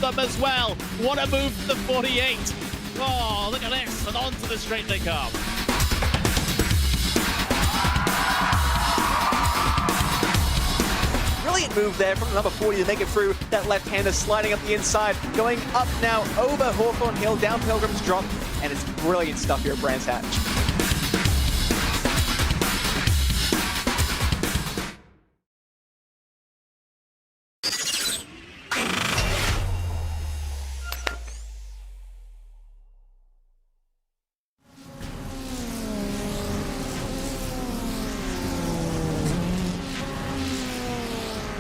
of them as well. What a move from the 48. Oh, look at this, and onto the straight they come. Brilliant move there from number 40 to make it through. That left-hander sliding up the inside, going up now over Hawthorne Hill, down Pilgrim's Drop, and it's brilliant stuff here at Brands Hatch.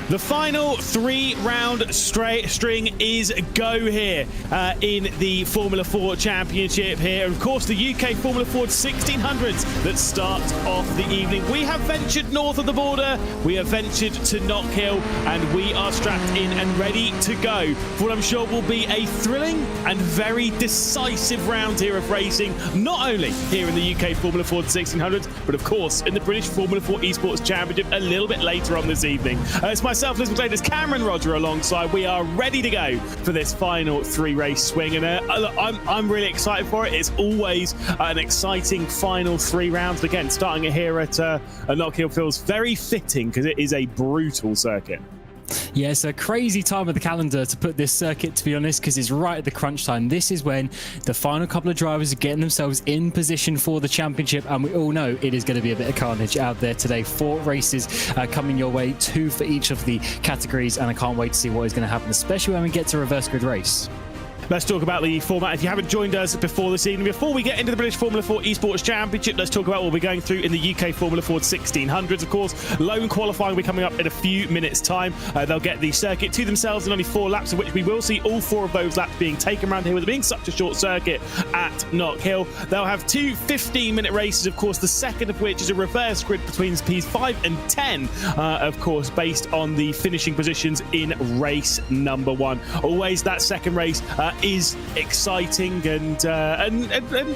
The final 3-round string is go here in the Formula 4 Championship here. Of course, the UK Formula 4 1600s that start off the evening. We have ventured north of the border. We have ventured to Knockhill, and we are strapped in and ready to go for what I'm sure will be a thrilling and very decisive round here of racing, not only here in the UK Formula 4 1600s, but of course in the British Formula 4 Esports Championship a little bit later on this evening. It's myself, Liz McLeod, Cameron Roger alongside. We are ready to go for this final 3-race swing, and I'm really excited for it. It's always an exciting final 3 rounds. Again, starting it here at Knockhill feels very fitting because it is a brutal circuit. Yeah, it's a crazy time of the calendar to put this circuit, to be honest, because it's right at the crunch time. This is when the final couple of drivers are getting themselves in position for the championship, and we all know it is going to be a bit of carnage out there today. 4 races coming your way, 2 for each of the categories, and I can't wait to see what is going to happen, especially when we get to reverse grid race. Let's talk about the format. If you haven't joined us before this evening, before we get into the British Formula 4 Esports Championship, let's talk about what we're going through in the UK Formula 4 1600s. Of course, lone qualifying will be coming up in a few minutes' time. They'll get the circuit to themselves in only 4 laps, of which we will see all 4 of those laps being taken around here, with it being such a short circuit at Knockhill. They'll have 2 15-minute races, of course, the second of which is a reverse grid between P5 and 10, of course, based on the finishing positions in race number 1. Always that second race is exciting and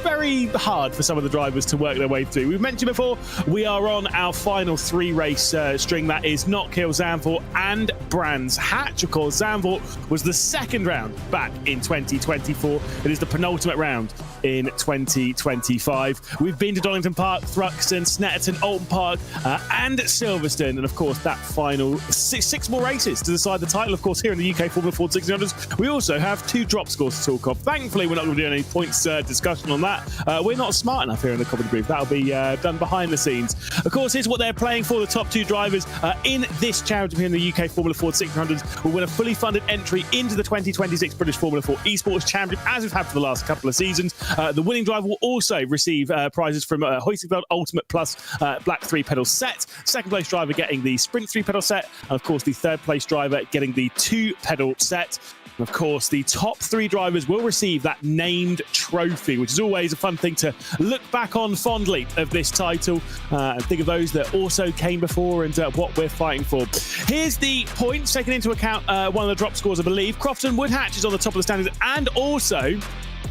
very hard for some of the drivers to work their way through. We've mentioned before, we are on our final 3-race string. That is Knockhill, Zandvoort and Brands Hatch. Of course, Zandvoort was the second round back in 2024. It is the penultimate round in 2025. We've been to Donington Park, Thruxton, Snetterton, Alton Park and Silverstone, and of course that final 6 more races to decide the title. Of course, here in the UK Formula 4 1600s, we also have 2 drop scores to talk of. Thankfully, we're not going to do any points discussion on that. We're not smart enough here in the comedy booth. That'll be done behind the scenes. Of course, here's what they're playing for. The top 2 drivers in this championship here in the UK Formula 4 1600s will win a fully funded entry into the 2026 British Formula 4 Esports Championship, as we've had for the last couple of seasons. The winning driver will also receive prizes from Hoistingfeld Ultimate Plus Black 3-pedal set. Second place driver getting the Sprint 3-pedal set, and of course the third place driver getting the 2-pedal set. Of course, the top 3 drivers will receive that named trophy, which is always a fun thing to look back on fondly of this title and think of those that also came before and what we're fighting for. Here's the points taken into account. One of the drop scores, I believe. Crofton Woodhatch is on the top of the standings and also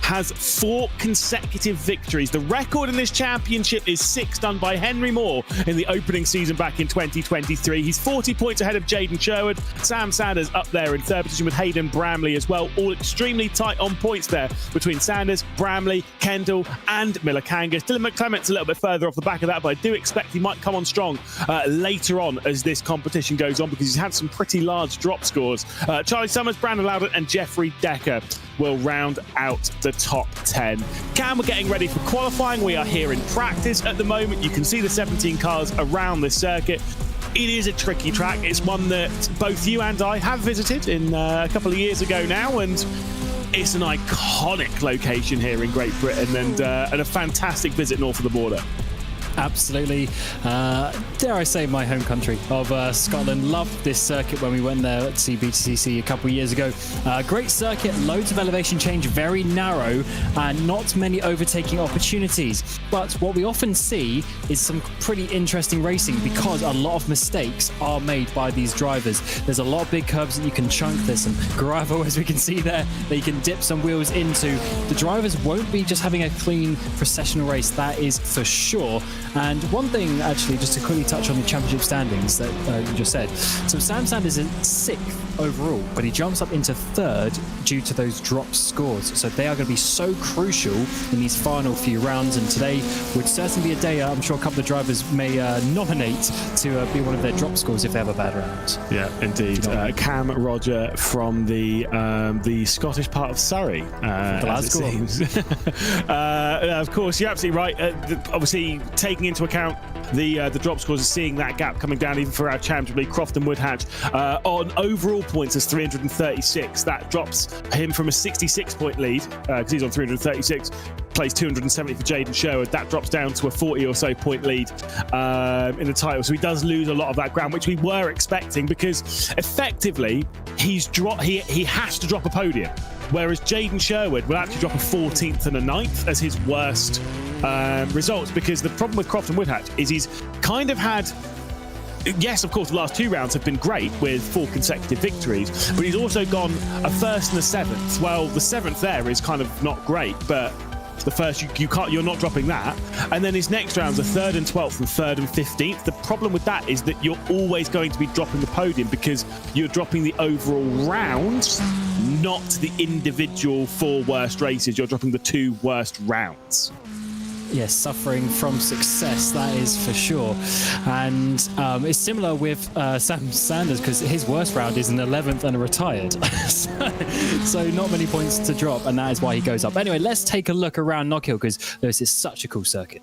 has 4 consecutive victories. The record in this championship is 6, done by Henry Moore in the opening season back in 2023. He's 40 points ahead of Jaden Sherwood. Sam Sanders up there in 3rd position with Hayden Bramley as well. All extremely tight on points there between Sanders, Bramley, Kendall and Miller Kangas. Dylan McClement's a little bit further off the back of that, but I do expect he might come on strong later on as this competition goes on, because he's had some pretty large drop scores. Charlie Summers, Brandon Loudon and Jeffrey Decker will round out the top 10. Cam, we're getting ready for qualifying. We are here in practice at the moment. You can see the 17 cars around this circuit. It is a tricky track. It's one that both you and I have visited in a couple of years ago now, and it's an iconic location here in Great Britain and a fantastic visit north of the border. Absolutely. Dare I say, my home country of Scotland. Loved this circuit when we went there at CBTCC a couple of years ago. Great circuit, loads of elevation change, very narrow, and not many overtaking opportunities. But what we often see is some pretty interesting racing, because a lot of mistakes are made by these drivers. There's a lot of big curves that you can chunk. There's some gravel, as we can see there, that you can dip some wheels into. The drivers won't be just having a clean processional race, that is for sure. And one thing, actually, just to quickly touch on the championship standings that you just said. So Sam Sanders is 6th overall, but he jumps up into 3rd due to those drop scores. So they are going to be so crucial in these final few rounds. And today would certainly be a day I'm sure a couple of drivers may nominate to be one of their drop scores if they have a bad round. Yeah, indeed. Cam Roger from the Scottish part of Surrey, as it seems. Of course, you're absolutely right. Obviously, taking into account the drop scores and seeing that gap coming down even for our Championship League, Crofton Woodhatch on overall points as 336. That drops him from a 66-point lead because he's on 336. Plays 270 for Jaden Sherwood. That drops down to a 40 or so point lead in the title. So he does lose a lot of that ground, which we were expecting because effectively he has to drop a podium. Whereas Jaden Sherwood will actually drop a 14th and a 9th as his worst results, because the problem with Crofton Woodhatch is he's kind of had, yes, of course, the last 2 rounds have been great with 4 consecutive victories, but he's also gone a 1st and a 7th. Well, the 7th there is kind of not great, but the first you're not dropping that. And then his next rounds are 3rd and 12th and 3rd and 15th. The problem with that is that you're always going to be dropping the podium because you're dropping the overall rounds, not the individual 4 worst races. You're dropping the 2 worst rounds. Yes, suffering from success, that is for sure. And it's similar with Sam Sanders, because his worst round is an 11th and a retired. so not many points to drop, and that is why he goes up. Anyway, let's take a look around Knockhill, because this is such a cool circuit.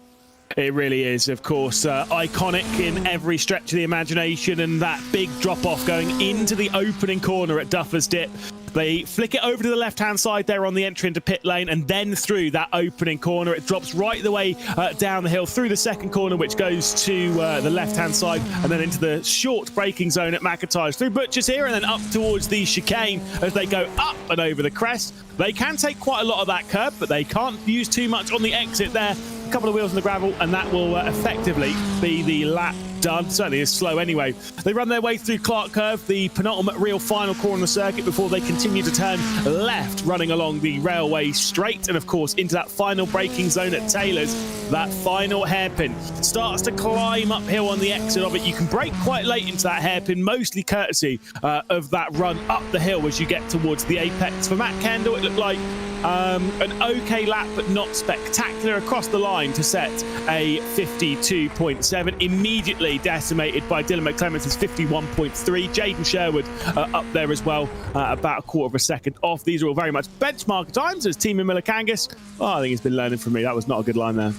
It really is, of course, iconic in every stretch of the imagination, and that big drop-off going into the opening corner at Duffer's Dip. They flick it over to the left-hand side there on the entry into pit lane, and then through that opening corner. It drops right the way down the hill through the second corner, which goes to the left-hand side, and then into the short braking zone at McIntyre's, through Butcher's here, and then up towards the chicane as they go up and over the crest. They can take quite a lot of that curb, but they can't use too much on the exit there. A couple of wheels on the gravel, and that will effectively be the lap done. Certainly is slow anyway. They run their way through Clark Curve, the penultimate real final corner on the circuit, before they continue to turn left, running along the railway straight, and of course into that final braking zone at Taylor's. That final hairpin starts to climb uphill on the exit of it. You can brake quite late into that hairpin, mostly courtesy of that run up the hill as you get towards the apex. For Matt Kendall, it looked like an okay lap, but not spectacular across the line to set a 52.7. Immediately decimated by Dylan McClements' 51.3. Jaden Sherwood up there as well, about a quarter of a second off. These are all very much benchmark times as Team Miller Kangas. Oh, I think he's been learning from me. That was not a good line there.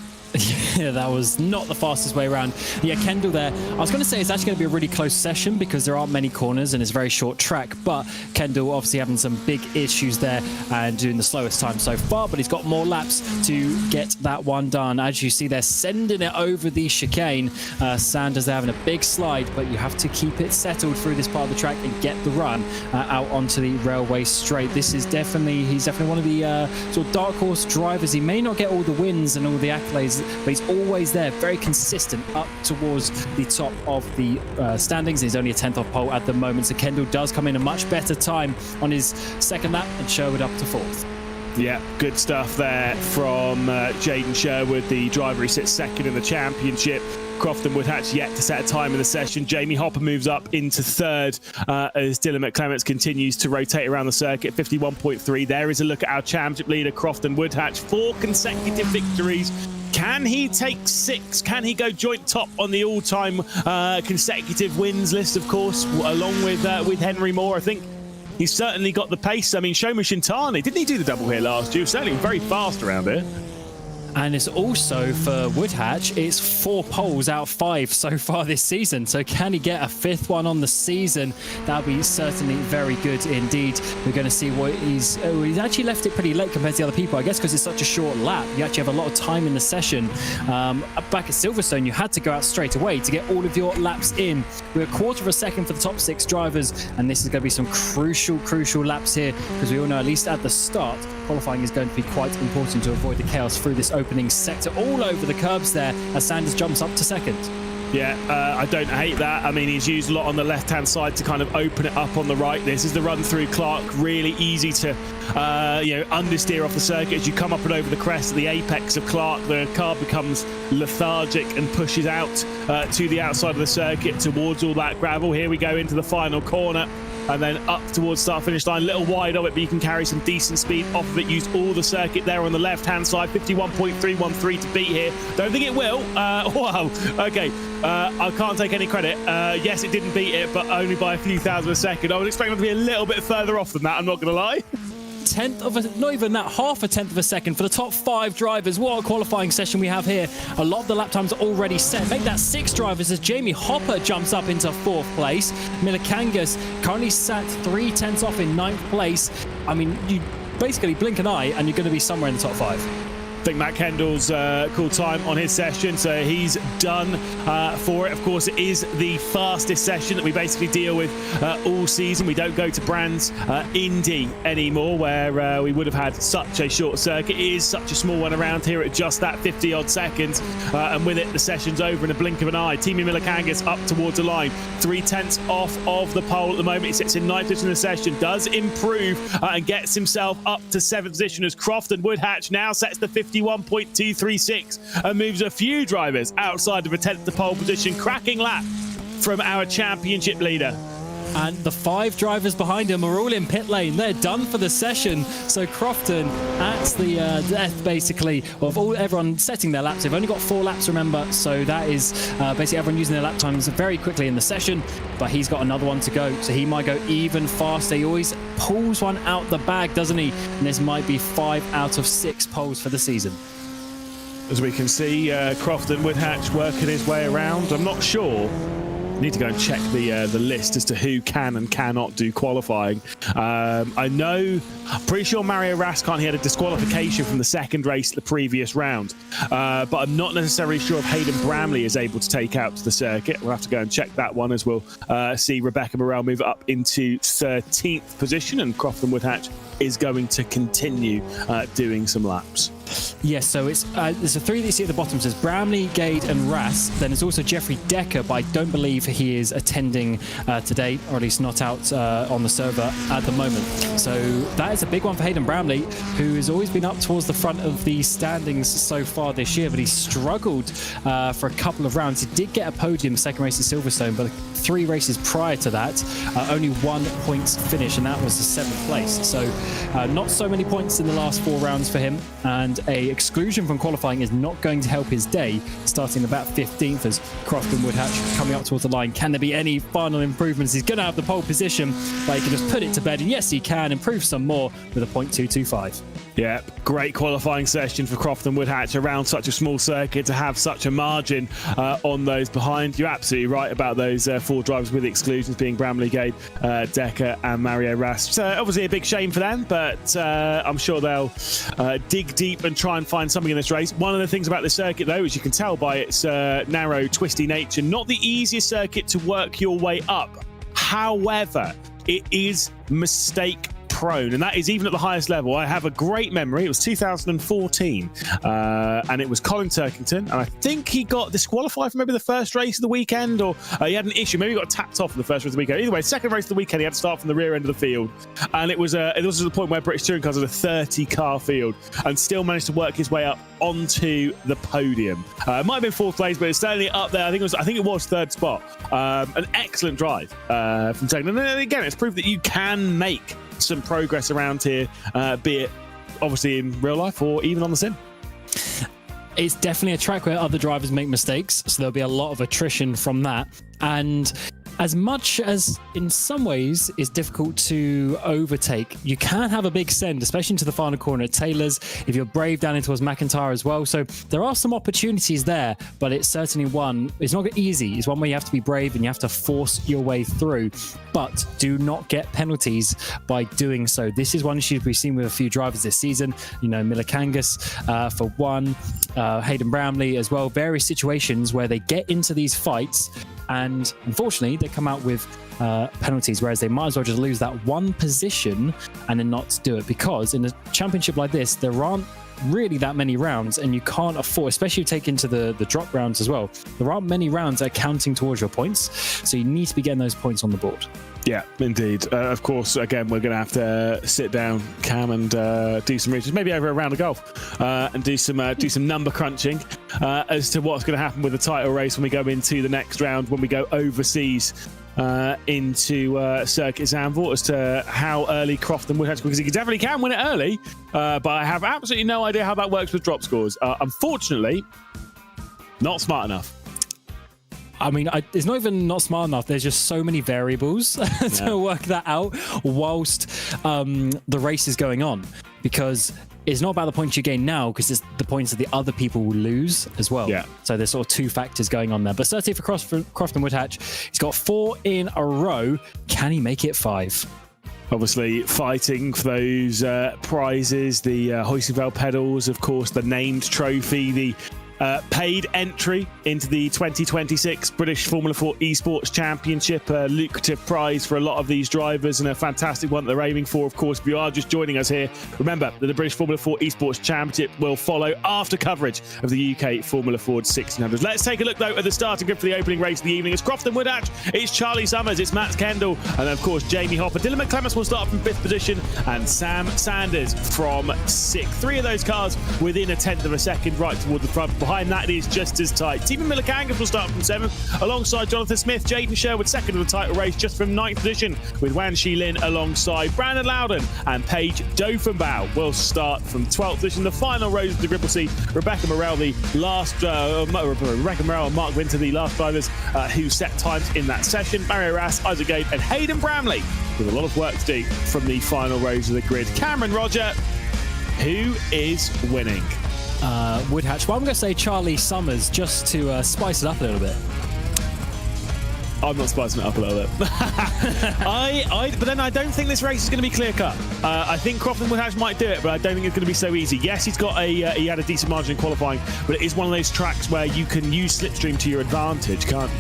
Yeah, that was not the fastest way around. Yeah, Kendall there. I was going to say it's actually going to be a really close session because there aren't many corners and it's a very short track, but Kendall obviously having some big issues there and doing the slowest time so far, but he's got more laps to get that one done. As you see, they're sending it over the chicane. Sanders, they're having a big slide, but you have to keep it settled through this part of the track and get the run out onto the railway straight. This is he's definitely one of the sort of dark horse drivers. He may not get all the wins and all the accolades, but he's always there, very consistent up towards the top of the standings. He's only a 10th off pole at the moment, so Kendall does come in a much better time on his second lap and Sherwood up to 4th. Yeah, good stuff there from Jaden Sherwood, the driver who sits second in the championship. Crofton Woodhatch yet to set a time in the session. Jamie Hopper moves up into 3rd as Dylan McClements continues to rotate around the circuit, 51.3. There is a look at our championship leader, Crofton Woodhatch. 4 consecutive victories. Can he take 6? Can he go joint top on the all-time consecutive wins list, of course, along with Henry Moore? I think he's certainly got the pace. I mean, Shoma Shintani, didn't he do the double here last year? Certainly very fast around here. And it's also for Woodhatch, it's 4 poles out of 5 so far this season. So can he get a 5th one on the season? That'll be certainly very good indeed. We're going to see what he's actually left it pretty late compared to the other people, I guess, because it's such a short lap. You actually have a lot of time in the session. Back at Silverstone, you had to go out straight away to get all of your laps in. We're a quarter of a second for the top 6 drivers, and this is going to be some crucial laps here, because we all know, at least at the start, qualifying is going to be quite important to avoid the chaos through this opening sector. All over the curbs there as Sanders jumps up to 2nd. Yeah, I don't hate that. I mean, he's used a lot on the left-hand side to kind of open it up on the right. This is the run through Clark. Really easy to, understeer off the circuit. As you come up and over the crest at the apex of Clark, the car becomes lethargic and pushes out to the outside of the circuit towards all that gravel. Here we go into the final corner. And then up towards start-finish line, a little wide of it, but you can carry some decent speed off of it. Used all the circuit there on the left-hand side, 51.313 to beat here. Don't think it will. Wow, okay. I can't take any credit. Yes, it didn't beat it, but only by a few thousand a second. I was expecting it to be a little bit further off than that, I'm not going to lie. Not even that, half a tenth of a second for the top 5 drivers. What a qualifying session we have here. A lot of the lap times are already set. Make that 6 drivers as Jamie Hopper jumps up into 4th place. Milikangas currently sat 3/10 off in 9th place. I mean, you basically blink an eye and you're going to be somewhere in the top 5. I think Matt Kendall's cool time on his session, so he's done for it. Of course, it is the fastest session that we basically deal with all season. We don't go to Brands Indy anymore, where we would have had such a short circuit. It is such a small one around here at just that 50-odd seconds, and with it, the session's over in a blink of an eye. Team Milikangas up towards the line, 3/10 off of the pole at the moment. He sits in 9th position in the session, does improve and gets himself up to 7th position as Crofton Woodhatch now sets the 51.236 and moves a few drivers outside of a 10th to pole position. Cracking lap from our championship leader. And the 5 drivers behind him are all in pit lane. They're done for the session. So Crofton at the death, basically, of everyone setting their laps. They've only got 4 laps, remember. So that is basically everyone using their lap times very quickly in the session. But he's got another one to go. So he might go even faster. He always pulls one out the bag, doesn't he? And this might be 5 out of 6 poles for the season. As we can see, Crofton Woodhatch working his way around. I'm not sure. Need to go and check the list as to who can and cannot do qualifying. I know, I'm pretty sure Mario Raskant, he had a disqualification from the 2nd race the previous round, but I'm not necessarily sure if Hayden Bramley is able to take out to the circuit. We'll have to go and check that one, as we'll see Rebecca Morrell move up into 13th position, and Crofton Woodhatch is going to continue doing some laps. Yes, so there's a 3 that you see at the bottom. It says Bramley, Gade and Rass. Then there's also Jeffrey Decker, but I don't believe he is attending today, or at least not out on the server at the moment. So that is a big one for Hayden Bramley, who has always been up towards the front of the standings so far this year, but he struggled for a couple of rounds. He did get a podium 2nd race at Silverstone, but 3 races prior to that, only 1 point finish, and that was the 7th place. So not so many points in the last 4 rounds for him, and a exclusion from qualifying is not going to help his day, starting about 15th as Crofton Woodhatch coming up towards the line. Can there be any final improvements? He's going to have the pole position, but he can just put it to bed, and yes, he can improve some more with a .225. Yeah, great qualifying session for Crofton Woodhatch around such a small circuit to have such a margin on those behind. You're absolutely right about those 4 drivers with exclusions being Bramley, Gade, Decker and Mario Rasp. So obviously a big shame for them, but I'm sure they'll dig deep and try and find something in this race. One of the things about this circuit, though, as you can tell by its narrow, twisty nature, not the easiest circuit to work your way up. However, it is mistake prone, and that is even at the highest level. I have a great memory. It was 2014, and it was Colin Turkington, and I think he got disqualified for maybe the first race of the weekend, or he had an issue. Maybe he got tapped off in the first race of the weekend. Either way, 2nd race of the weekend, he had to start from the rear end of the field, and it was the point where British touring cars had a 30-car field, and still managed to work his way up onto the podium. It might have been 4th place, but it's certainly up there. I think it was 3rd spot. An excellent drive from Turkington. And again, it's proof that you can make some progress around here, be it obviously in real life or even on the sim. It's definitely a track where other drivers make mistakes, so there'll be a lot of attrition from that. And as much as in some ways it's difficult to overtake, you can have a big send, especially into the final corner at Taylor's, if you're brave down in towards McIntyre as well. So there are some opportunities there, but it's certainly one, it's not easy. It's one where you have to be brave and you have to force your way through, but do not get penalties by doing so. This is one issue we've seen with a few drivers this season. You know, Milikangas for one, Hayden Bramley as well. Various situations where they get into these fights and unfortunately they come out with penalties, whereas they might as well just lose that one position and then not do it, because in a championship like this there aren't really that many rounds, and you can't afford, especially take into the drop rounds as well. There aren't many rounds that are counting towards your points, so you need to be getting those points on the board. Yeah, indeed. Of course, again, we're going to have to sit down, Cam, and do some research, maybe over a round of golf, and do some number crunching as to what's going to happen with the title race when we go into the next round, when we go overseas into Circuit Zandvoort, as to how early Croft and Woodhatch, because he definitely can win it early, but I have absolutely no idea how that works with drop scores. Unfortunately, not smart enough. I mean, it's not even not smart enough. There's just so many variables to work that out whilst the race is going on, because it's not about the points you gain now, because it's the points that the other people will lose as well. Yeah. So there's sort of two factors going on there. But certainly for Croft and Woodhatch, he's got 4 in a row. Can he make it 5? Obviously fighting for those prizes, the Hoisingveld pedals, of course, the named trophy, the paid entry into the 2026 British Formula 4 Esports Championship, a lucrative prize for a lot of these drivers and a fantastic one that they're aiming for. Of course, if you are just joining us here, remember that the British Formula 4 Esports Championship will follow after coverage of the UK Formula 4 1600. Let's take a look, though, at the starting grid for the opening race of the evening. It's Croft and Woodhatch, it's Charlie Summers, it's Matt Kendall, and of course, Jamie Hopper. Dylan McClements will start from 5th position, and Sam Sanders from 6th. 3 of those cars within a 1/10 of a second right toward the front. Behind that, it is just as tight. Team Millikangas will start from 7th, alongside Jonathan Smith. Jaden Sherwood, 2nd of the title race, just from 9th position, with Wan Shi Lin alongside Brandon Loudon, and Paige Dofenbauer will start from 12th position. The final rows of the grid will see Rebecca Morrell, the last Rebecca Morrell and Mark Winter, the last drivers who set times in that session. Mario Rass, Isaac Gabe, and Hayden Bramley, with a lot of work to do from the final rows of the grid. Cameron Roger, who is winning? Woodhatch. Well, I'm going to say Charlie Summers, just to spice it up a little bit. I'm not spicing it up a little bit. But then I don't think this race is going to be clear cut. I think Croft and Woodhatch might do it, but I don't think it's going to be so easy. Yes, he had a decent margin in qualifying, but it is one of those tracks where you can use slipstream to your advantage, can't you?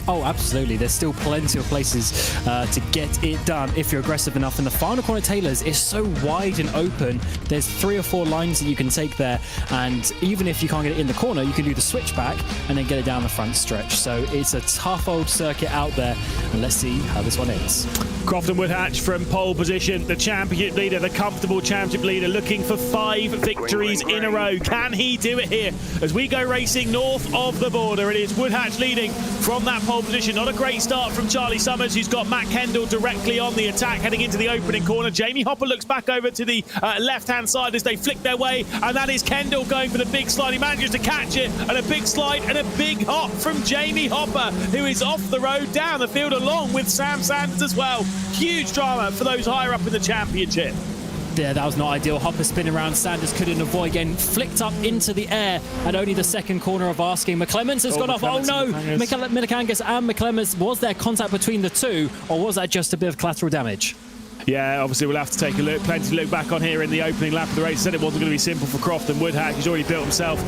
Oh, absolutely. There's still plenty of places to get it done if you're aggressive enough. And the final corner Taylor's is so wide and open. There's 3 or 4 lines that you can take there. And even if you can't get it in the corner, you can do the switchback and then get it down the front stretch. So it's a tough old circuit out there. And let's see how this one ends. Croft and Woodhatch from pole position. The championship leader, the comfortable championship leader, looking for 5 victories in a row. Can he do it here? As we go racing north of the border, it is Woodhatch leading from that pole position. Not a great start from Charlie Summers, who's got Matt Kendall directly on the attack, heading into the opening corner. Jamie Hopper looks back over to the left-hand side as they flick their way, and that is Kendall going for the big slide. He manages to catch it, and a big slide and a big hop from Jamie Hopper, who is off the road down the field along with Sam Sanders as well. Huge drama for those higher up in the championship. Yeah, that was not ideal. Hopper spin around. Sanders couldn't avoid, getting flicked up into the air at only the second corner of asking. McClements has gone off. Oh no! Millikangas and McClements. Was there contact between the two, or was that just a bit of collateral damage? Yeah, obviously we'll have to take a look. Plenty to look back on here in the opening lap of the race. Said it wasn't going to be simple for Croft and Woodhatch. He's already built himself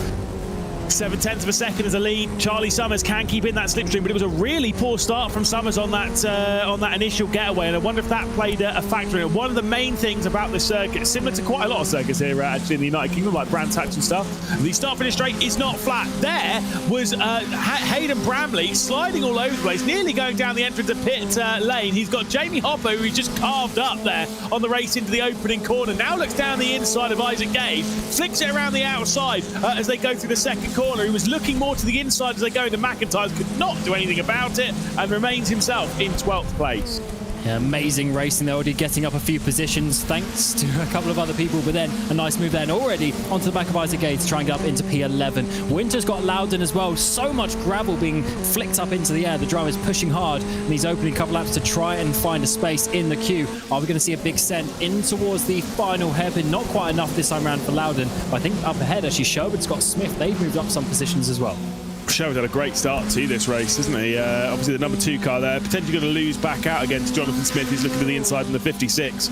0.7 of a second as a lead. Charlie Summers can keep in that slipstream, but it was a really poor start from Summers on that initial getaway, and I wonder if that played a factor in it. One of the main things about this circuit, similar to quite a lot of circuits here actually in the United Kingdom, like Brands Hatch and stuff, the start-finish straight is not flat. There was Hayden Bramley sliding all over the place, nearly going down the entrance of pit lane. He's got Jamie Hopper, who's just carved up there on the race into the opening corner. Now looks down the inside of Isaac Gabe, flicks it around the outside as they go through the second corner. He was looking more to the inside as they go into McIntyre's, could not do anything about it, and remains himself in 12th place. Yeah, amazing racing. They're already getting up a few positions thanks to a couple of other people, but then a nice move there, and already onto the back of Isaac Gates, trying to get up into P11. Winter's got Loudon as well. So much gravel being flicked up into the air. The driver's pushing hard in these opening couple laps to try and find a space in the queue. Are we going to see a big send in towards the final hairpin? Not quite enough this time around for Loudon, but I think up ahead actually Sherwood, Scott Smith, they've moved up some positions as well. Sherwood had a great start to this race, hasn't he? Obviously the number 2 car there, potentially going to lose back out against Jonathan Smith, who's looking to the inside in the 56.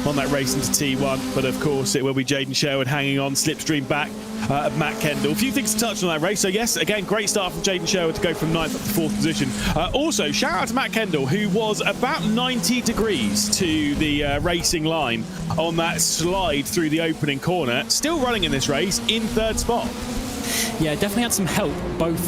on that race into T1. But of course, it will be Jaden Sherwood hanging on, slipstream back of Matt Kendall. A few things to touch on that race. So yes, again, great start from Jaden Sherwood to go from 9th up to 4th position. Also, shout out to Matt Kendall, who was about 90 degrees to the racing line on that slide through the opening corner. Still running in this race in 3rd spot. Yeah, definitely had some help, both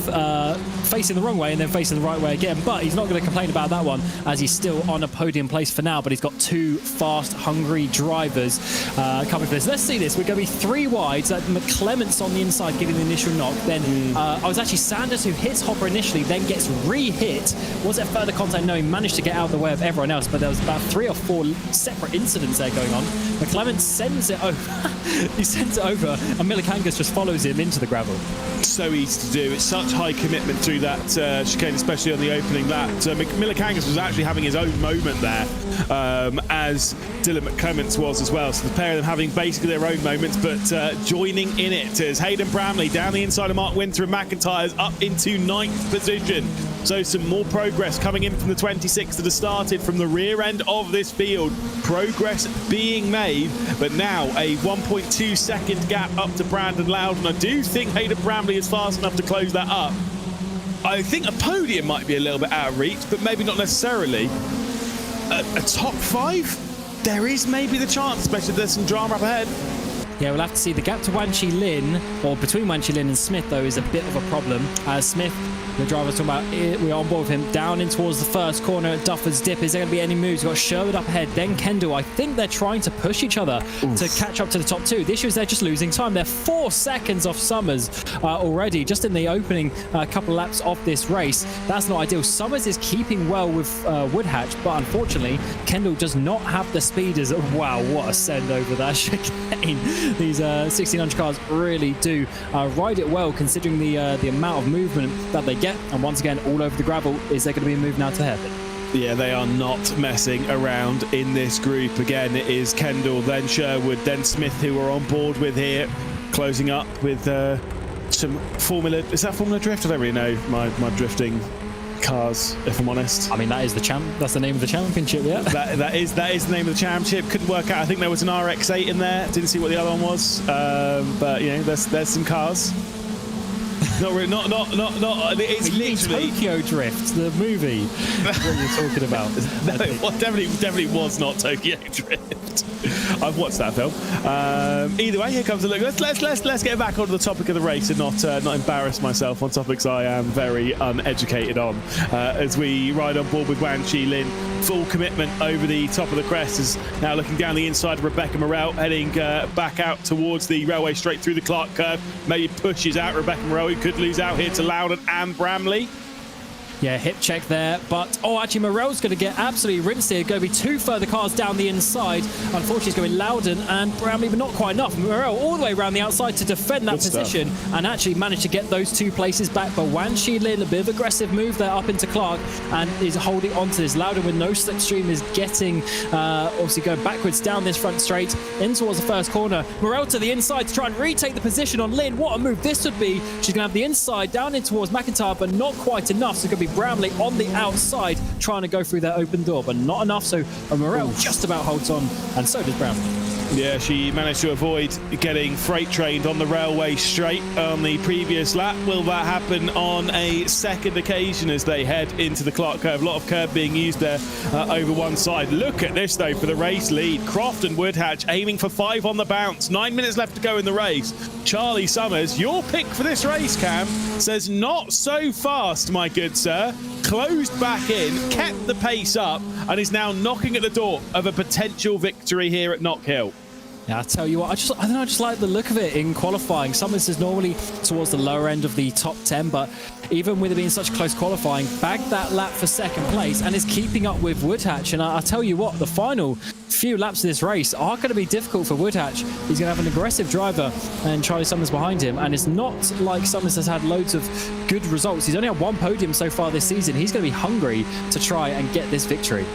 facing the wrong way and then facing the right way again, but he's not going to complain about that one as he's still on a podium place for now, but he's got 2 fast, hungry drivers coming for this. Let's see this. We're going to be 3 wide. McClement's on the inside giving the initial knock. Then I was actually Sanders who hits Hopper initially, then gets re-hit. Was there further contact? No, he managed to get out of the way of everyone else, but there was about 3 or 4 separate incidents there going on. McClement sends it over. He sends it over, and Milikangas just follows him into the gravel. So easy to do. It's such high commitment through that chicane, especially on the opening lap. Milikangas was actually having his own moment there, as Dylan McClements was as well. So the pair of them having basically their own moments, but joining in it as Hayden Bramley down the inside of Mark Winter and McIntyre's up into 9th position. So some more progress coming in from the 26 that has started from the rear end of this field. Progress being made, but now a 1.2 second gap up to Brandon Loudon. I do think Hayden Bramley is fast enough to close that up. I think a podium might be a little bit out of reach, but maybe not necessarily. A top 5? There is maybe the chance, especially if there's some drama up ahead. Yeah, we'll have to see. The gap to Wan Chi Lin, or between Wan Chi Lin and Smith, though, is a bit of a problem. Smith, the driver's talking about, we're on board with him, down in towards the first corner at Duffer's Dip. Is there going to be any moves? We've got Sherwood up ahead, then Kendall. I think they're trying to push each other to catch up to the top 2. The issue is they're just losing time. They're 4 seconds off Summers already, just in the opening couple of laps of this race. That's not ideal. Summers is keeping well with Woodhatch, but unfortunately, Kendall does not have the speed as, wow, what a send over that chicane. These 1600 cars really do ride it well, considering the amount of movement that they get. And once again, all over the gravel. Is there going to be a move now to hairpin? Yeah, they are not messing around in this group. Again, it is Kendall, then Sherwood, then Smith, who we're on board with here, closing up with some Formula. Is that Formula Drift? I don't really know my drifting cars, if I'm honest. I mean, that is the champ. That's the name of the championship. Yeah, that is the name of the championship. Couldn't work out. I think there was an RX-8 in there. Didn't see what the other one was. But you know, there's some cars. Not really, not. It's literally Tokyo Drift, the movie. What you're talking about? No, it definitely was not Tokyo Drift. I've watched that film. Either way, here comes a look. Let's get back onto the topic of the race and not embarrass myself on topics I am very uneducated on. As we ride on board with Wan Chi Lin, full commitment over the top of the crest, is now looking down the inside of Rebecca Morel, heading back out towards the railway straight through the Clark curve. Maybe pushes out Rebecca Morel, who could lose out here to Loudon and Bramley. Yeah, hip check there, but actually Morel's going to get absolutely rinsed here. Going to be 2 further cars down the inside. Unfortunately, it's going to be Loudon and Bramley, but not quite enough. Morel all the way around the outside to defend that position and actually managed to get those 2 places back. But Wan Chi Lin, a bit of aggressive move there up into Clark and is holding on to this. Loudon with no slipstream is getting, obviously going backwards down this front straight in towards the first corner. Morel to the inside to try and retake the position on Lin. What a move this would be. She's going to have the inside down in towards McIntyre, but not quite enough. So it's going to be Bramley on the outside trying to go through that open door, but not enough. So Morel just about holds on, and so does Bramley. Yeah, she managed to avoid getting freight trained on the railway straight on the previous lap. Will that happen on a second occasion as they head into the Clark curve? A lot of curb being used there over one side. Look at this though for the race lead. Croft and Woodhatch aiming for 5 on the bounce. 9 minutes left to go in the race. Charlie Summers, your pick for this race, Cam, says not so fast, my good sir. Closed back in, kept the pace up, and is now knocking at the door of a potential victory here at Knockhill. Yeah, I tell you what, I just like the look of it in qualifying. Summers is normally towards the lower end of the top 10, but even with it being such close qualifying, bagged that lap for second place and is keeping up with Woodhatch. And I tell you what, the final few laps of this race are going to be difficult for Woodhatch. He's going to have an aggressive driver and Charlie Summers behind him. And it's not like Summers has had loads of good results. He's only had 1 podium so far this season. He's going to be hungry to try and get this victory.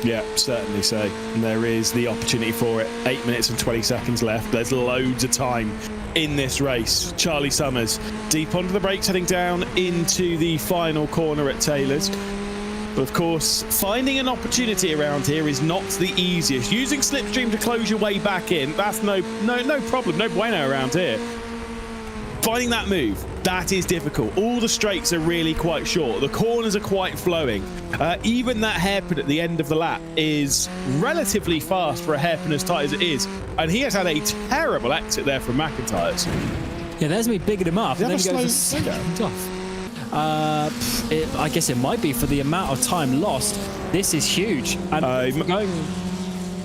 Yeah, certainly so. And there is the opportunity for it. 8 minutes and 20 seconds left. There's loads of time in this race. Charlie Summers deep onto the brakes, heading down into the final corner at Taylor's. But of course, finding an opportunity around here is not the easiest. Using Slipstream to close your way back in, that's no problem, no bueno around here. Finding that move, that is difficult. All the straights are really quite short. The corners are quite flowing. Even that hairpin at the end of the lap is relatively fast for a hairpin as tight as it is. And he has had a terrible exit there from McIntyre's. Yeah, there's me bigging him up, and then he goes a second off. I guess it might be for the amount of time lost. This is huge. And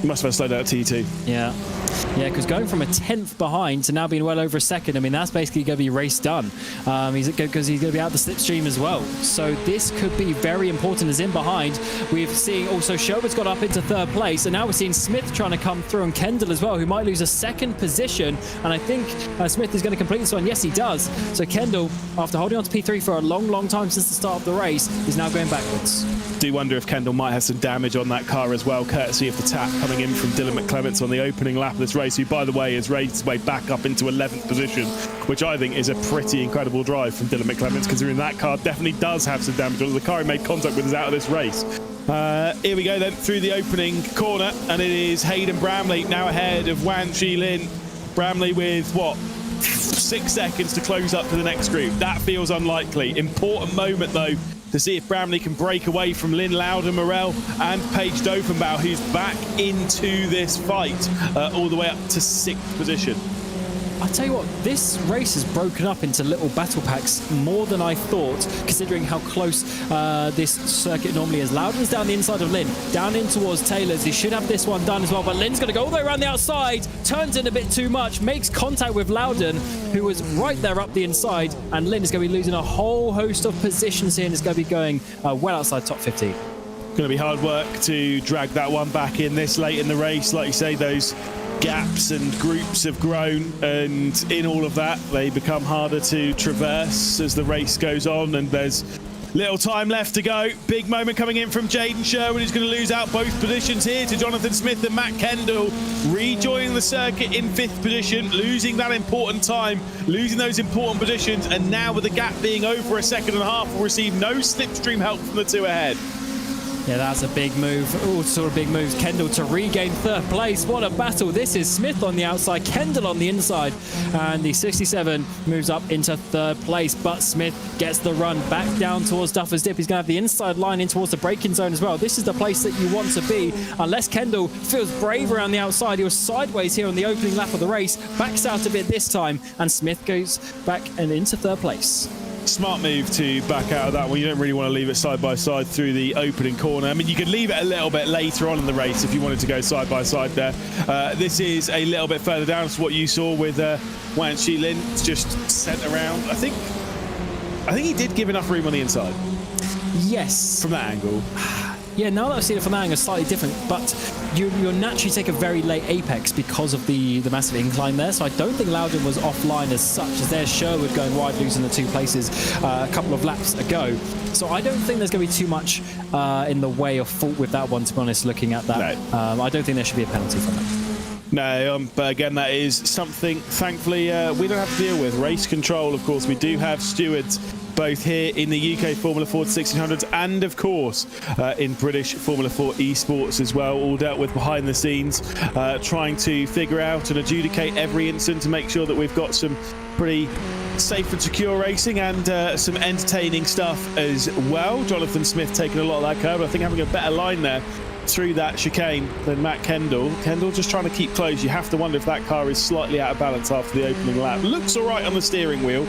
You must have slowed down at T2. Yeah, because going from a 10th behind to now being well over a second, I mean, that's basically going to be race done. Because he's going to be out the slipstream as well. So this could be very important as in behind. We've seen also Sherwood's got up into 3rd place, and now we're seeing Smith trying to come through, and Kendall as well, who might lose a 2nd position. And I think Smith is going to complete this one. Yes, he does. So Kendall, after holding on to P3 for a long time since the start of the race, is now going backwards. Do wonder if Kendall might have some damage on that car as well, courtesy of the tap coming in from Dylan McClements on the opening lap of this race, who, by the way, has raced his way back up into 11th position, which I think is a pretty incredible drive from Dylan McClements, considering that car definitely does have some damage on it. The car he made contact with is out of this race. Here we go then through the opening corner, and it is Hayden Bramley now ahead of Wan Chi Lin. Bramley with, what, 6 seconds to close up to the next group. That feels unlikely. Important moment, though, to see if Bramley can break away from Lynn Loudon-Morel and Paige Dovenbow, who's back into this fight all the way up to 6th position. I'll tell you what, this race has broken up into little battle packs more than I thought, considering how close this circuit normally is. Loudon's down the inside of Lynn, down in towards Taylor's. He should have this one done as well, but Lynn's going to go all the way around the outside, turns in a bit too much, makes contact with Loudon, who was right there up the inside, and Lynn is going to be losing a whole host of positions here, and is going to be going well outside top 15. Going to be hard work to drag that one back in this late in the race. Like you say, those gaps and groups have grown, and in all of that they become harder to traverse as the race goes on, and there's little time left to go. Big moment coming in from Jaden Sherwood, who's going to lose out both positions here to Jonathan Smith and Matt Kendall, rejoining the circuit in 5th position, losing that important time, losing those important positions, and now with the gap being over a 1.5 seconds, will receive no slipstream help from the 2 ahead. Yeah, that's a big move. All sort of big moves. Kendall to regain 3rd place. What a battle. This is Smith on the outside, Kendall on the inside. And the 67 moves up into 3rd place. But Smith gets the run back down towards Duffer's Dip. He's going to have the inside line in towards the braking zone as well. This is the place that you want to be. Unless Kendall feels brave around the outside. He was sideways here on the opening lap of the race. Backs out a bit this time. And Smith goes back and into 3rd place. Smart move to back out of that one. You don't really want to leave it side by side through the opening corner. I mean, you could leave it a little bit later on in the race if you wanted to go side by side there. This is a little bit further down to what you saw with Wan Chi Lin. It's just sent around. I think he did give enough room on the inside. Yes. From that angle. Yeah, now that I've seen it from that angle, it's slightly different, but you'll naturally take a very late apex because of the massive incline there, so I don't think Loudon was offline as such, as there's Sherwood going wide, losing the 2 places a couple of laps ago. So I don't think there's going to be too much in the way of fault with that one, to be honest, looking at that. No. I don't think there should be a penalty for that. No, but again, that is something, thankfully, we don't have to deal with. Race control, of course. We do have stewards both here in the UK Formula 4 1600s and, of course, in British Formula 4 Esports as well, all dealt with behind the scenes, trying to figure out and adjudicate every incident to make sure that we've got some pretty safe and secure racing and some entertaining stuff as well. Jonathan Smith taking a lot of that curve, but I think having a better line there through that chicane than Matt Kendall. Kendall just trying to keep close. You have to wonder if that car is slightly out of balance after the opening lap. Looks all right on the steering wheel.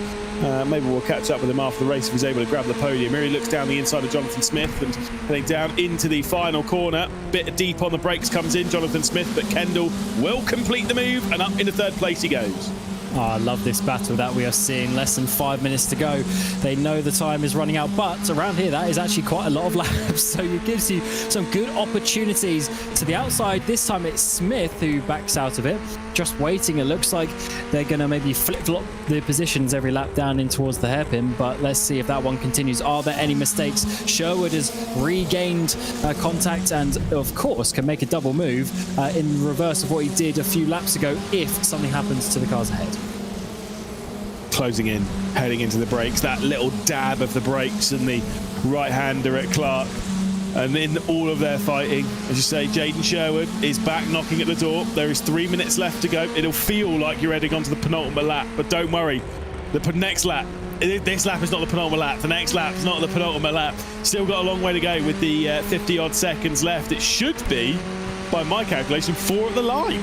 Maybe we'll catch up with him after the race if he's able to grab the podium. Here he looks down the inside of Jonathan Smith and heading down into the final corner. Bit deep on the brakes comes in Jonathan Smith, but Kendall will complete the move and up into 3rd place he goes. Oh, I love this battle that we are seeing. Less than 5 minutes to go. They know the time is running out, but around here, that is actually quite a lot of laps. So it gives you some good opportunities to the outside. This time it's Smith who backs out of it. Just waiting. It looks like they're going to maybe flip-flop the positions every lap down in towards the hairpin, but let's see if that one continues. Are there any mistakes? Sherwood has regained contact and, of course, can make a double move in reverse of what he did a few laps ago if something happens to the cars ahead. Closing in, heading into the brakes. That little dab of the brakes and the right-hander at Clark And in all of their fighting, as you say, Jaden Sherwood is back knocking at the door. There is 3 minutes left to go. It'll feel like you're heading onto the penultimate lap, but don't worry. The next lap, this lap is not the penultimate lap. The next lap is not the penultimate lap. Still got a long way to go with the 50-odd seconds left. It should be, by my calculation, 4 at the line.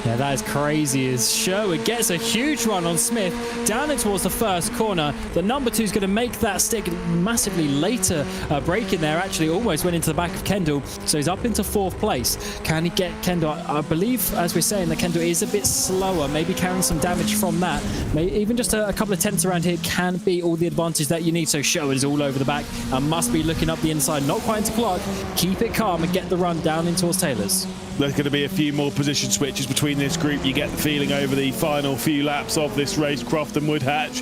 Yeah, that is crazy as Sherwood gets a huge run on Smith down in towards the first corner. The number 2 is going to make that stick massively later. Break in there actually almost went into the back of Kendall, so he's up into 4th place. Can he get Kendall? I believe, as we're saying, that Kendall is a bit slower, maybe carrying some damage from that. Maybe even just a couple of tenths around here can be all the advantage that you need. So Sherwood is all over the back and must be looking up the inside, not quite into Clark. Keep it calm and get the run down in towards Taylor's. There's going to be a few more position switches between this group. You get the feeling over the final few laps of this race. Croft and Woodhatch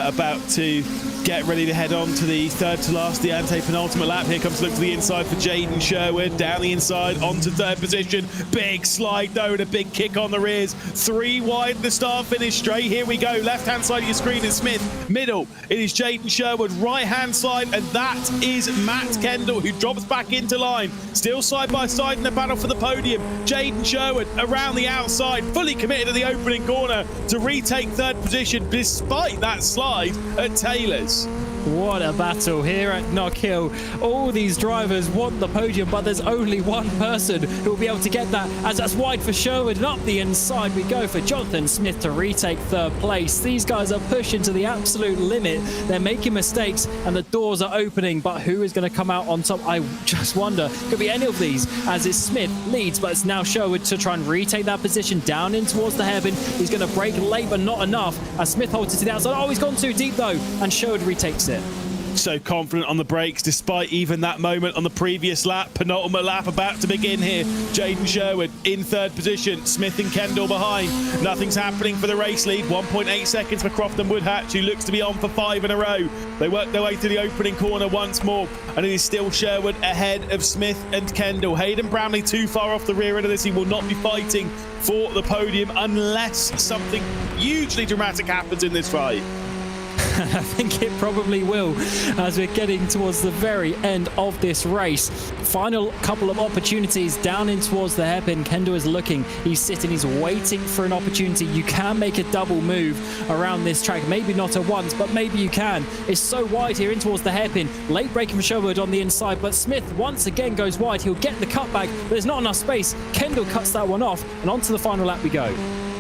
about to get ready to head on to the 3rd to last, the ante-penultimate lap. Here comes a look to the inside for Jaden Sherwood. Down the inside, onto 3rd position. Big slide though, and a big kick on the rears. 3 wide, the start finish straight. Here we go. Left-hand side of your screen is Smith. Middle, it is Jaden Sherwood. Right-hand side, and that is Matt Kendall, who drops back into line. Still side by side in the battle for the podium. Jaden Sherwood around the outside, fully committed to the opening corner to retake 3rd position despite that slide at Taylor's. What a battle here at Knockhill. All these drivers want the podium, but there's only one person who will be able to get that, as that's wide for Sherwood, and up the inside we go for Jonathan Smith to retake 3rd place. These guys are pushing to the absolute limit. They're making mistakes and the doors are opening, but who is going to come out on top? I just wonder. Could be any of these, as it's Smith leads, but it's now Sherwood to try and retake that position down in towards the hairpin. He's going to break late, but not enough, as Smith holds it to the outside. Oh, he's gone too deep though, and Sherwood retakes it. So confident on the brakes despite even that moment on the previous lap. Penultimate lap about to begin here. Jaden Sherwood in 3rd position. Smith and Kendall behind. Nothing's happening for the race lead. 1.8 seconds for Croft and Woodhatch, who looks to be on for 5 in a row. They work their way to the opening corner once more, and it is still Sherwood ahead of Smith and Kendall. Hayden Brownlee too far off the rear end of this. He will not be fighting for the podium unless something hugely dramatic happens in this fight. I think it probably will, as we're getting towards the very end of this race. Final couple of opportunities down in towards the hairpin. Kendall is looking, he's sitting, he's waiting for an opportunity. You can make a double move around this track, maybe not at once, but maybe you can. It's so wide here in towards the hairpin. Late braking from Sherwood on the inside, but Smith once again goes wide. He'll get the cutback, but there's not enough space. Kendall cuts that one off, and onto the final lap we go.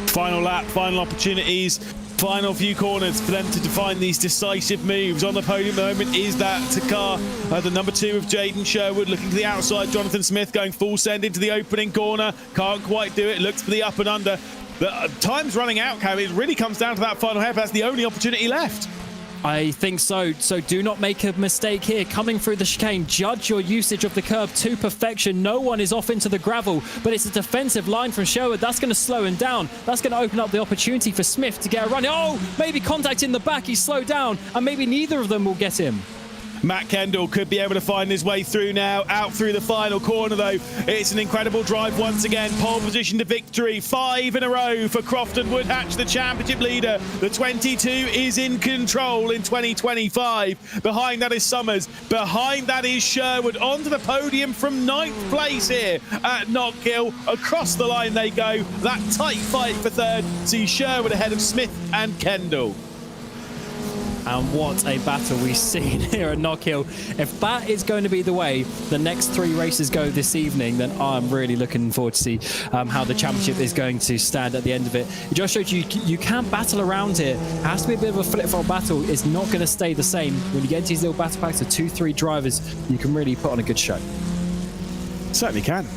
Final lap, final opportunities. Final few corners for them to define these decisive moves. On the podium at the moment is that car, the number 2 of Jaden Sherwood, looking to the outside. Jonathan Smith going full send into the opening corner. Can't quite do it. Looks for the up and under. The time's running out, Cam. It really comes down to that final hairpin. That's the only opportunity left. I think so. So do not make a mistake here. Coming through the chicane, judge your usage of the curb to perfection. No one is off into the gravel, but it's a defensive line from Sherwood. That's going to slow him down. That's going to open up the opportunity for Smith to get a run. Oh, maybe contact in the back. He's slowed down, and maybe neither of them will get him. Matt Kendall could be able to find his way through now. Out through the final corner, though. It's an incredible drive once again. Pole position to victory. 5 in a row for Croft and Woodhatch, the championship leader. The 22 is in control in 2025. Behind that is Summers. Behind that is Sherwood. Onto the podium from 9th place here at Knockhill. Across the line they go. That tight fight for 3rd. See Sherwood ahead of Smith and Kendall. And what a battle we've seen here at Knockhill. If that is going to be the way the next 3 races go this evening, then I'm really looking forward to see how the championship is going to stand at the end of it. It just showed you can battle around here. It has to be a bit of a flip-flop battle. It's not going to stay the same. When you get into these little battle packs of 2-3 drivers, you can really put on a good show. Certainly can.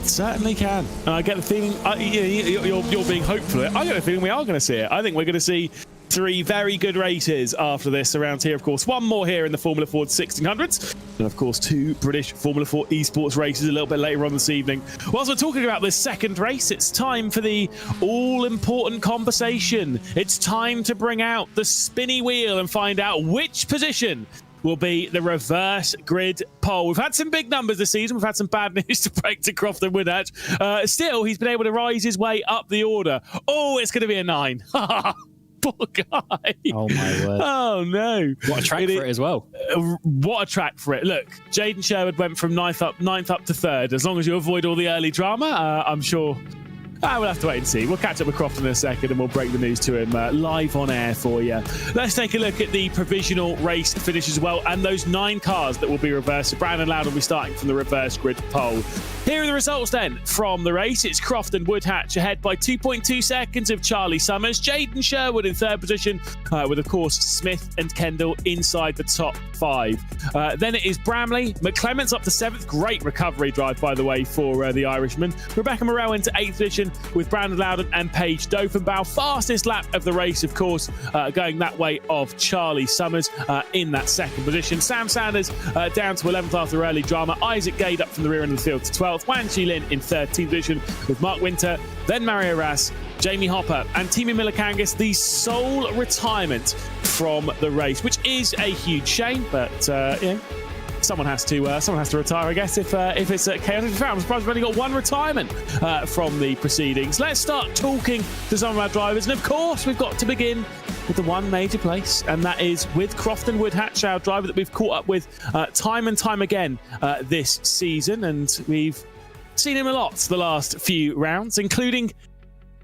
Certainly can. And I get the feeling, you're being hopeful. I get the feeling we are going to see it. I think we're going to see 3 very good races after this around here. Of course, 1 more here in the Formula Ford 1600s. And of course, 2 British Formula 4 Esports races a little bit later on this evening. Whilst we're talking about this second race, it's time for the all-important conversation. It's time to bring out the spinny wheel and find out which position will be the reverse grid pole. We've had some big numbers this season. We've had some bad news to break to Croft and Woodhatch. Still, he's been able to rise his way up the order. Oh, it's going to be a 9. Poor guy. Oh my word. Oh no. What a track for it as well. What a track for it. Look, Jaden Sherwood went from ninth up to third. As long as you avoid all the early drama, I'm sure we'll have to wait and see. We'll catch up with Crofton in a second and we'll break the news to him live on air for you. Let's take a look at the provisional race finish as well and those 9 cars that will be reversed. So Brandon Loud will be starting from the reverse grid pole. Here are the results then from the race. It's Crofton Woodhatch ahead by 2.2 seconds of Charlie Summers. Jaden Sherwood in third position with, of course, Smith and Kendall inside the top 5. Then it is Bramley. McClements up to 7th. Great recovery drive, by the way, for the Irishman. Rebecca Morrell into 8th position with Brandon Loudon and Paige Dofenbaugh. Fastest lap of the race, of course, going that way of Charlie Summers in that 2nd position. Sam Sanders down to 11th after early drama. Isaac Gade up from the rear end of the field to 12th. Wan Chi Lin in 13th position with Mark Winter, then Mario Ras, Jamie Hopper and Timi Miller-Kangas, the sole retirement from the race, which is a huge shame, but someone has to retire, I guess, if it's chaotic. I'm surprised we've only got 1 retirement from the proceedings. Let's start talking to some of our drivers, and of course we've got to begin with the one major place, and that is with Crofton Woodhatch, our driver that we've caught up with time and time again this season, and we've seen him a lot the last few rounds, including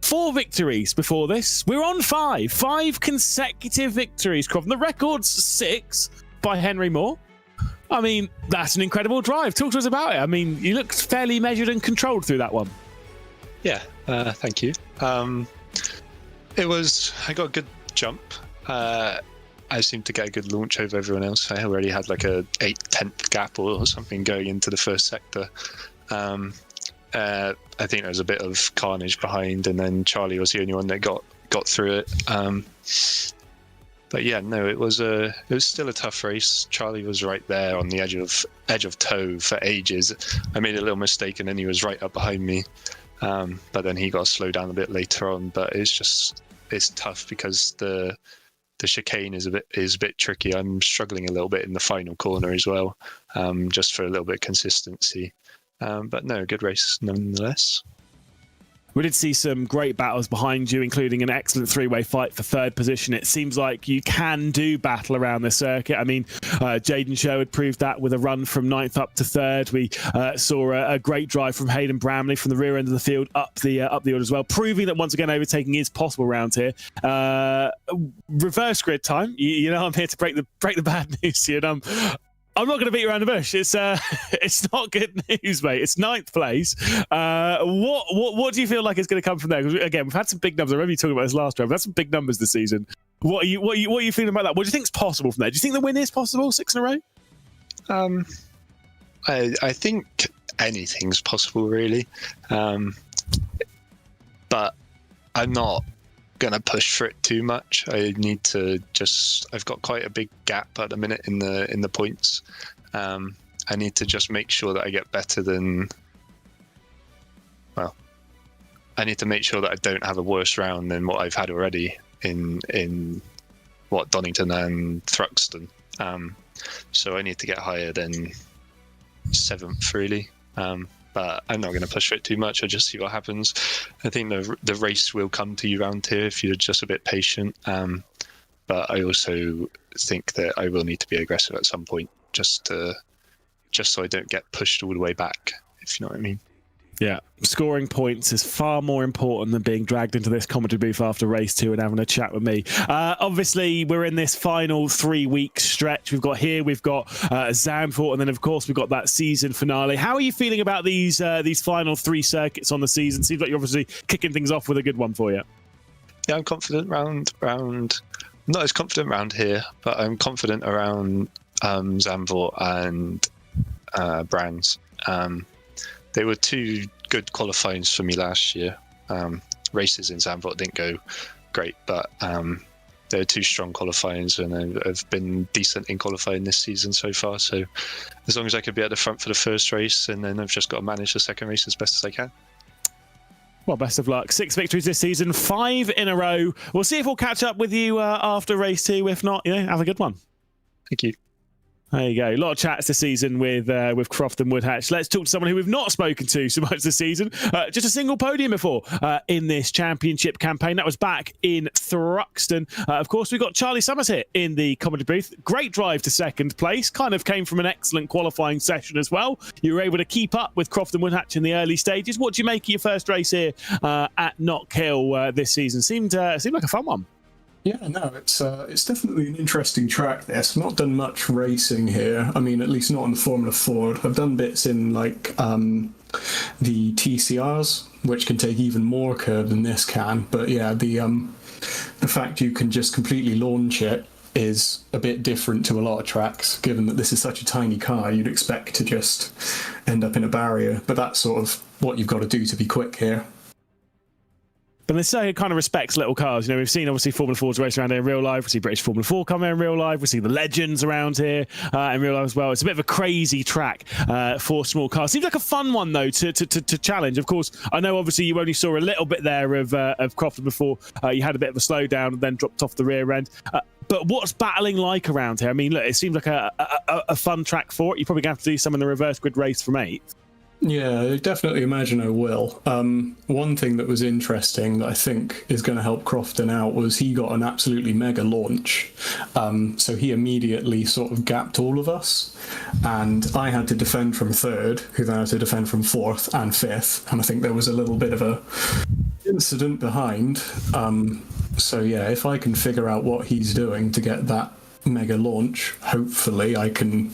4 victories before this. We're on 5 consecutive victories, Crofton. The record's 6 by Henry Moore. I mean, that's an incredible drive. Talk to us about it. I mean, you looked fairly measured and controlled through that one. Yeah, thank you. I got a good jump. I seemed to get a good launch over everyone else. I already had like a 8/10 gap or something going into the first sector. I think there was a bit of carnage behind, and then Charlie was the only one that got through it. But yeah, no, it was still a tough race. Charlie was right there on the edge of toe for ages. I made a little mistake, and then he was right up behind me. But then he got slowed down a bit later on. But it's tough because the chicane is a bit tricky. I'm struggling a little bit in the final corner as well, just for a little bit of consistency. But no, good race nonetheless. We did see some great battles behind you, including an excellent 3-way fight for 3rd position. It seems like you can do battle around the circuit. I mean, Jaden Sherwood proved that with a run from 9th up to 3rd. We saw a great drive from Hayden Bramley from the rear end of the field up the order as well, proving that once again overtaking is possible around here. Reverse grid time. You know, I'm here to break the bad news to you. And I'm not going to beat around the bush. It's not good news, mate. It's 9th place. What do you feel like is going to come from there? Because again, we've had some big numbers. I remember you talking about this last round. We've had some big numbers this season. What are you feeling about that? What do you think is possible from there? Do you think the win is possible? 6 in a row? I think anything's possible, really. But I'm not going to push for it too much. I need to I've got quite a big gap at the minute in the points. I need to just make sure that I get better than, well, I need to make sure that I don't have a worse round than what I've had already in Donington and Thruxton. So I need to get higher than 7th, really. But I'm not going to push for it too much. I'll just see what happens. I think the race will come to you around here if you're just a bit patient. But I also think that I will need to be aggressive at some point, just so I don't get pushed all the way back, if you know what I mean. Yeah, scoring points is far more important than being dragged into this commentary booth after race 2 and having a chat with me. Obviously, we're in this final 3-week stretch. We've got Zandvoort, and then, of course, we've got that season finale. How are you feeling about these final 3 circuits on the season? Seems like you're obviously kicking things off with a good one for you. Yeah, I'm confident round. I'm not as confident round here, but I'm confident around Zandvoort and Brands. They were 2 good qualifyings for me last year. Races in Zandvoort didn't go great, but they were 2 strong qualifyings, and I've been decent in qualifying this season so far. So as long as I could be at the front for the first race, and then I've just got to manage the second race as best as I can. Well, best of luck. 6 victories this season, 5 in a row. We'll see if we'll catch up with you after race 2. If not, have a good one. Thank you. There you go. A lot of chats this season with Croft and Woodhatch. Let's talk to someone who we've not spoken to so much this season. Just a single podium before in this championship campaign. That was back in Thruxton. Of course, we've got Charlie Summers here in the commentary booth. Great drive to second place. Kind of came from an excellent qualifying session as well. You were able to keep up with Croft and Woodhatch in the early stages. What do you make of your first race here at Knockhill this season? Seemed like a fun one. Yeah, no, it's definitely an interesting track. This, I've not done much racing here. I mean, at least not on the Formula Ford. I've done bits in like the TCRs, which can take even more curb than this can. But yeah, the fact you can just completely launch it is a bit different to a lot of tracks. Given that this is such a tiny car, you'd expect to just end up in a barrier. But that's sort of what you've got to do to be quick here. But this circuit kind of respects little cars. You know, we've seen obviously Formula 4s race around here in real life. We see British Formula 4 come here in real life. We see the legends around here in real life as well. It's a bit of a crazy track for small cars. Seems like a fun one though to challenge. Of course, I know obviously you only saw a little bit there of Crofton before you had a bit of a slowdown and then dropped off the rear end. But what's battling like around here? I mean, look, it seems like a fun track for it. You're probably going to have to do some in the reverse grid race from 8th. Yeah, I definitely imagine I will. One thing that was interesting that I think is going to help Crofton out was he got an absolutely mega launch. So he immediately sort of gapped all of us. And I had to defend from 3rd, who then had to defend from 4th and 5th. And I think there was a little bit of a incident behind. So yeah, if I can figure out what he's doing to get that mega launch, hopefully I can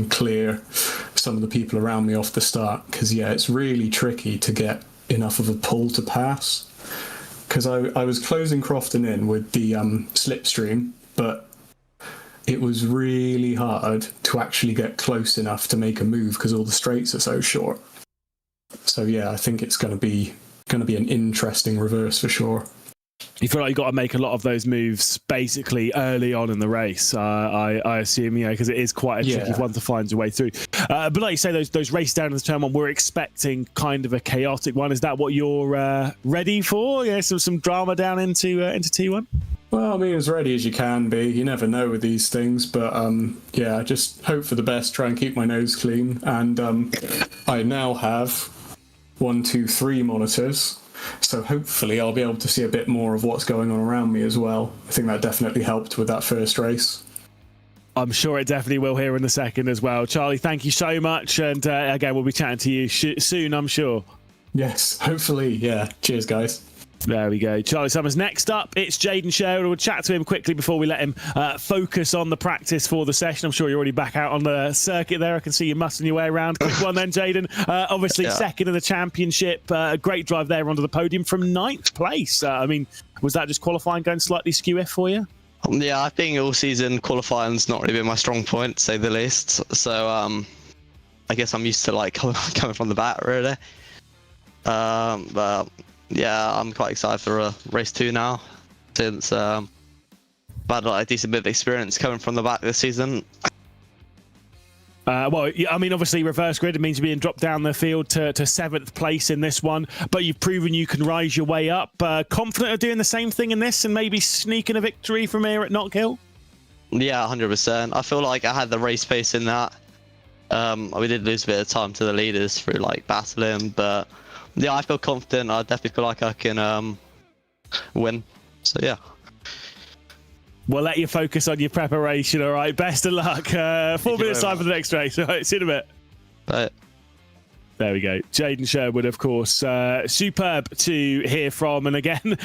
clear some of the people around me off the start, because yeah, it's really tricky to get enough of a pull to pass, because I was closing Crofton in with the slipstream, but it was really hard to actually get close enough to make a move because all the straights are so short. So yeah, I think it's going to be an interesting reverse for sure. You feel like you've got to make a lot of those moves basically early on in the race, I assume, yeah, because it is quite a tricky one to find your way through. But like you say, those races down in the turn one, we're expecting kind of a chaotic one. Is that what you're ready for? Yeah, some drama down into T1? Well, I mean, as ready as you can be. You never know with these things, but yeah, just hope for the best, try and keep my nose clean. And I now have 1, 2, 3 monitors. So hopefully I'll be able to see a bit more of what's going on around me as well. I think that definitely helped with that first race. I'm sure it definitely will here in the second as well. Charlie, thank you so much. And again, we'll be chatting to you soon, I'm sure. Yes, hopefully. Yeah. Cheers, guys. There we go. Charlie Summers next up. It's Jaden Sherwood. We'll chat to him quickly before we let him focus on the practice for the session. I'm sure you're already back out on the circuit there. I can see you muscling your way around. Quick one then, Jaden. Obviously, second in the championship. A great drive there onto the podium from 9th place. I mean, was that just qualifying going slightly skew-iff for you? Yeah, I think all season qualifying's not really been my strong point, to say the least. So I guess I'm used to like coming from the back, really. But yeah, I'm quite excited for race 2 now, since I've had like, a decent bit of experience coming from the back this season. Well, I mean, obviously, reverse grid, it means you're being dropped down the field to 7th place in this one, but you've proven you can rise your way up. Confident of doing the same thing in this and maybe sneaking a victory from here at Knockhill? Yeah, 100%. I feel like I had the race pace in that. We did lose a bit of time to the leaders through like battling, but yeah, I feel confident. I definitely feel like I can win. So yeah. We'll let you focus on your preparation, all right? Best of luck. 4 minutes time for the next race. All right, see you in a bit. Right. There we go. Jaden Sherwood, of course. Superb to hear from. And again,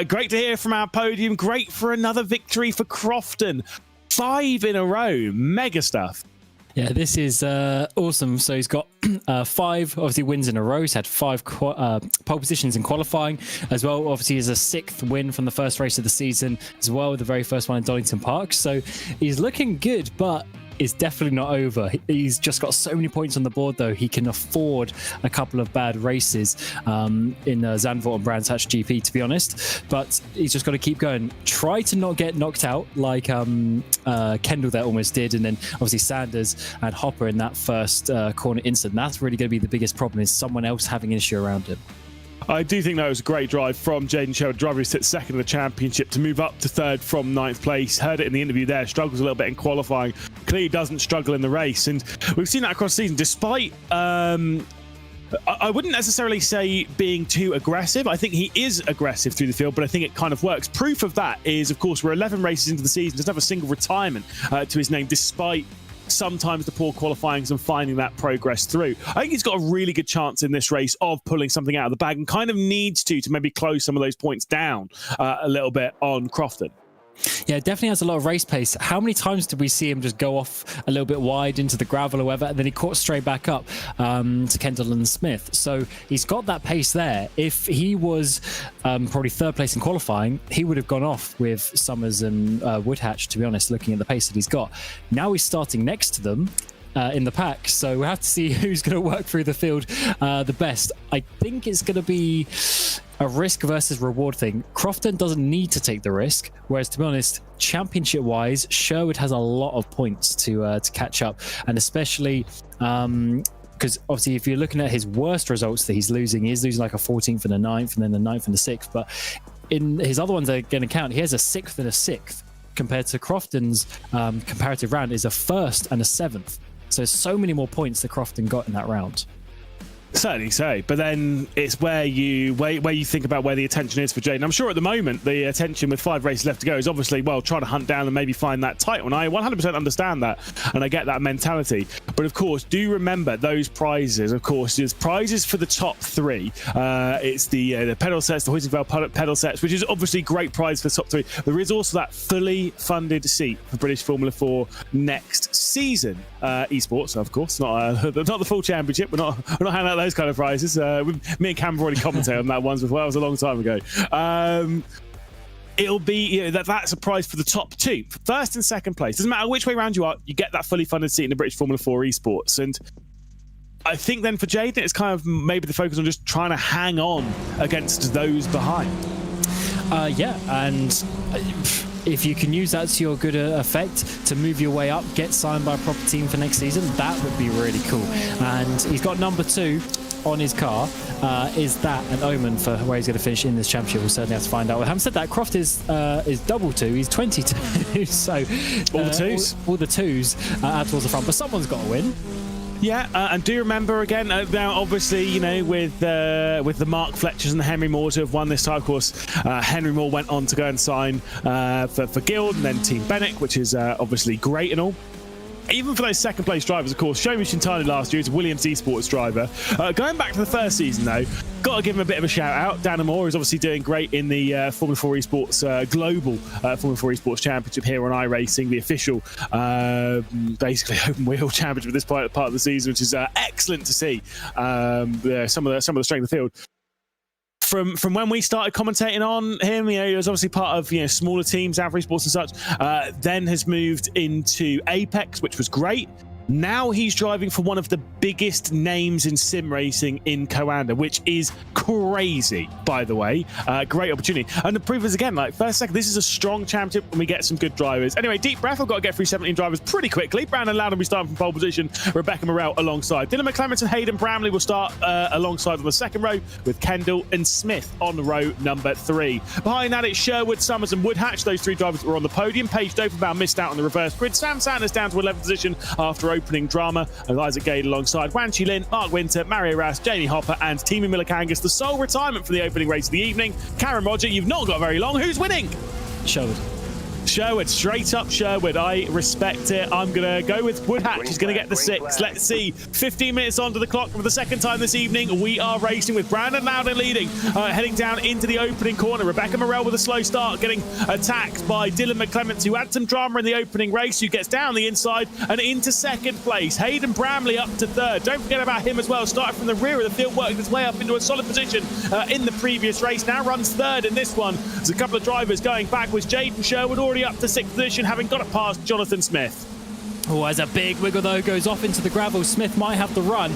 great to hear from our podium. Great for another victory for Crofton. 5 in a row. Mega stuff. Yeah, this is awesome. So he's got 5 obviously wins in a row. He's had 5 pole positions in qualifying as well. Obviously, he's a 6th win from the first race of the season as well, the very first one in Donington Park. So he's looking good, but is definitely not over. He's just got so many points on the board, though. He can afford a couple of bad races in Zandvoort and Brands Hatch GP, to be honest. But he's just got to keep going. Try to not get knocked out like Kendall there almost did, and then obviously Sanders and Hopper in that first corner incident. That's really going to be the biggest problem, is someone else having an issue around him. I do think that was a great drive from Jaden Sherwood, driver who sits second in the championship, to move up to third from ninth place. Heard it in the interview there, struggles a little bit in qualifying, clearly doesn't struggle in the race. And we've seen that across the season, despite, I wouldn't necessarily say being too aggressive. I think he is aggressive through the field, but I think it kind of works. Proof of that is, of course, we're 11 races into the season, doesn't have a single retirement to his name, despite sometimes the poor qualifying and finding that progress through. I think he's got a really good chance in this race of pulling something out of the bag, and kind of needs to maybe close some of those points down a little bit on Crofton. Yeah, definitely has a lot of race pace. How many times did we see him just go off a little bit wide into the gravel or whatever, and then he caught straight back up to Kendall and Smith? So he's got that pace there. If he was probably third place in qualifying, he would have gone off with Summers and Woodhatch, to be honest, looking at the pace that he's got. Now he's starting next to them in the pack, so we have to see who's going to work through the field the best. I think it's going to be a risk versus reward thing. Crofton doesn't need to take the risk, whereas, to be honest, championship-wise, Sherwood has a lot of points to catch up, and especially because obviously if you're looking at his worst results that he's losing like a 14th and a 9th, and then the 9th and the 6th, but in his other ones that are going to count, he has a 6th and a 6th, compared to Crofton's comparative round is a 1st and a 7th. So there's so many more points that Crofton got in that round. Certainly so, but then it's where you think about where the attention is for Jaden. I'm sure at the moment the attention, with 5 races left to go, is obviously, well, trying to hunt down and maybe find that title. And I 100% understand that, and I get that mentality. But of course, do remember those prizes. Of course, there's prizes for the top 3. It's the pedal sets, the Hoytingvale pedal sets, which is obviously great prize for the top 3. There is also that fully funded seat for British Formula 4 next season. Esports, of course, not the full championship. We're not handing out those kind of prizes. Me and Cam have already commented on that once before. That was a long time ago. It'll be, that's a prize for the top 2, first and second place. Doesn't matter which way around you are, you get that fully funded seat in the British Formula 4 Esports. And I think then for Jaden, it's kind of maybe the focus on just trying to hang on against those behind. Yeah, and if you can use that to your good effect to move your way up, get signed by a proper team for next season, that would be really cool. And he's got number 2 on his car. Is that an omen for where he's going to finish in this championship? We'll certainly have to find out. Having said that, Croft is double 2. He's 22. So all the 2s, all the 2s out towards the front. But someone's got to win. Yeah, and do remember again, now obviously, with the Mark Fletchers and the Henry Moores who have won this time, of course, Henry Moore went on to go and sign for Guild and then Team Bennick, which is obviously great and all. Even for those second place drivers, of course, Shomi Shintani last year is a Williams Esports driver. Going back to the first season, though, got to give him a bit of a shout out. Dana Moore is obviously doing great in the Formula 4 Esports Global Formula 4 Esports Championship here on iRacing, the official basically open wheel championship at this part of the season, which is excellent to see. Some of the strength of the field. From when we started commentating on him, he was obviously part of smaller teams, Avery Sports and such. Then has moved into Apex, which was great. Now he's driving for one of the biggest names in sim racing in Coanda, which is crazy, by the way. Great opportunity. And the proof is, again, first second, this is a strong championship when we get some good drivers. Anyway, deep breath. I've got to get through 17 drivers pretty quickly. Brandon Loudon will be starting from pole position. Rebecca Morrell alongside. Dylan McClements and Hayden Bramley will start alongside on the second row, with Kendall and Smith on row number 3. Behind that, it's Sherwood, Summers and Woodhatch. Those 3 drivers were on the podium. Paige Doverbound missed out on the reverse grid. Sam Sanders down to 11th position after opening drama, and Isaac Gade alongside Wan Chi Lin, Mark Winter, Mario Ras, Jamie Hopper and Teemu Milikangas. The sole retirement for the opening race of the evening. Karen Roger, you've not got very long. Who's winning? Sherwood, straight up Sherwood. I respect it. I'm going to go with Woodhatch. He's going to get the 6. Let's see. 15 minutes onto the clock for the second time this evening. We are racing with Brandon Loudon leading, heading down into the opening corner. Rebecca Morrell with a slow start, getting attacked by Dylan McClements, who had some drama in the opening race, who gets down the inside and into second place. Hayden Bramley up to 3rd. Don't forget about him as well. Started from the rear of the field, worked his way up into a solid position in the previous race. Now runs 3rd in this one. There's a couple of drivers going backwards. Jaden Sherwood already up to 6th position, having got it past Jonathan Smith. Oh, as a big wiggle though goes off into the gravel. Smith might have the run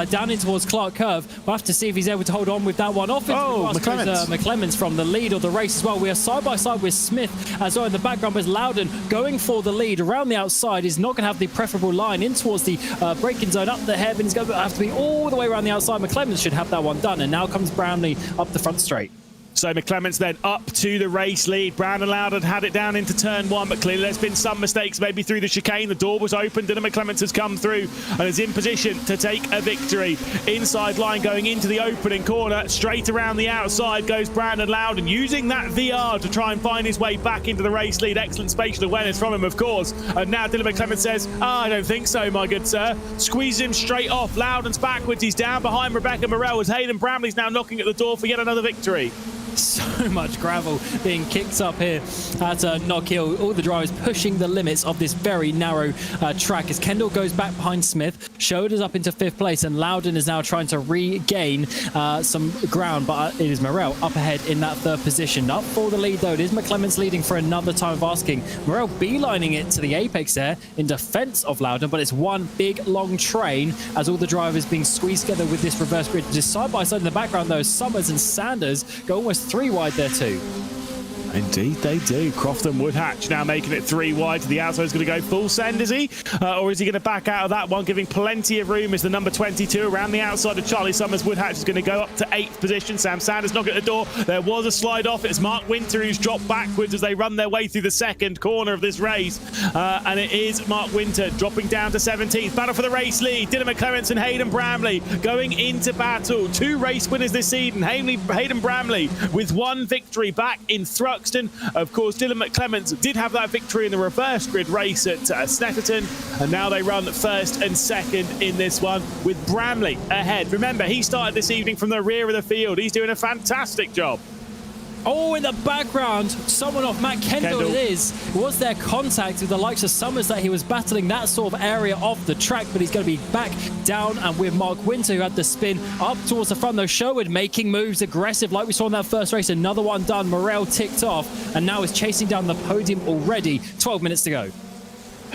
down in towards Clark Curve. We'll have to see if he's able to hold on with that one. Off into the grass goes McClemens from the lead of the race as well. We are side by side with Smith as well in the background, but Loudon going for the lead around the outside. Is not going to have the preferable line in towards the braking zone up the hairpin. He's going to have to be all the way around the outside. McClemens should have that one done, and now comes Brownlee up the front straight. So McClemens then up to the race lead. Brandon Loudon had it down into turn 1, but clearly there's been some mistakes, maybe through the chicane. The door was open. Dylan McClemens has come through and is in position to take a victory. Inside line going into the opening corner. Straight around the outside goes Brandon Loudon, using that VR to try and find his way back into the race lead. Excellent spatial awareness from him, of course. And now Dylan McClemens says, I don't think so, my good sir. Squeezes him straight off. Loudon's backwards. He's down behind Rebecca Morell as Hayden Bramley's now knocking at the door for yet another victory. So much gravel being kicked up here at Knockhill. All the drivers pushing the limits of this very narrow track as Kendall goes back behind Smith. Shoulders up into 5th place, and Loudon is now trying to regain some ground, but it is Morell up ahead in that 3rd position. Up for the lead though, it is McClemens leading for another time of asking. Morell beelining it to the apex there in defense of Loudon, but it's one big long train as all the drivers being squeezed together with this reverse grid. Just side by side in the background though, Summers and Sanders go almost 3 wide there too. Indeed they do. Crofton Woodhatch now making it 3 wide to the outside. He's going to go full send, is he? Or is he going to back out of that one, giving plenty of room as the number 22 around the outside of Charlie Summers. Woodhatch is going to go up to 8th position. Sam Sanders knocking at the door. There was a slide off. It's Mark Winter who's dropped backwards as they run their way through the 2nd corner of this race. And it is Mark Winter dropping down to 17th. Battle for the race lead. Dylan McClemens and Hayden Bramley going into battle. 2 race winners this season. Hayden Bramley with 1 victory back in Thruxton. Of course, Dylan McClemens did have that victory in the reverse grid race at Snetterton, and now they run 1st and 2nd in this one with Bramley ahead. Remember, he started this evening from the rear of the field. He's doing a fantastic job. Oh, in the background, someone off Matt Kendall. It is. Was there contact with the likes of Summers that he was battling that sort of area of the track, but he's going to be back down and with Mark Winter, who had the spin up towards the front though. Sherwood making moves aggressive like we saw in that first race. Another one done. Morell ticked off and now is chasing down the podium already. 12 minutes to go.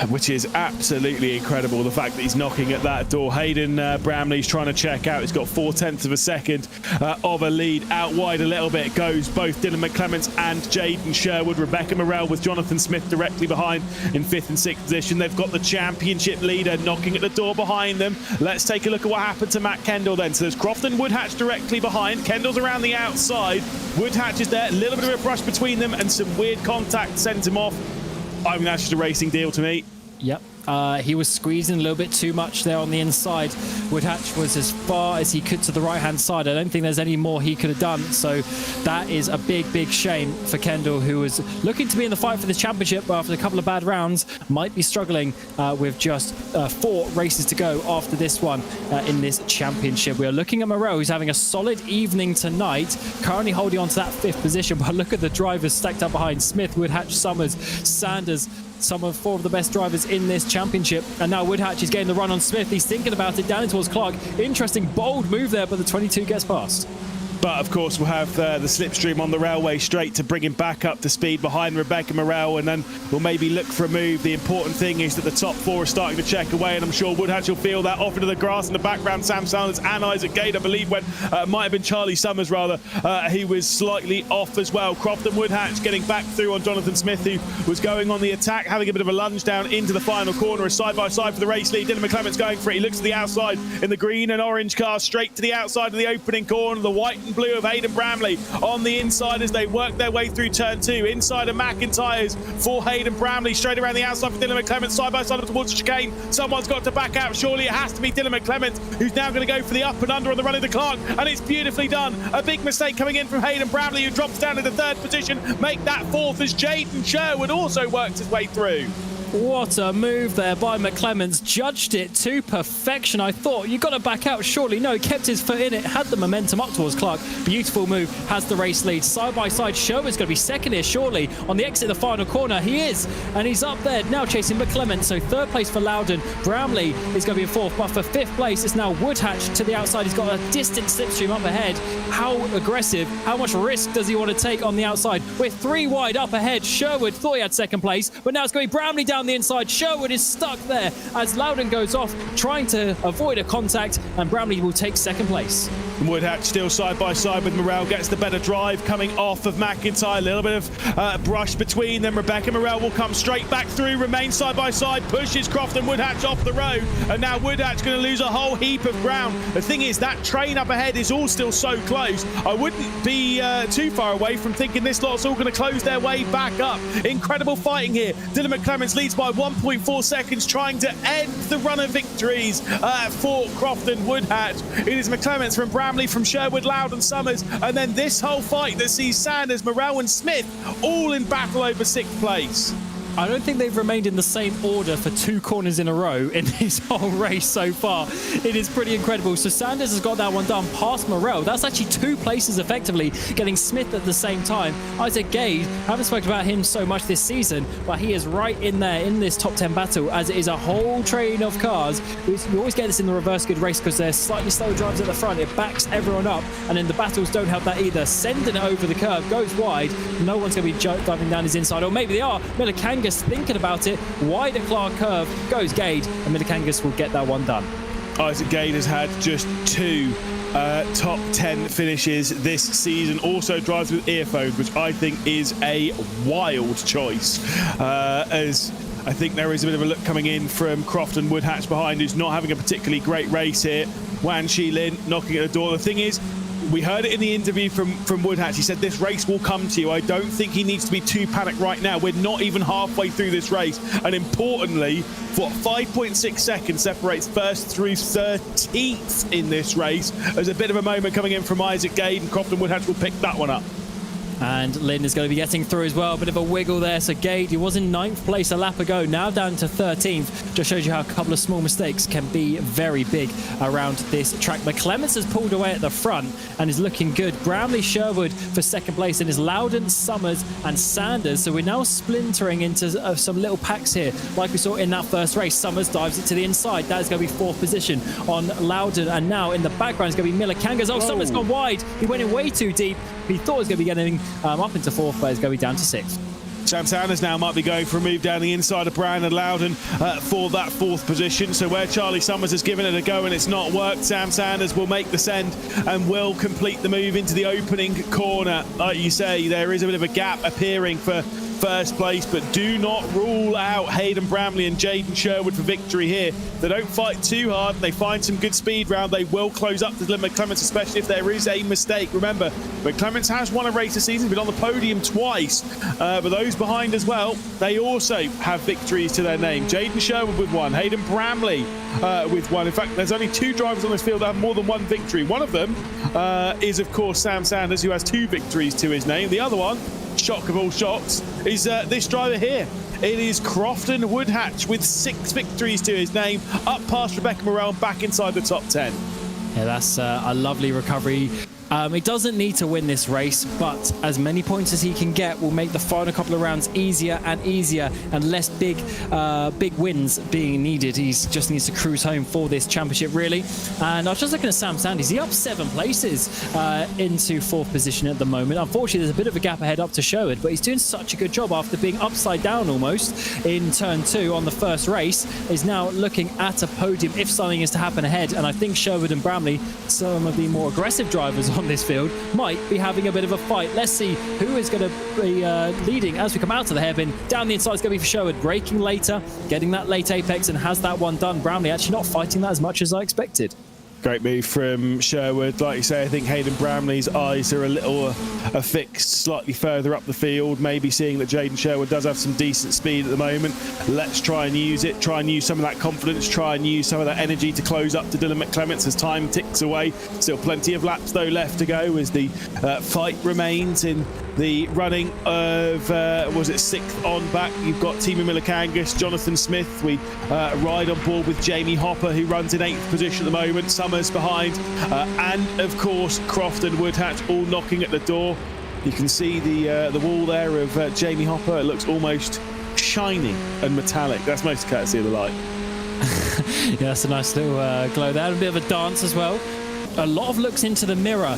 Which is absolutely incredible, the fact that he's knocking at that door. Hayden Bramley's trying to check out. He's got 0.4 of a second of a lead. Out wide a little bit goes both Dylan McClemens and Jaden Sherwood. Rebecca Morell with Jonathan Smith directly behind in 5th and 6th position. They've got the championship leader knocking at the door behind them. Let's take a look at what happened to Matt Kendall then. So there's Crofton Woodhatch directly behind. Kendall's around the outside. Woodhatch is there. A little bit of a brush between them and some weird contact sends him off. I mean, that's just a racing deal to me. Yep. He was squeezing a little bit too much there on the inside. Woodhatch was as far as he could to the right-hand side. I don't think there's any more he could have done. So that is a big, big shame for Kendall, who was looking to be in the fight for the championship, but after a couple of bad rounds, might be struggling with just 4 races to go after this one in this championship. We are looking at Morell, who's having a solid evening tonight, currently holding on to that 5th position. But look at the drivers stacked up behind Smith, Woodhatch, Summers, Sanders. Some of 4 of the best drivers in this championship. And now Woodhatch is getting the run on Smith. He's thinking about it down towards Clark. Interesting, bold move there, but the 22 gets past. But of course, we'll have the slipstream on the railway straight to bring him back up to speed behind Rebecca Morell, and then we'll maybe look for a move. The important thing is that the top 4 are starting to check away, and I'm sure Woodhatch will feel that off into the grass in the background. Sam Sanders and Isaac Gate, I believe, when might have been Charlie Summers rather. He was slightly off as well. Crofton Woodhatch getting back through on Jonathan Smith, who was going on the attack, having a bit of a lunge down into the final corner, a side by side for the race lead. Dylan McClemens going for it. He looks to the outside in the green and orange car, straight to the outside of the opening corner. The white and blue of Hayden Bramley on the inside as they work their way through turn 2. Inside of McIntyre's for Hayden Bramley, straight around the outside for Dylan McClemens, side by side towards the chicane. Someone's got to back out. Surely it has to be Dylan McClemens, who's now going to go for the up and under on the run into Clark, and it's beautifully done. A big mistake coming in from Hayden Bramley, who drops down into 3rd position. Make that 4th as Jaden Sherwood also works his way through. What a move there by McClemens. Judged it to perfection. I thought, you got to back out. Surely no, kept his foot in it, had the momentum up towards Clark. Beautiful move, has the race lead. Side by side, Sherwood's going to be 2nd here, surely. On the exit of the final corner, he is. And he's up there, now chasing McClemens. So 3rd place for Loudon. Bramley is going to be in 4th, but for 5th place, it's now Woodhatch to the outside. He's got a distant slipstream up ahead. How aggressive, how much risk does he want to take on the outside? We're 3 wide up ahead. Sherwood thought he had 2nd place, but now it's going to be Bramley down down the inside. Sherwood is stuck there as Loudon goes off, trying to avoid a contact, and Bramley will take second place. Woodhatch still side by side with Morel, gets the better drive coming off of McIntyre. A little bit of brush between them. Rebecca Morel will come straight back through, remain side by side, pushes Croft and Woodhatch off the road, and now Woodhatch going to lose a whole heap of ground. The thing is, that train up ahead is all still so close. I wouldn't be too far away from thinking this lot's all going to close their way back up. Incredible fighting here. Dylan McClements leads by 1.4 seconds, trying to end the run of victories for Croft and Woodhatch. It is McClements from Bramley, from Sherwood, Loudon, Summers, and then this whole fight that sees Sanders, Morel and Smith all in battle over 6th place. I don't think they've remained in the same order for 2 corners in a row in this whole race so far. It is pretty incredible. So Sanders has got that one done past Morel. That's actually 2 places effectively, getting Smith at the same time. Isaac Gade, haven't spoken about him so much this season, but he is right in there in this top 10 battle, as it is a whole train of cars. You always get this in the reverse good race because they're slightly slower drivers at the front. It backs everyone up, and then the battles don't help that either. Sending it over the curve, goes wide. No one's going to be diving down his inside, or maybe they are. Millikangas thinking about it, wide at Clark curve, goes Gade, and Millikangas will get that one done. Isaac Gade has had just 2 top 10 finishes this season. Also drives with earphones, which I think is a wild choice, as I think there is a bit of a look coming in from Croft and Woodhatch behind, who's not having a particularly great race here. Wan Shi-Lin knocking at the door. The thing is, we heard it in the interview from Woodhatch. He said this race will come to you. I don't think he needs to be too panicked right now. We're not even halfway through this race. And importantly, 5.6 seconds separates first through 13th in this race. There's a bit of a moment coming in from Isaac Gade, and Croft and Woodhatch will pick that one up. And Lynn is going to be getting through as well. A bit of a wiggle there. So Gade, he was in 9th place a lap ago, now down to 13th. Just shows you how a couple of small mistakes can be very big around this track. McClements has pulled away at the front and is looking good. Bramley, Sherwood for 2nd place, and is Loudon, Summers and Sanders. So we're now splintering into some little packs here, like we saw in that first race. Summers dives it to the inside. That is going to be 4th position on Loudon. And now in the background is going to be Millikangas. Oh, Summers gone wide. He went in way too deep. He thought he was going to be getting up into 4th, but it's going to be down to 6th. Sam Sanders now might be going for a move down the inside of Brandon Loudon for that 4th position. So where Charlie Summers has given it a go and it's not worked, Sam Sanders will make the send and will complete the move into the opening corner. Like you say, there is a bit of a gap appearing for first place, but do not rule out Hayden Bramley and Jaden Sherwood for victory here. They don't fight too hard, they find some good speed round, they will close up to Dylan McClements, especially if there is a mistake. Remember, McClements has won a race this season, been on the podium twice, but those behind as well, they also have victories to their name. Jaden Sherwood with 1, Hayden Bramley with 1. In fact, there's only 2 drivers on this field that have more than 1 victory. One of them is, of course, Sam Sanders, who has 2 victories to his name. The other one, shock of all shocks, is this driver here. It is Crofton Woodhatch with 6 victories to his name, up past Rebecca Morel, back inside the top 10. Yeah, that's a lovely recovery. He doesn't need to win this race, but as many points as he can get will make the final couple of rounds easier and easier, and less big wins being needed. He just needs to cruise home for this championship, really. And I was just looking at Sam Sanders. He's up 7 places into 4th position at the moment. Unfortunately, there's a bit of a gap ahead up to Sherwood, but he's doing such a good job after being upside down almost in turn 2 on the first race. Is now looking at a podium if something is to happen ahead. And I think Sherwood and Bramley, some of the more aggressive drivers on this field, might be having a bit of a fight. Let's see who is going to be leading as we come out of the hairpin. Down the inside is going to be for Sherwood, braking later, getting that late apex, and has that one done. Bramley actually not fighting that as much as I expected. Great move from Sherwood. Like you say, I think Hayden Bramley's eyes are a little affixed slightly further up the field, maybe seeing that Jaden Sherwood does have some decent speed at the moment. Let's try and use it, try and use some of that confidence, try and use some of that energy to close up to Dylan McClements as time ticks away. Still plenty of laps though left to go as the fight remains in the running of, was it 6th on back? You've got Timo Millikangas, Jonathan Smith. We ride on board with Jamie Hopper, who runs in 8th position at the moment. Summers behind, and of course Croft and Woodhatch all knocking at the door. You can see the wall there of Jamie Hopper. It looks almost shiny and metallic. That's most courtesy of the light. Yeah, that's a nice little glow there. A bit of a dance as well. a lot of looks into the mirror,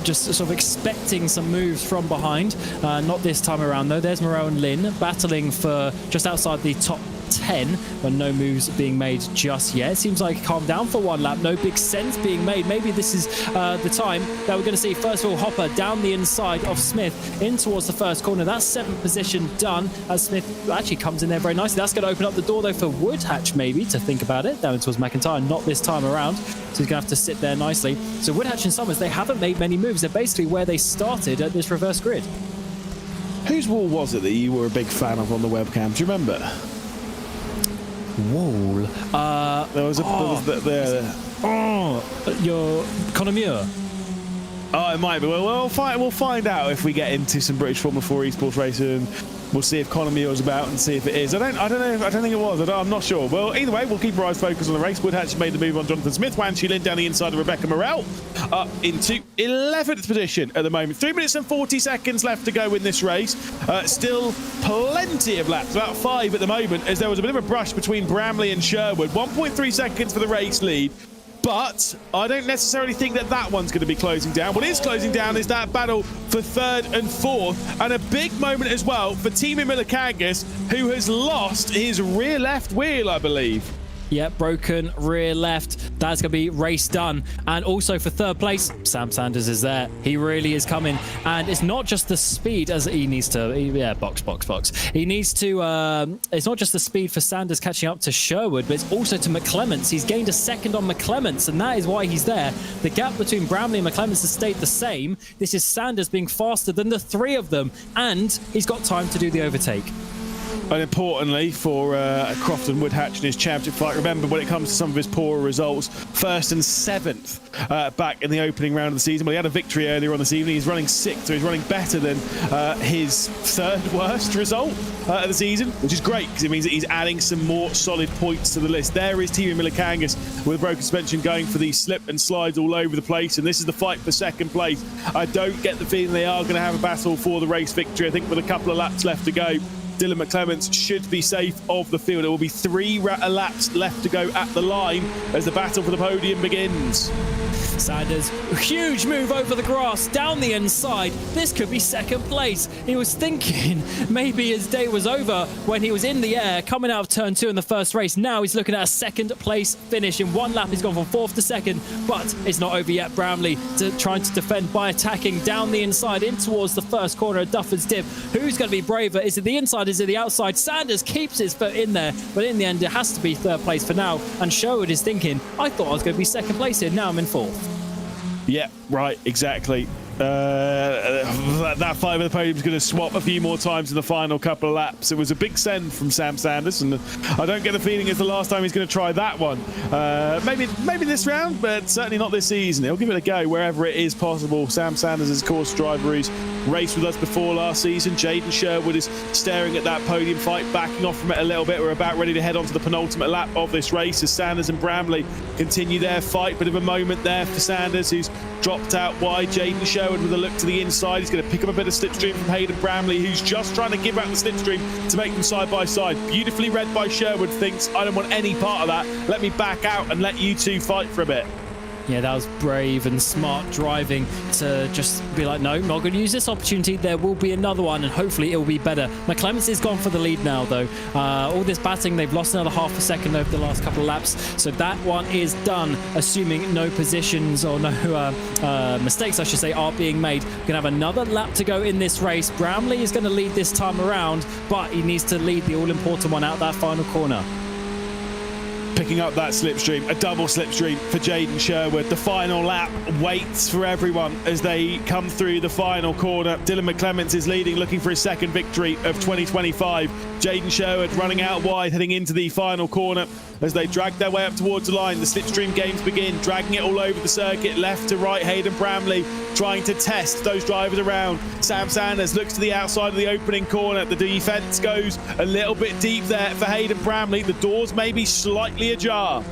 just sort of expecting some moves from behind. Not this time around, though. There's Moreau and Lin battling for just outside the top 10, but no moves being made just yet. It seems like calm down for one lap. No big sense being made. Maybe this is the time that we're going to see, first of all, Hopper down the inside of Smith in towards the first corner. That's 7th position done as Smith actually comes in there very nicely. That's going to open up the door, though, for Woodhatch maybe to think about it. Down towards McIntyre, not this time around. So he's going to have to sit there nicely. So Woodhatch and Summers, they haven't made many moves. They're basically where they started at this reverse grid. Whose wall was it that you were a big fan of on the webcam? Do you remember? Wall. There was Your Conor Muir. Oh, it might be. Well, we'll find out if we get into some British Formula 4 esports racing. We'll see if Conor Muir's about and see if it is. I don't know. I don't think it was. I'm not sure. Well, either way, we'll keep our eyes focused on the race. Woodhatch made the move on Jonathan Smith. Wan Chulin down the inside of Rebecca Morel up into 11th position at the moment. 3 minutes and 40 seconds left to go in this race. Still plenty of laps, about 5 at the moment, as there was a bit of a brush between Bramley and Sherwood. 1.3 seconds for the race lead. But I don't necessarily think that one's going to be closing down. What is closing down is that battle for 3rd and 4th, and a big moment as well for Timo Milikangas, who has lost his rear left wheel, I believe. Yeah, broken rear left. That's going to be race done. And also for 3rd place, Sam Sanders is there. He really is coming. And it's not just the speed as he needs to... Yeah, box. He needs to... it's not just the speed for Sanders catching up to Sherwood, but it's also to McClements. He's gained a second on McClements, and that is why he's there. The gap between Bramley and McClements has stayed the same. This is Sanders being faster than the 3 of them, and he's got time to do the overtake. And importantly for Croft and Woodhatch in his championship fight, remember when it comes to some of his poorer results, 1st and 7th back in the opening round of the season. Well, he had a victory earlier on this evening. He's running 6th, so he's running better than his 3rd worst result of the season, which is great because it means that he's adding some more solid points to the list. There is Timo Milikangas with broken suspension going for these slip and slides all over the place, and this is the fight for 2nd place. I don't get the feeling they are going to have a battle for the race victory. I think with a couple of laps left to go, Dylan McClements should be safe of the field. There will be 3 laps left to go at the line as the battle for the podium begins. Sanders, huge move over the grass, down the inside. This could be 2nd place. He was thinking maybe his day was over when he was in the air, coming out of turn 2 in the first race. Now he's looking at a 2nd place finish. In 1 lap, he's gone from 4th to 2nd, but it's not over yet. Bramley trying to defend by attacking down the inside in towards the first corner of Dufford's Dip. Who's going to be braver? Is it the inside? Is it the outside? Sanders keeps his foot in there, but in the end, it has to be 3rd place for now. And Sherwood is thinking, I thought I was going to be 2nd place here. Now I'm in 4th. Yeah, right, exactly. That five of the podium is going to swap a few more times in the final couple of laps. It was a big send from Sam Sanders, and I don't get the feeling it's the last time he's going to try that one. Maybe this round, but certainly not this season. He'll give it a go wherever it is possible. Sam Sanders is, of course, driver who's raced with us before last season. Jaden Sherwood is staring at that podium fight, backing off from it a little bit. We're about ready to head on to the penultimate lap of this race as Sanders and Bramley continue their fight. Bit of a moment there for Sanders, who's dropped out wide. Jaden Sherwood with a look to the inside. He's going to pick up a bit of slipstream from Hayden Bramley, who's just trying to give out the slipstream to make them side by side. Beautifully read by Sherwood, thinks, I don't want any part of that. Let me back out and let you two fight for a bit. Yeah, that was brave and smart driving to just be like, no, not going to use this opportunity. There will be another one, and hopefully it will be better. McClements is gone for the lead now, though. All this batting, they've lost another half a second over the last couple of laps. So that one is done, assuming no positions or no mistakes, I should say, are being made. We're going to have another lap to go in this race. Bramley is going to lead this time around, but he needs to lead the all-important one out that final corner. Picking up that slipstream, a double slipstream for Jaden Sherwood. The final lap waits for everyone as they come through the final corner. Dylan McClements is leading, looking for his second victory of 2025. Jaden Sherwood running out wide, heading into the final corner as they drag their way up towards the line. The slipstream games begin, dragging it all over the circuit, left to right. Hayden Bramley trying to test those drivers around. Sam Sanders looks to the outside of the opening corner. The defense goes a little bit deep there for Hayden Bramley. The doors may be slightly ajar.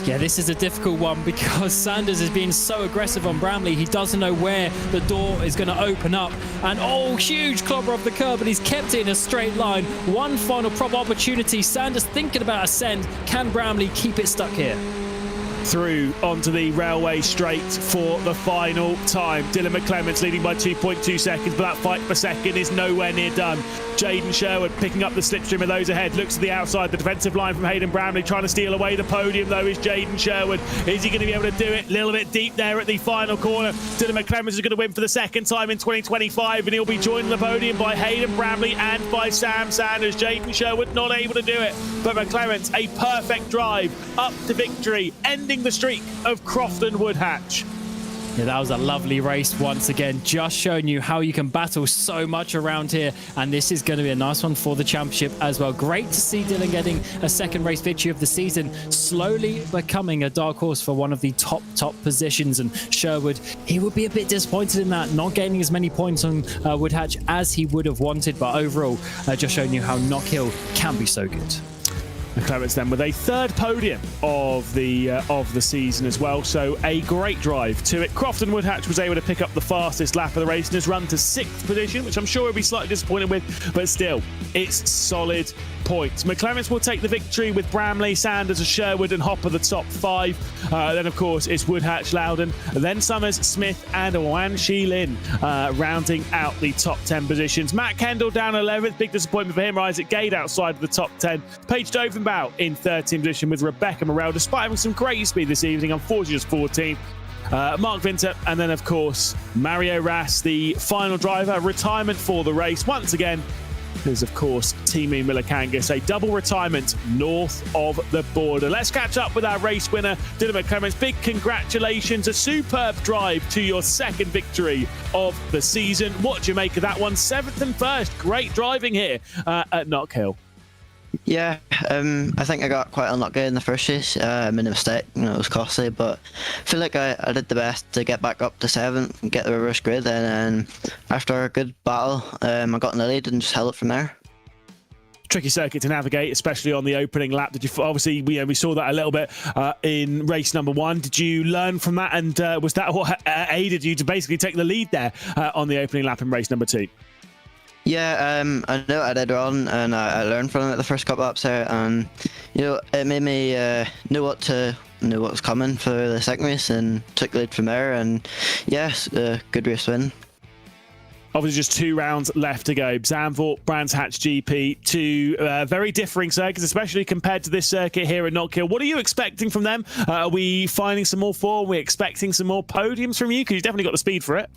Yeah, this is a difficult one because Sanders is being so aggressive on Bramley. He doesn't know where the door is going to open up. And huge clobber off the curb, but he's kept it in a straight line. One final prop opportunity. Sanders thinking about a send. Can Bramley keep it stuck here? through onto the railway straight for the final time. Dylan McClements leading by 2.2 seconds, but that fight for second is nowhere near done. Jaden Sherwood picking up the slipstream of those ahead, looks to the outside, the defensive line from Hayden Bramley, trying to steal away the podium though is Jaden Sherwood. Is he going to be able to do it? A little bit deep there at the final corner. Dylan McClements is going to win for the second time in 2025, and he'll be joined on the podium by Hayden Bramley and by Sam Sanders. Jaden Sherwood not able to do it, but McClements a perfect drive up to victory, ending the streak of Crofton Woodhatch. Yeah, that was a lovely race once again, just showing you how you can battle so much around here, and this is going to be a nice one for the championship as well. Great to see Dylan getting a second race victory of the season, slowly becoming a dark horse for one of the top positions. And Sherwood, he would be a bit disappointed in that, not gaining as many points on Woodhatch as he would have wanted, but overall just showing you how Knockhill can be so good. McClements then with a third podium of the season as well, so a great drive to it. Crofton Woodhatch was able to pick up the fastest lap of the race and has run to 6th position, which I'm sure he'll be slightly disappointed with, but still, it's solid points. McClements will take the victory with Bramley, Sanders, Sherwood and Hopper the top 5. Then of course it's Woodhatch, Loudon, then Summers, Smith and Wan Shi Lin rounding out the top 10 positions. Matt Kendall down 11th, big disappointment for him. Isaac Gade outside of the top 10. Paige Dovenbow in 13th position with Rebecca Morrell, despite having some great speed this evening, unfortunately just 14th. Mark Vinter, and then of course Mario Ras, the final driver, retirement for the race once again. There's of course Timu Milikangas, a double retirement north of the border. Let's catch up with our race winner, Dylan McClements. Big congratulations, a superb drive to your second victory of the season. What do you make of that one? 7th and 1st, great driving here at Knockhill. Yeah, I think I got quite unlucky in the first race. I made a mistake, it was costly, but I feel like I did the best to get back up to 7th and get the reverse grid, and after a good battle, I got in the lead and just held it from there. Tricky circuit to navigate, especially on the opening lap. Did you obviously we saw that a little bit in race number 1? Did you learn from that, and was that what aided you to basically take the lead there on the opening lap in race number 2? Yeah, I know I did wrong, and I learned from it the first couple laps there, and it made me know what was coming for the second race, and took the lead from there. And yes, good race win. Obviously, just 2 rounds left to go. Zandvoort, Brands Hatch GP, 2 very differing circuits, especially compared to this circuit here at Knockhill. What are you expecting from them? Are we finding some more form? Are we expecting some more podiums from you? Because you've definitely got the speed for it.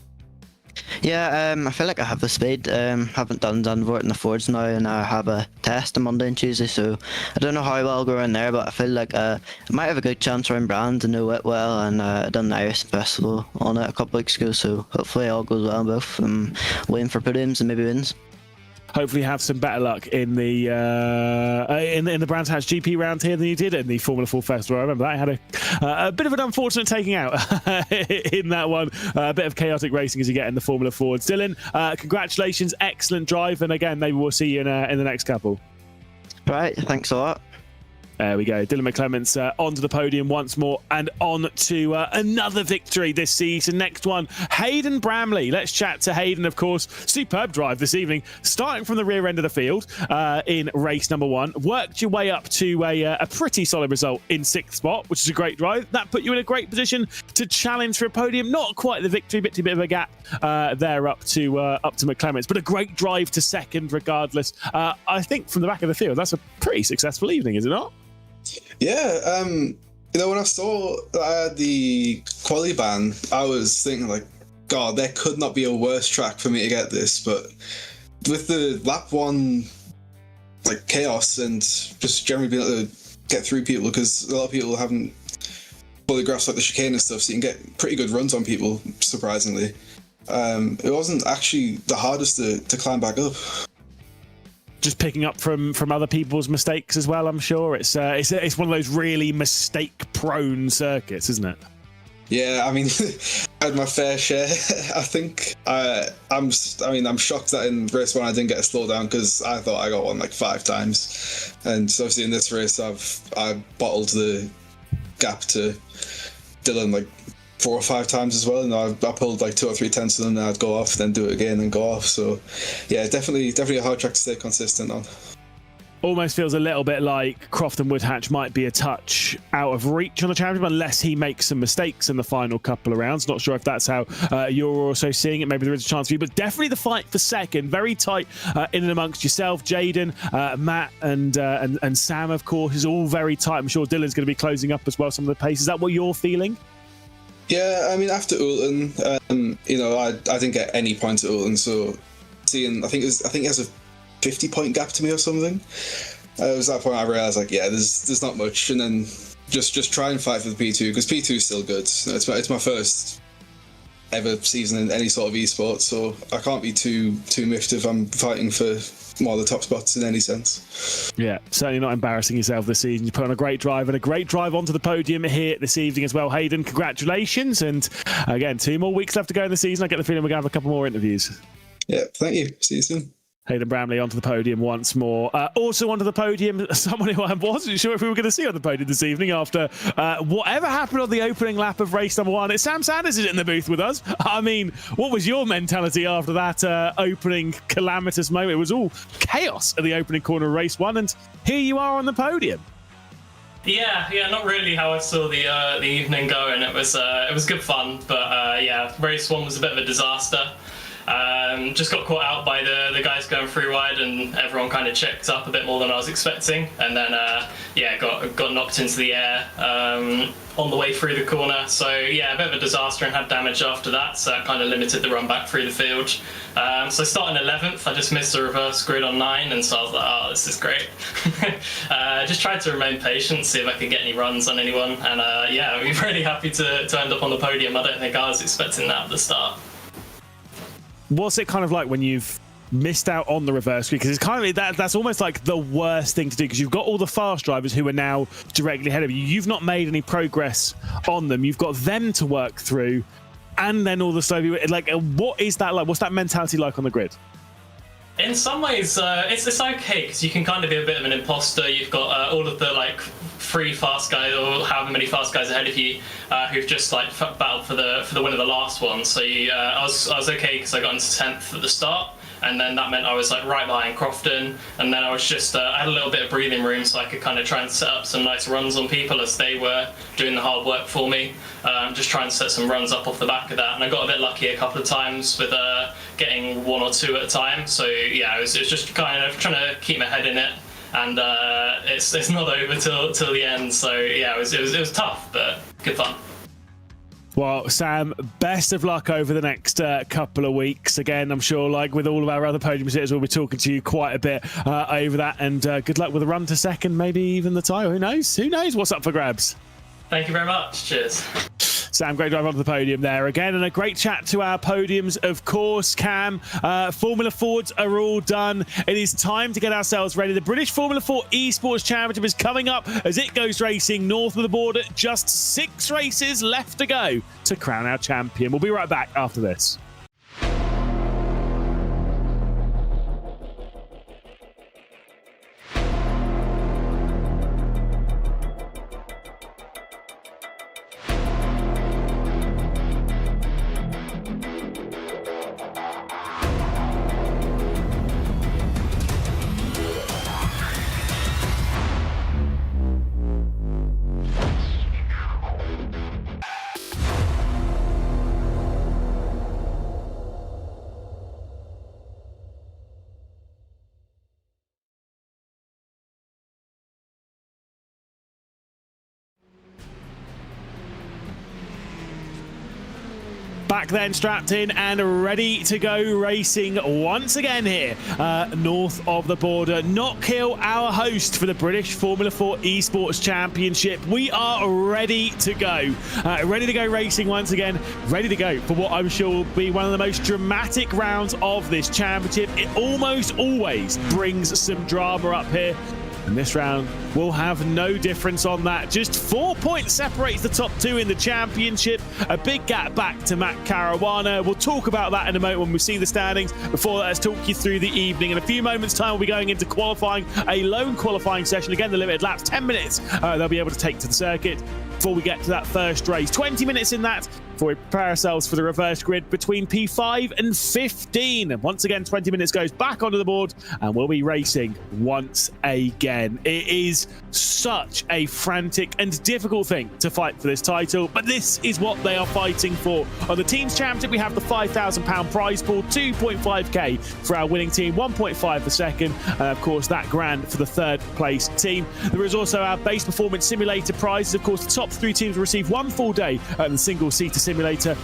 Yeah, I feel like I have the speed. Haven't done Zandvoort in the Fords now, and I have a test on Monday and Tuesday, so I don't know how well I'll go in there, but I feel like I might have a good chance around Brand to know it well, and I done the iRacing Festival on it a couple weeks ago, so hopefully all goes well in both. I'm waiting for podiums and maybe wins. Hopefully have some better luck in the Brands Hatch GP round here than you did in the Formula 4 Festival. I remember that. I had a bit of an unfortunate taking out in that one. A bit of chaotic racing as you get in the Formula 4. Dylan, congratulations, excellent drive, and again, maybe we'll see you in the next couple. Right, thanks a lot. There we go. Dylan McClements onto the podium once more and on to another victory this season. Next one, Hayden Bramley. Let's chat to Hayden, of course. Superb drive this evening, starting from the rear end of the field in race number 1. Worked your way up to a pretty solid result in 6th spot, which is a great drive. That put you in a great position to challenge for a podium. Not quite the victory, but a bit of a gap there up to McClements, but a great drive to 2nd regardless. I think from the back of the field, that's a pretty successful evening, is it not? Yeah, when I saw the quali ban, I was thinking like, God, there could not be a worse track for me to get this. But with the lap 1, like chaos and just generally being able to get through people, because a lot of people haven't fully grasped like the chicane and stuff, so you can get pretty good runs on people. Surprisingly, it wasn't actually the hardest to climb back up. Just picking up from other people's mistakes as well, I'm sure. It's one of those really mistake-prone circuits, isn't it? Yeah, I mean, I had my fair share. I think I'm shocked that in race 1 I didn't get a slowdown, because I thought I got one like 5 times, and so obviously in this race I bottled the gap to Dylan like 4 or 5 times as well, and I pulled like 2 or 3 tenths of them, and I'd go off, then do it again and go off. So yeah, definitely a hard track to stay consistent on. almost feels a little bit like Crofton Woodhatch might be a touch out of reach on the championship unless he makes some mistakes in the final couple of rounds. Not sure if that's how you're also seeing it. Maybe there is a chance for you, but definitely the fight for second. Very tight in and amongst yourself, Jaden, Matt, and Sam, of course, is all very tight. I'm sure Dylan's going to be closing up as well some of the pace. Is that what you're feeling? Yeah, I mean, after Ulton, you know, I didn't get any points at Ulton, so seeing, I think he has a 50-point gap to me or something. It was that point I realised, like, yeah, there's not much, and then just try and fight for the P2, because P2 is still good. It's my first ever season in any sort of esports, so I can't be too miffed if I'm fighting for one of the top spots in any sense. Yeah, certainly not embarrassing yourself this season. You put on a great drive and a great drive onto the podium here this evening as well. Hayden, congratulations, and again, 2 more weeks left to go in the season. I get the feeling we're going to have a couple more interviews. Yeah, thank you. See you soon. Hayden Bramley onto the podium once more. Also onto the podium, someone who I wasn't sure if we were going to see on the podium this evening after whatever happened on the opening lap of race number 1. It's Sam Sanders is in the booth with us. I mean, what was your mentality after that opening calamitous moment? It was all chaos at the opening corner of race 1, and here you are on the podium. Yeah, not really how I saw the evening going. It was good fun, but yeah, race 1 was a bit of a disaster. Just got caught out by the guys going through wide, and everyone kind of checked up a bit more than I was expecting, and then yeah, got knocked into the air on the way through the corner. So yeah, a bit of a disaster, and had damage after that, so that kind of limited the run back through the field. So starting 11th, I just missed the reverse grid on 9, and so I was like, oh, this is great. Just tried to remain patient, see if I could get any runs on anyone, and yeah, I'm really happy to end up on the podium. I don't think I was expecting that at the start. What's it kind of like when you've missed out on the reverse grid? Because it's kind of that's almost like the worst thing to do, because you've got all the fast drivers who are now directly ahead of you. You've not made any progress on them. You've got them to work through, and then all the slow people. Like, what is that like? What's that mentality like on the grid? In some ways, it's okay, because you can kind of be a bit of an imposter. You've got all of the like 3 fast guys, or however many fast guys ahead of you, who've just like battled for the win of the last one. So I was okay, because I got into 10th at the start, and then that meant I was like right behind Crofton, and then I was just I had a little bit of breathing room, so I could kind of try and set up some nice runs on people as they were doing the hard work for me. Just try and set some runs up off the back of that, and I got a bit lucky a couple of times with getting 1 or 2 at a time. So yeah, it was just kind of trying to keep my head in it, and it's not over till the end. So yeah, it was tough, but good fun. Well, Sam, best of luck over the next couple of weeks. Again, I'm sure, like with all of our other podium sitters, we'll be talking to you quite a bit over that. And good luck with the run to second, maybe even the title. Who knows? Who knows what's up for grabs? Thank you very much. Cheers. Sam, great drive onto the podium there again, and a great chat to our podiums, of course. Cam, Formula Fords are all done. It is time to get ourselves ready. The British Formula 4 Esports Championship is coming up as it goes racing north of the border. Just 6 races left to go to crown our champion. We'll be right back after this. Back then, strapped in and ready to go racing once again here north of the border. Knockhill, our host for the British Formula 4 Esports Championship. We are ready to go. Ready to go racing once again. Ready to go for what I'm sure will be one of the most dramatic rounds of this championship. It almost always brings some drama up here. And this round will have no difference on that. Just 4 points separates the top 2 in the championship. A big gap back to Matt Caruana. We'll talk about that in a moment when we see the standings. Before that, let's talk you through the evening. In a few moments' time, we'll be going into qualifying, a lone qualifying session. Again, the limited laps, 10 minutes they'll be able to take to the circuit before we get to that first race. 20 minutes in that before we prepare ourselves for the reverse grid between P5 and 15. And once again, 20 minutes goes back onto the board and we'll be racing once again. It is such a frantic and difficult thing to fight for this title, but this is what they are fighting for. On the Teams Championship, we have the £5,000 prize pool, 2.5k for our winning team, 1.5 for second, and of course that grand for the third place team. There is also our base performance simulator prizes. Of course, the top 3 teams will receive 1 full day at the single-seater simulator,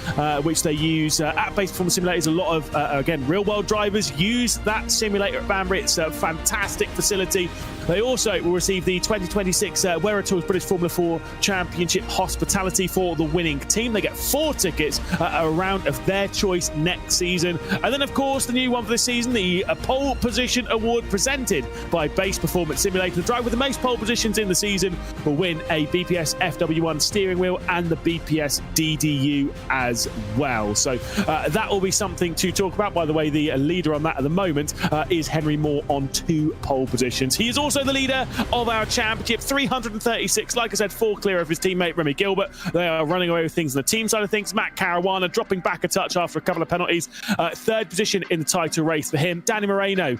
which they use at base performance simulators. A lot of, again, real-world drivers use that simulator at Banbury. It's a fantastic facility. They also will receive the 2026 Werritours British Formula 4 Championship hospitality for the winning team. They get 4 tickets a round of their choice next season. And then, of course, the new one for this season, the Pole Position Award presented by Base Performance Simulator. The driver with the most pole positions in the season will win a BPS FW1 steering wheel and the BPS DDU as well. So that will be something to talk about. By the way, the leader on that at the moment is Henry Moore on 2 pole positions. He is also the leader of our championship, 336. Like I said, 4 clear of his teammate Remy Gilbert. They are running away with things on the team side of things. Matt Caruana dropping back a touch after a couple of penalties. 3rd position in the title race for him. Danny Moreno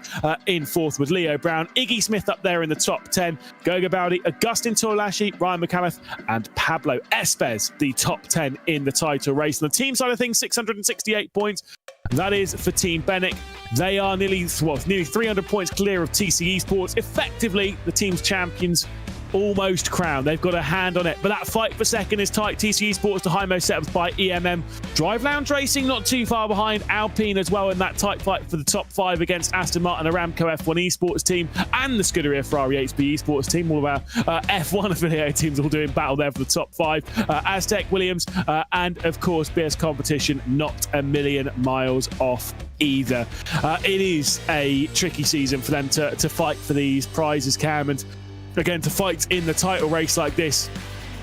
in 4th with Leo Brown. Iggy Smith up there in the top 10. Goga Bowdy, Augustin Torlashi, Ryan McCallum and Pablo Espes, the top 10 in the title race. On the team side of things, 668 points. That is for Team Bennett. They are nearly 300 points clear of TC Esports. Effectively, the team's champions almost crowned. They've got a hand on it, but that fight for second is tight. TC Esports to high most setups by EMM. Drive Lounge Racing not too far behind. Alpine as well in that tight fight for the top 5 against Aston Martin, Aramco F1 Esports team, and the Scuderia Ferrari HB Esports team. All of our F1 affiliated teams all doing battle there for the top 5. Aztec Williams and of course BS Competition not a million miles off either. It is a tricky season for them to fight for these prizes, Cam, and again, to fight in the title race like this,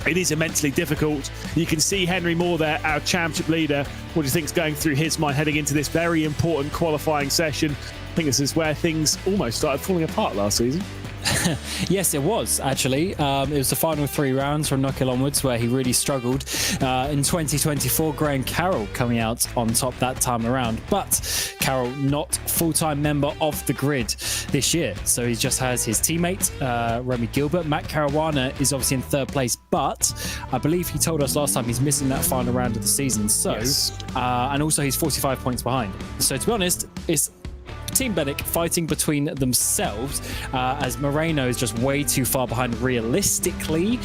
it is immensely difficult. You can see Henry Moore there, our championship leader. What do you think is going through his mind heading into this very important qualifying session? I think this is where things almost started falling apart last season. Yes, it was actually. It was the final 3 rounds from Knockhill onwards where he really struggled. In 2024, Graham Carroll coming out on top that time around, but Carroll not full-time member of the grid this year, so he just has his teammate Remy Gilbert. Matt Caruana is obviously in 3rd place, but I believe he told us last time he's missing that final round of the season. So, yes. And also he's 45 points behind. So to be honest, it's Team Bennett fighting between themselves as Moreno is just way too far behind realistically.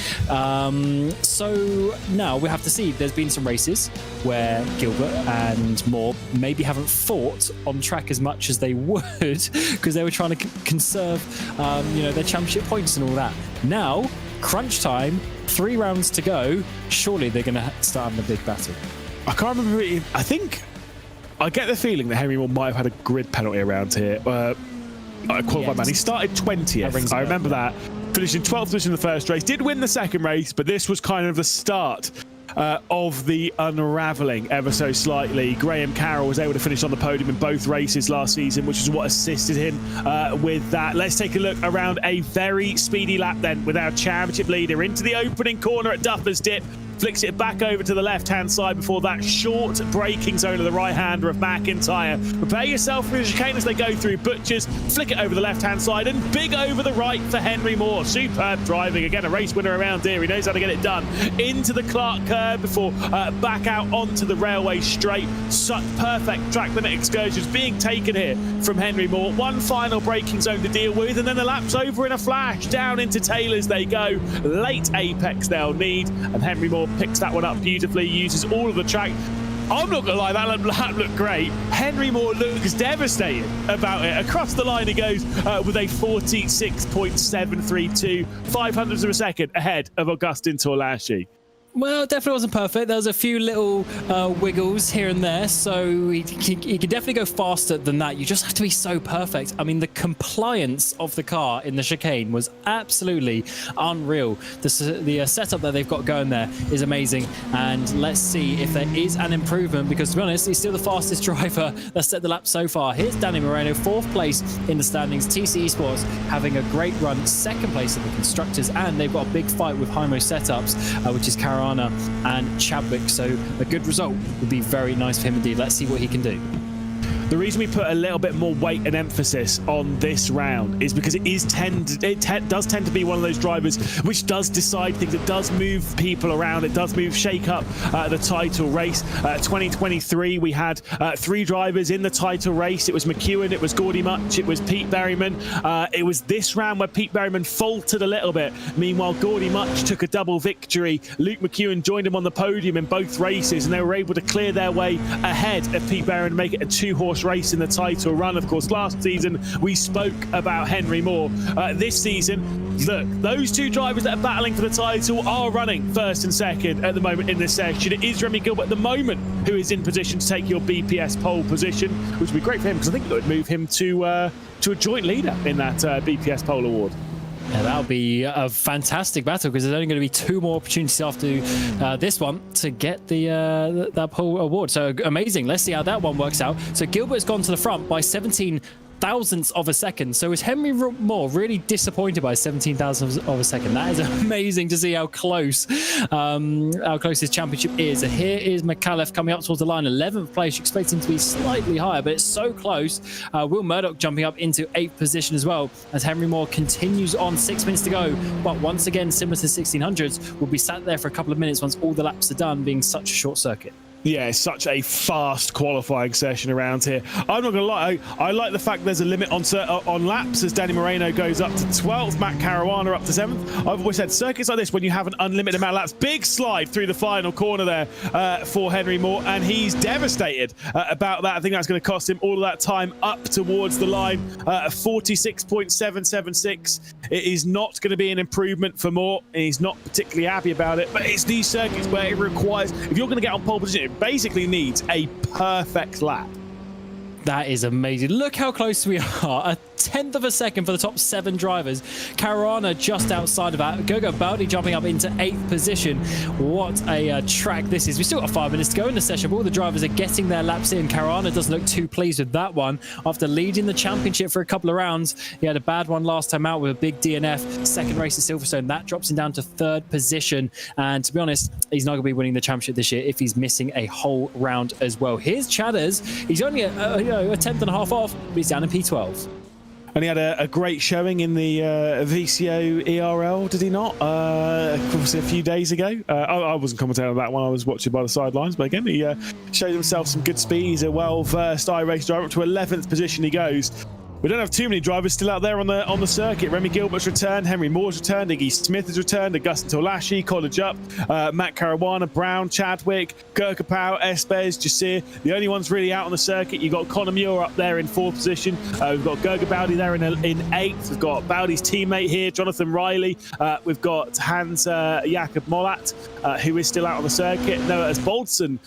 So now we have to see. There's been some races where Gilbert and Moore maybe haven't fought on track as much as they would because they were trying to conserve their championship points and all that. Now, crunch time, 3 rounds to go. Surely they're going to start having a big battle. I can't remember. I get the feeling that Henry Moore might have had a grid penalty around here. Qualified man. He started 20th. I remember that. Finished in 12th position in the first race. Did win the second race, but this was kind of the start of the unravelling ever so slightly. Graham Carroll was able to finish on the podium in both races last season, which is what assisted him with that. Let's take a look around a very speedy lap then with our championship leader into the opening corner at Duffer's Dip. Flicks it back over to the left-hand side before that short braking zone of the right-hander of McIntyre. Prepare yourself for the chicane as they go through Butchers. Flick it over the left-hand side and big over the right for Henry Moore. Superb driving. Again, a race winner around here. He knows how to get it done. Into the Clark curve before back out onto the railway straight. Such perfect track limit excursions being taken here from Henry Moore. One final braking zone to deal with, and then the lap's over in a flash. Down into Taylor's they go. Late apex they'll need, and Henry Moore picks that one up beautifully, uses all of the track. I'm not going to lie, that lap looked great. Henry Moore looks devastated about it. Across the line he goes with a 46.732, 500ths of a second ahead of Augustin Torlashi. Well, it definitely wasn't perfect. There was a few little wiggles here and there, so he could definitely go faster than that. You just have to be so perfect. I mean, the compliance of the car in the chicane was absolutely unreal. The setup that they've got going there is amazing, and let's see if there is an improvement, because to be honest, he's still the fastest driver that's set the lap so far. Here's Danny Moreno, 4th place in the standings. TC Esports having a great run, 2nd place in the constructors, and they've got a big fight with Hymo setups, which is Caruana Caruana and Chadwick. So a good result would be very nice for him indeed. Let's see what he can do. The reason we put a little bit more weight and emphasis on this round is because it does tend to be one of those drivers which does decide things. It does move people around. It does shake up the title race. 2023, we had 3 drivers in the title race. It was McEwen, it was Gordy Much, it was Pete Berryman. It was this round where Pete Berryman faltered a little bit. Meanwhile, Gordy Much took a double victory. Luke McEwen joined him on the podium in both races, and they were able to clear their way ahead of Pete Berryman and make it a 2-horse race in the title run. Of course, last season we spoke about Henry Moore. This season, look, those 2 drivers that are battling for the title are running first and second at the moment in this section. It is Remy Gilbert at the moment who is in position to take your BPS pole position, which would be great for him because I think it would move him to a joint leader in that BPS pole award. Yeah, that'll be a fantastic battle because there's only going to be 2 more opportunities after this one to get the that pole award. So amazing. Let's see how that one works out. So Gilbert's gone to the front by 17 thousandths of a second. So is Henry Moore really disappointed by 17 thousandths of a second? That is amazing to see how close his championship is. And here is McAuliffe coming up towards the line, 11th place. You expect him to be slightly higher, but it's so close. Will Murdoch jumping up into 8th position as well as Henry Moore continues on. 6 minutes to go, but once again, similar to 1600s, will be sat there for a couple of minutes once all the laps are done, being such a short circuit. Yeah, such a fast qualifying session around here. I'm not going to lie, I like the fact there's a limit on laps as Danny Moreno goes up to 12th, Matt Caruana up to 7th. I've always said circuits like this, when you have an unlimited amount of laps, big slide through the final corner there for Henry Moore, and he's devastated about that. I think that's going to cost him all of that time up towards the line. 46.776. It is not going to be an improvement for Moore, and he's not particularly happy about it, but it's these circuits where it requires, if you're going to get on pole position, it basically needs a perfect lap. That is amazing. Look how close we are. A 10th of a second for the top 7 drivers. Caruana just outside of that. Gogo Baldi jumping up into 8th position. What a track this is. We still got 5 minutes to go in the session, but all the drivers are getting their laps in. Caruana doesn't look too pleased with that one. After leading the championship for a couple of rounds, he had a bad one last time out with a big DNF. Second race at Silverstone. That drops him down to 3rd position. And to be honest, he's not going to be winning the championship this year if he's missing a whole round as well. Here's Chadders. He's only a 10th and a half off, but he's down in P12. And he had a great showing in the VCO ERL, did he not? Obviously a few days ago. I wasn't commentating on that one. I was watching by the sidelines. But again, he showed himself some good speed. He's a well-versed iRace driver. Up to 11th position he goes. We don't have too many drivers still out there on the circuit. Remy Gilbert's returned, Henry Moore's returned, Iggy Smith has returned, Augustin Tolashi, College Up, Matt Caruana, Brown, Chadwick, Gurka Powell, Espes, Jasir. The only ones really out on the circuit, you've got Conor Muir up there in 4th position. We've got Gurka Baldi there in 8th. We've got Baldi's teammate here, Jonathan Riley. We've got Hans Jakob Molat, who is still out on the circuit. Noah Boldson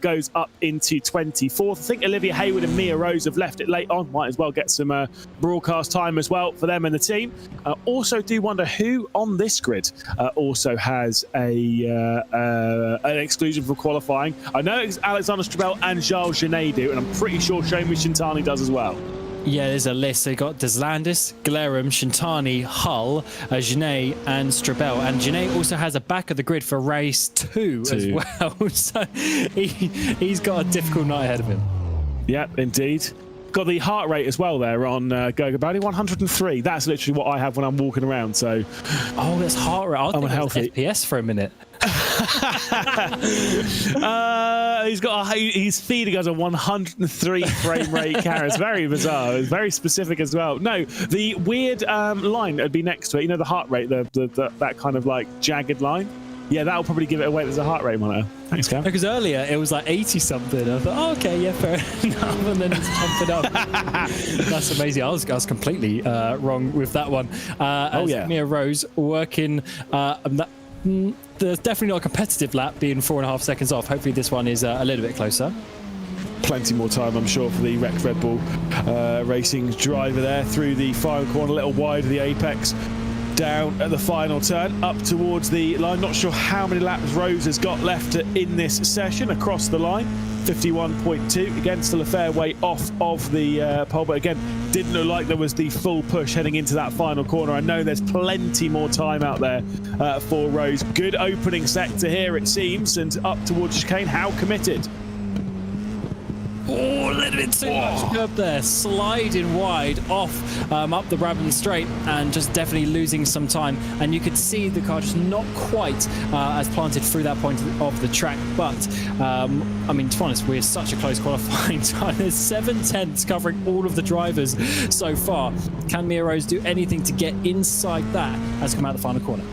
goes up into 24th. I think Olivia Hayward and Mia Rose have left it late on. Might as well get some broadcast time as well for them and the team. Also do wonder who on this grid also has an exclusion for qualifying. I know it's Alexander Strabel and Charles Genet do, and I'm pretty sure Shomi Shintani does as well. Yeah, there's a list. So you got Deslandis, Glerum, Shintani, Hull, Genet, and Strabel. And Genet also has a back of the grid for race 2 as well. So he's got a difficult night ahead of him. Yep, indeed. Got the heart rate as well there on Gurka Baldi, 103. That's literally what I have when I'm walking around. So, oh, that's heart rate. I think it was FPS for a minute. He's feeding us a 103 frame rate camera. It's very bizarre. It's very specific as well. No, the weird line that'd be next to it. You know, the heart rate, that kind of like jagged line. Yeah, that'll probably give it away. There's a heart rate monitor. Thanks, Cam. Because earlier it was like 80 something. I thought, oh, okay, yeah, fair enough. And then it's pumping up. That's amazing. I was completely wrong with that one. Mia Rose working. There's definitely not a competitive lap, being 4.5 seconds off. Hopefully this one is a little bit closer. Plenty more time, I'm sure, for the wrecked Red Bull Racing driver there through the final corner, a little wide of the apex. down at the final turn, up towards the line. Not sure how many laps Rose has got left in this session across the line. 51.2. Again, still a fair way off of the pole, but again, didn't look like there was the full push heading into that final corner. I know there's plenty more time out there for Rose. Good opening sector here, it seems, and up towards chicane. How committed? Oh, a little bit too much curb there, sliding wide off up the Brabham Straight and just definitely losing some time. And you could see the car just not quite as planted through that point of the track. But, I mean, to be honest, we're such a close qualifying time. There's 7 tenths covering all of the drivers so far. Can Mia Rose do anything to get inside that as come out the final corner?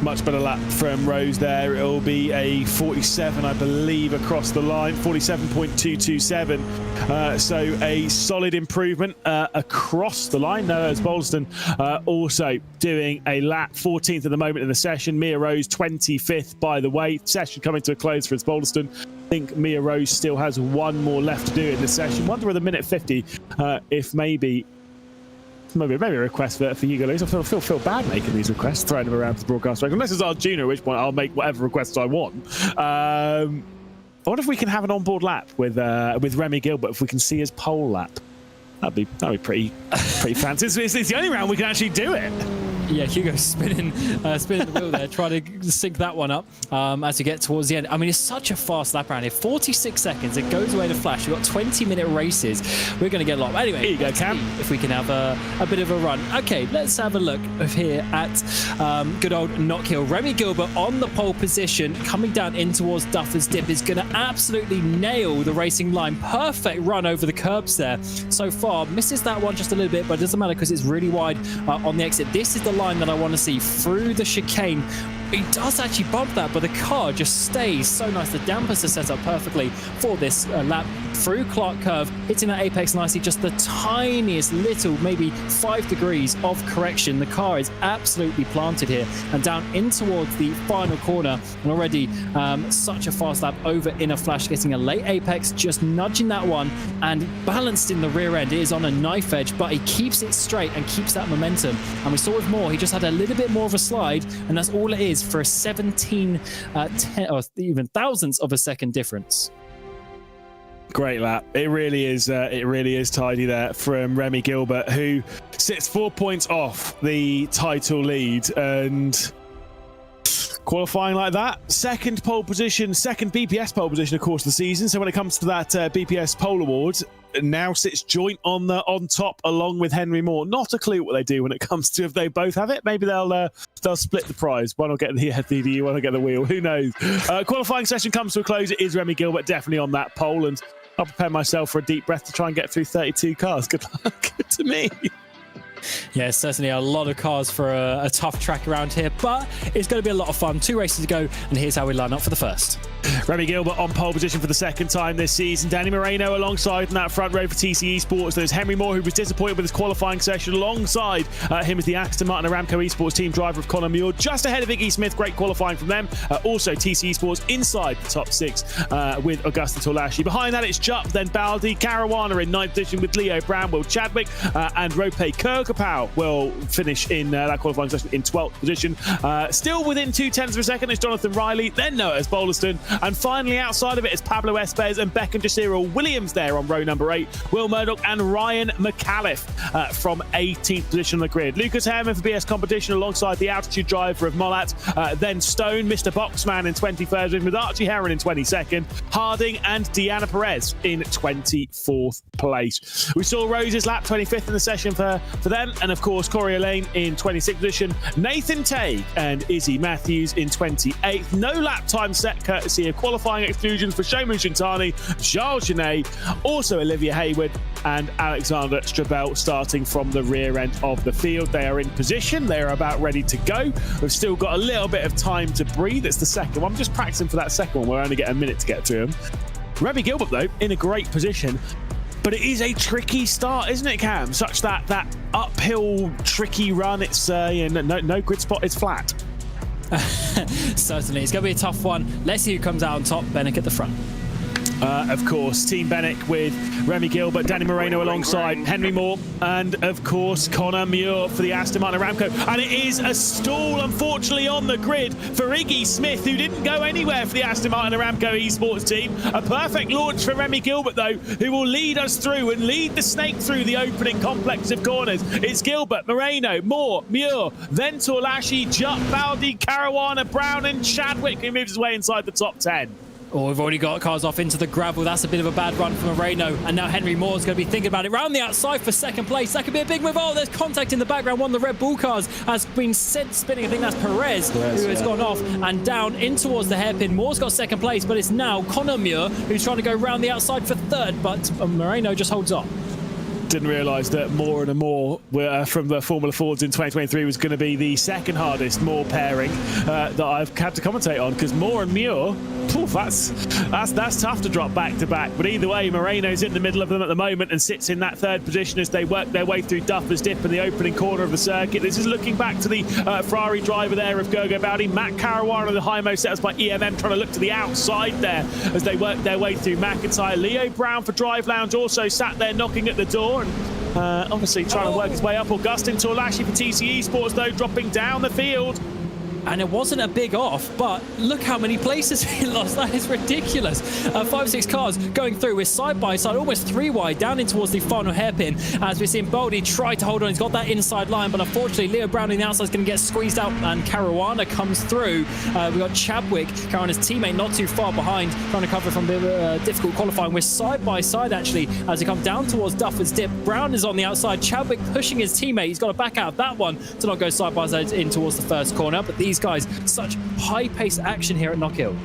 Much better lap from Rose there. It'll be a 47, I believe, across the line. 47.227. So a solid improvement across the line. Noah Boulston also doing a lap. 14th at the moment in the session. Mia Rose 25th, by the way. Session coming to a close for Boulston. I think Mia Rose still has one more left to do in this session. Wonder with a minute 50 if maybe a request for Hugo Lewis. I feel bad making these requests, throwing them around to the broadcast track. Unless it's our junior, at which point I'll make whatever requests I want. I wonder if we can have an onboard lap with Remy Gilbert, if we can see his pole lap. That'd be pretty fancy. It's the only round we can actually do it. Yeah, Hugo's spinning the wheel there, trying to sync that one up as we get towards the end. I mean, it's such a fast lap round here. 46 seconds. It goes away to flash. We've got 20-minute races. We're going to get a lot. Anyway, here you go, Cam. If we can have a bit of a run. Okay, let's have a look here at good old Knockhill. Remy Gilbert on the pole position, coming down in towards Duffer's Dip, is going to absolutely nail the racing line. Perfect run over the curbs there so far. Misses that one just a little bit, but it doesn't matter because it's really wide on the exit. This is the line that I want to see through the chicane. He does actually bump that, but the car just stays so nice. The dampers are set up perfectly for this lap through Clark Curve, hitting that apex nicely. Just the tiniest little, maybe 5 degrees of correction. The car is absolutely planted here and down in towards the final corner. And already such a fast lap over in a flash, getting a late apex, just nudging that one and balanced in the rear end. It is on a knife edge, but he keeps it straight and keeps that momentum. And we saw with Moore, he just had a little bit more of a slide, and that's all it is for a 17 or even thousandths of a second difference. Great lap. It really is tidy there from Remy Gilbert, who sits 4 points off the title lead. And qualifying like that, second pole position, second BPS pole position, of course, of the season. So when it comes to that BPS pole award, now sits joint on top along with Henry Moore. Not a clue what they do when it comes to if they both have it. Maybe they'll split the prize. One will get the DDU, one will get the wheel. Who knows? Qualifying session comes to a close. It is Remy Gilbert definitely on that pole, and I'll prepare myself for a deep breath to try and get through 32 cars. Good luck to me. Yeah, certainly a lot of cars for a tough track around here, but it's going to be a lot of fun. 2 races to go, and here's how we line up for the first. Remy Gilbert on pole position for the second time this season. Danny Moreno alongside in that front row for TC Esports. There's Henry Moore, who was disappointed with his qualifying session. Alongside him is the Aston Martin Aramco Esports team driver of Connor Muir, just ahead of Iggy Smith. Great qualifying from them. Also TC Esports inside the top 6 with Augusta Tolashi. Behind that, it's Jupp, then Baldi. Caruana in 9th position with Leo Brown, Will Chadwick, and Rope Kirkapau will finish in that qualifying session in 12th position. Still within 0.2 of a second is Jonathan Riley, then Noah Boulston, and finally outside of it is Pablo Espes and Beckham Cyril Williams there on row number 8. Will Murdoch and Ryan McAuliffe from 18th position on the grid. Lucas Herman for BS Competition alongside the altitude driver of Molat, then Stone, Mr. Boxman in 21st with Archie Heron in 22nd, Harding and Deanna Perez in 24th place. We saw Rose's lap 25th in the session for them, and of course Corey Lane in 26th position, Nathan Tague and Izzy Matthews in 28th. No lap time set courtesy of qualifying exclusions for Shomu Shintani, Charles Genet, also Olivia Hayward and Alexander Strabel starting from the rear end of the field. They are in position, they are about ready to go. We've still got a little bit of time to breathe. It's the second one. I'm just practicing for that second one. We'll only get a minute to get to him. Remy Gilbert though in a great position, but it is a tricky start, isn't it, Cam? Such that uphill tricky run. It's no grid spot, it's flat. Certainly, it's going to be a tough one. Let's see who comes out on top. Bennick at the front. Of course, Team Bennett with Remy Gilbert, Danny Moreno alongside Henry Moore, and of course Connor Muir for the Aston Martin Aramco. And it is a stall, unfortunately, on the grid for Iggy Smith, who didn't go anywhere for the Aston Martin Aramco Esports team. A perfect launch for Remy Gilbert, though, who will lead us through and lead the snake through the opening complex of corners. It's Gilbert, Moreno, Moore, Muir, then Torlashi, Jutt, Baldi, Caruana, Brown and Chadwick, who moves his way inside the top 10. Oh, we've already got cars off into the gravel. That's a bit of a bad run from Moreno. And now Henry Moore's going to be thinking about it. Round the outside for second place. That could be a big move. Oh, there's contact in the background. One of the Red Bull cars has been sent spinning. I think that's Perez who has gone off and down in towards the hairpin. Moore's got second place, but it's now Connor Muir who's trying to go round the outside for third. But Moreno just holds on. Didn't realise that Moore and Moore from the Formula Fords in 2023 was going to be the second hardest Moore pairing that I've had to commentate on, because Moore and Muir, that's tough to drop back to back. But either way, Moreno's in the middle of them at the moment and sits in that third position as they work their way through Duffer's Dip in the opening corner of the circuit. This is looking back to the Ferrari driver there of Gergo Baldi. Matt Caruana, the high-mo set us by EMM, trying to look to the outside there as they work their way through McIntyre. Leo Brown for Drive Lounge also sat there knocking at the door and obviously trying to work his way up. Augustin Torlashi for TC Esports, though, dropping down the field. And it wasn't a big off, but look how many places he lost. That is ridiculous. 5 or 6 cars going through with side by side, almost 3 wide, down in towards the final hairpin. As we've seen Baldi try to hold on. He's got that inside line, but unfortunately, Leo Brown on the outside is going to get squeezed out, and Caruana comes through. We've got Chadwick, Caruana's teammate, not too far behind, trying to cover from the difficult qualifying. We're side by side, actually, as we come down towards Duffer's Dip. Brown is on the outside. Chadwick pushing his teammate. He's got to back out of that one to not go side by side in towards the first corner. But these guys, such high-paced action here at Knockhill.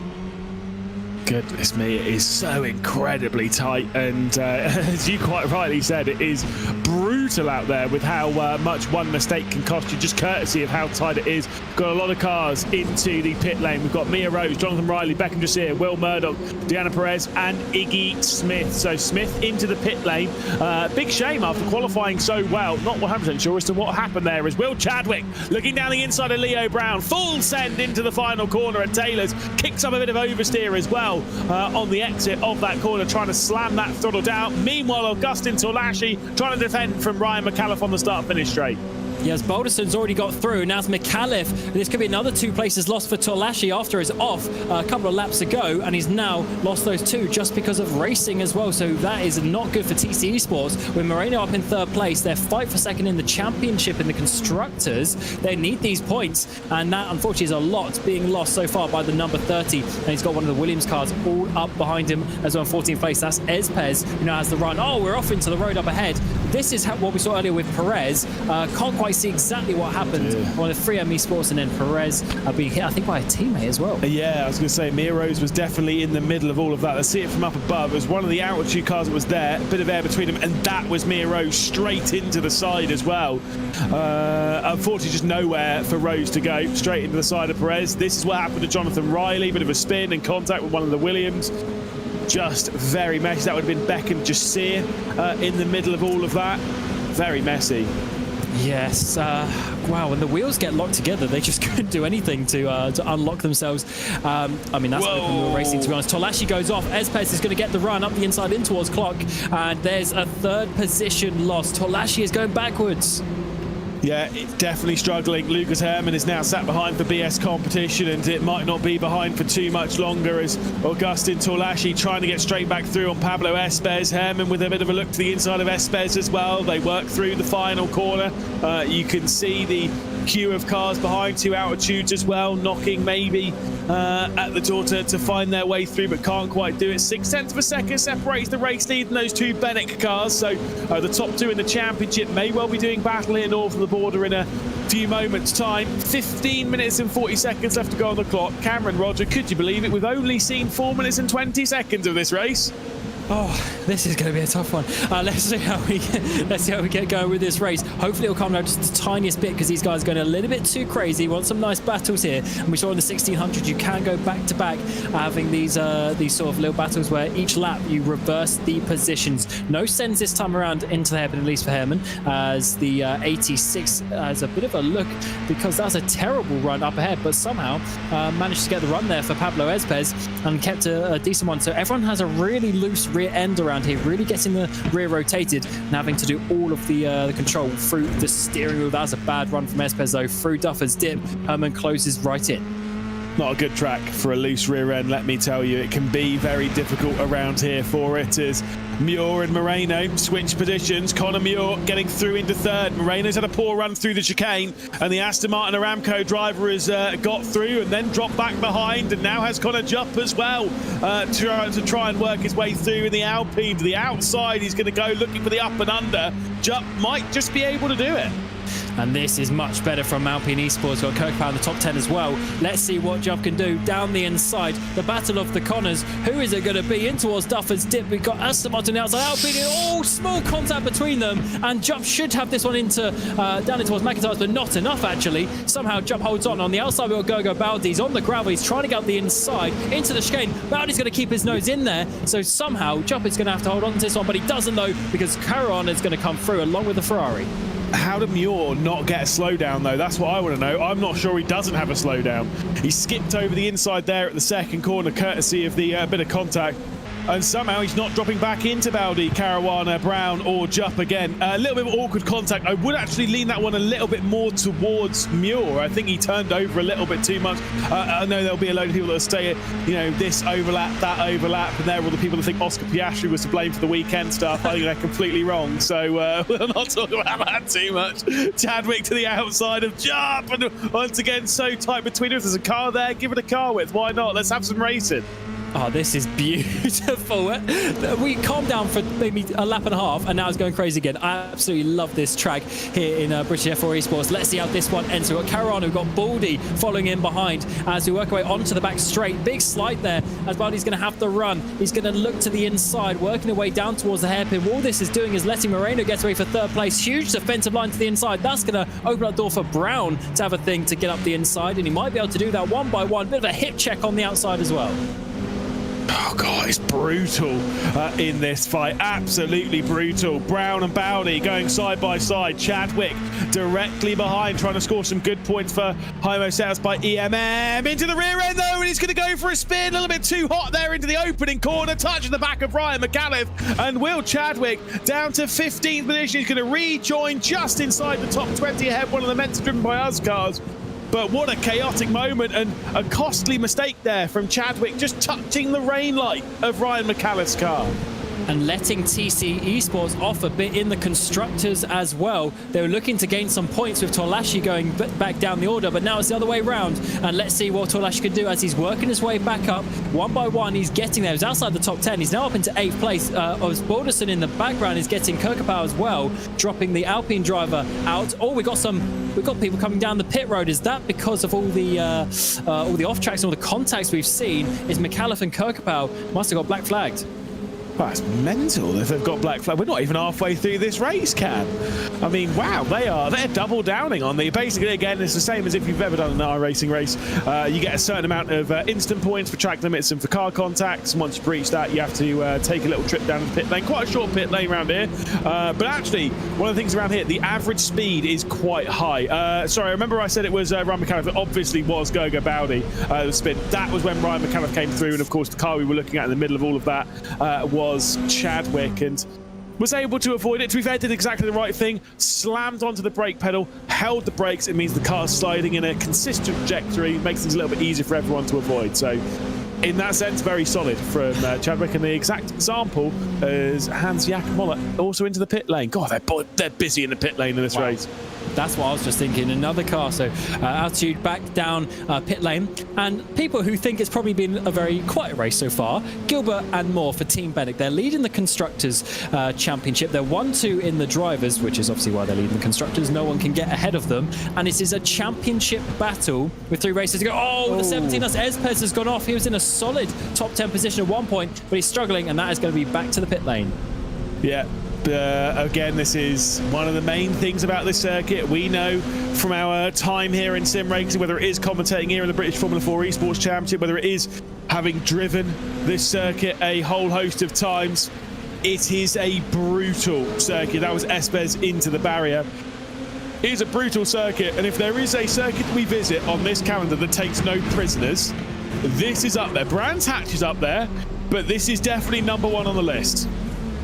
Goodness me, it is so incredibly tight, and as you quite rightly said, it is brutal out there with how much one mistake can cost you, just courtesy of how tight it is. Got a lot of cars into the pit lane. We've got Mia Rose, Jonathan Riley, Beckham Jasir, Will Murdoch, Deanna Perez and Iggy Smith. So Smith into the pit lane. Big shame after qualifying so well. Not 100% sure as to what happened there, as Will Chadwick looking down the inside of Leo Brown. Full send into the final corner at Taylor's. Kicks up a bit of oversteer as well on the exit of that corner, trying to slam that throttle down. Meanwhile, Augustin Torlashi trying to defend from Ryan McAuliffe on the start-finish straight. Yes, Balderson's already got through. Now it's McAuliffe. This could be another 2 places lost for Torlashi after his off a couple of laps ago, and he's now lost those 2 just because of racing as well. So that is not good for TC Esports. With Moreno up in 3rd place, their fight for second in the championship in the constructors. They need these points, and that unfortunately is a lot being lost so far by the number 30. And he's got one of the Williams cars all up behind him as well in 14th place. That's Ezpez, who now has the run. Oh, we're off into the road up ahead. This is what we saw earlier with Perez. Can't quite see exactly what happened on the 3M Esports, and then Perez being hit, I think, by a teammate as well. Yeah, I was going to say, Mia Rose was definitely in the middle of all of that. Let's see it from up above. It was one of the altitude cars that was there, a bit of air between them, and that was Mia Rose straight into the side as well. Unfortunately, just nowhere for Rose to go, straight into the side of Perez. This is what happened to Jonathan Riley, bit of a spin and contact with one of the Williams. Just very messy. That would have been Beckham Jasir in the middle of all of that. Very messy. Yes, wow, when the wheels get locked together, they just couldn't do anything to unlock themselves. I mean, that's open wheel racing, to be honest. Torlashi goes off. Ezpez is going to get the run up the inside in towards Clock, and there's a 3rd position lost. Torlashi is going backwards. Yeah, it's definitely struggling. Lucas Herman is now sat behind for BS competition, and it might not be behind for too much longer, as Augustin Torlashi trying to get straight back through on Pablo Espez. Herman with a bit of a look to the inside of Espez as well. They work through the final corner. You can see the queue of cars behind, 2 altitudes as well, knocking maybe at the door to find their way through, but can't quite do it. 0.6 of a second separates the race lead in those 2 Bennett cars, so the top 2 in the championship may well be doing battle here north of the border in a few moments' time. 15 minutes and 40 seconds left to go on the clock. Cameron, Roger, could you believe it? We've only seen 4 minutes and 20 seconds of this race. Oh, this is going to be a tough one. Let's see how we get going with this race. Hopefully it'll calm down just the tiniest bit because these guys are going a little bit too crazy. Want some nice battles here, and we saw in the 1600 you can go back to back, having these sort of little battles where each lap you reverse the positions. No sends this time around into the hairpin, at least for Herman, as the 86 has a bit of a look because that's a terrible run up ahead, but somehow managed to get the run there for Pablo Espez and kept a decent one. So everyone has a really loose rear end around here, really getting the rear rotated and having to do all of the control through the steering wheel. That was a bad run from Espez though. Through Duffer's dip, Herman closes right in. Not a good track for a loose rear end, let me tell you. It can be very difficult around here for it as Muir and Moreno switch positions. Connor Muir getting through into third. Moreno's had a poor run through the chicane, and the Aston Martin Aramco driver has got through and then dropped back behind, and now has Connor Jupp as well to try and work his way through in the Alpine. To the outside, he's going to go looking for the up and under. Jupp might just be able to do it. And this is much better from Alpine Esports. Got Kirkpatrick in the top 10 as well. Let's see what Jupp can do down the inside. The battle of the Connors. Who is it going to be? In towards Duffer's dip. We've got Aston Martin outside. Alpine, small contact between them. And Jupp should have this one into down in towards McIntyre's, but not enough actually. Somehow Jupp holds on. On the outside, we've got Gogo Baldi. He's on the gravel. He's trying to get up the inside into the chicane. Baldi's going to keep his nose in there. So somehow Jupp is going to have to hold on to this one, but he doesn't though, because Caron is going to come through along with the Ferrari. How did Muir not get a slowdown though? That's what I want to know. I'm not sure he doesn't have a slowdown. He skipped over the inside there at the second corner courtesy of the bit of contact, and somehow he's not dropping back into Baldi, Caruana, Brown or Jupp again. A little bit of awkward contact. I would actually lean that one a little bit more towards Muir. I think he turned over a little bit too much. I know there'll be a load of people that will stay at, this overlap, that overlap, and they're all the people that think Oscar Piastri was to blame for the weekend stuff. I think they're completely wrong. So we'll not talk about that too much. Chadwick to the outside of Jupp, and once again so tight between them. If there's a car there, give it a car width. Why not? Let's have some racing. Oh, this is beautiful. We calmed down for maybe a lap and a half, and now it's going crazy again. I absolutely love this track here in British F4 Esports. Let's see how this one ends. We've got Caruana, we've got Baldi following in behind as we work our way onto the back straight. Big slide there as Baldi's going to have the run. He's going to look to the inside, working away down towards the hairpin. All this is doing is letting Moreno get away for third place. Huge defensive line to the inside. That's going to open up the door for Brown to have a thing to get up the inside, and he might be able to do that one by one. Bit of a hip check on the outside as well. Oh, God, it's brutal in this fight. Absolutely brutal. Brown and Baldi going side by side. Chadwick directly behind, trying to score some good points for Hymo setups by EMM. Into the rear end, though, and he's going to go for a spin. A little bit too hot there into the opening corner. Touching the back of Ryan McAuliffe. And Will Chadwick down to 15th position. He's going to rejoin just inside the top 20 ahead. One of the Mets driven by us cars. But what a chaotic moment and a costly mistake there from Chadwick, just touching the rain light of Ryan McAuliffe's car. And letting TC Esports off a bit in the constructors as well. They were looking to gain some points with Torlashi going back down the order, but now it's the other way around. And let's see what Torlashi can do as he's working his way back up. One by one, he's getting there. He's outside the top 10. He's now up into 8th place. Balderson in the background is getting Kirkapau as well, dropping the Alpine driver out. Oh, we've got people coming down the pit road. Is that because of all the off tracks and all the contacts we've seen? Is McAuliffe and Kirkapau must have got black flagged? That's mental if they've got black flag. We're not even halfway through this race, Cam. I mean, wow, they're double downing on the. Basically, again, it's the same as if you've ever done an iRacing race. You get a certain amount of instant points for track limits and for car contacts. Once you breach that, you have to take a little trip down the pit lane. Quite a short pit lane around here. But actually, one of the things around here, the average speed is quite high. Sorry, I remember I said it was Ryan McAuliffe. It obviously was Gogo Baldi, the spin. That was when Ryan McAuliffe came through, and of course, the car we were looking at in the middle of all of that was Chadwick, and was able to avoid it. To be fair, did exactly the right thing. Slammed onto the brake pedal, held the brakes. It means the car's sliding in a consistent trajectory, makes things a little bit easier for everyone to avoid. So in that sense, very solid from Chadwick, and the exact example is Hans Jakob Moller also into the pit lane. God, they're busy in the pit lane in this race. That's what I was just thinking. Another car, so altitude back down pit lane. And people who think it's probably been a very quiet race so far, Gilbert and Moore for Team Bennett. They're leading the Constructors Championship. They're 1-2 in the Drivers, which is obviously why they're leading the Constructors. No one can get ahead of them. And this is a championship battle with 3 races to go. Oh, the 17 us Espes has gone off. He was in a solid top 10 position at one point, but he's struggling, and that is going to be back to the pit lane. Yeah. Again, this is one of the main things about this circuit. We know from our time here in sim racing, whether it is commentating here in the British Formula 4 Esports Championship, whether it is having driven this circuit a whole host of times, it is a brutal circuit. That was Espes into the barrier. It is a brutal circuit, and if there is a circuit we visit on this calendar that takes no prisoners, this is up there. Brands Hatch is up there, but this is definitely number 1 on the list.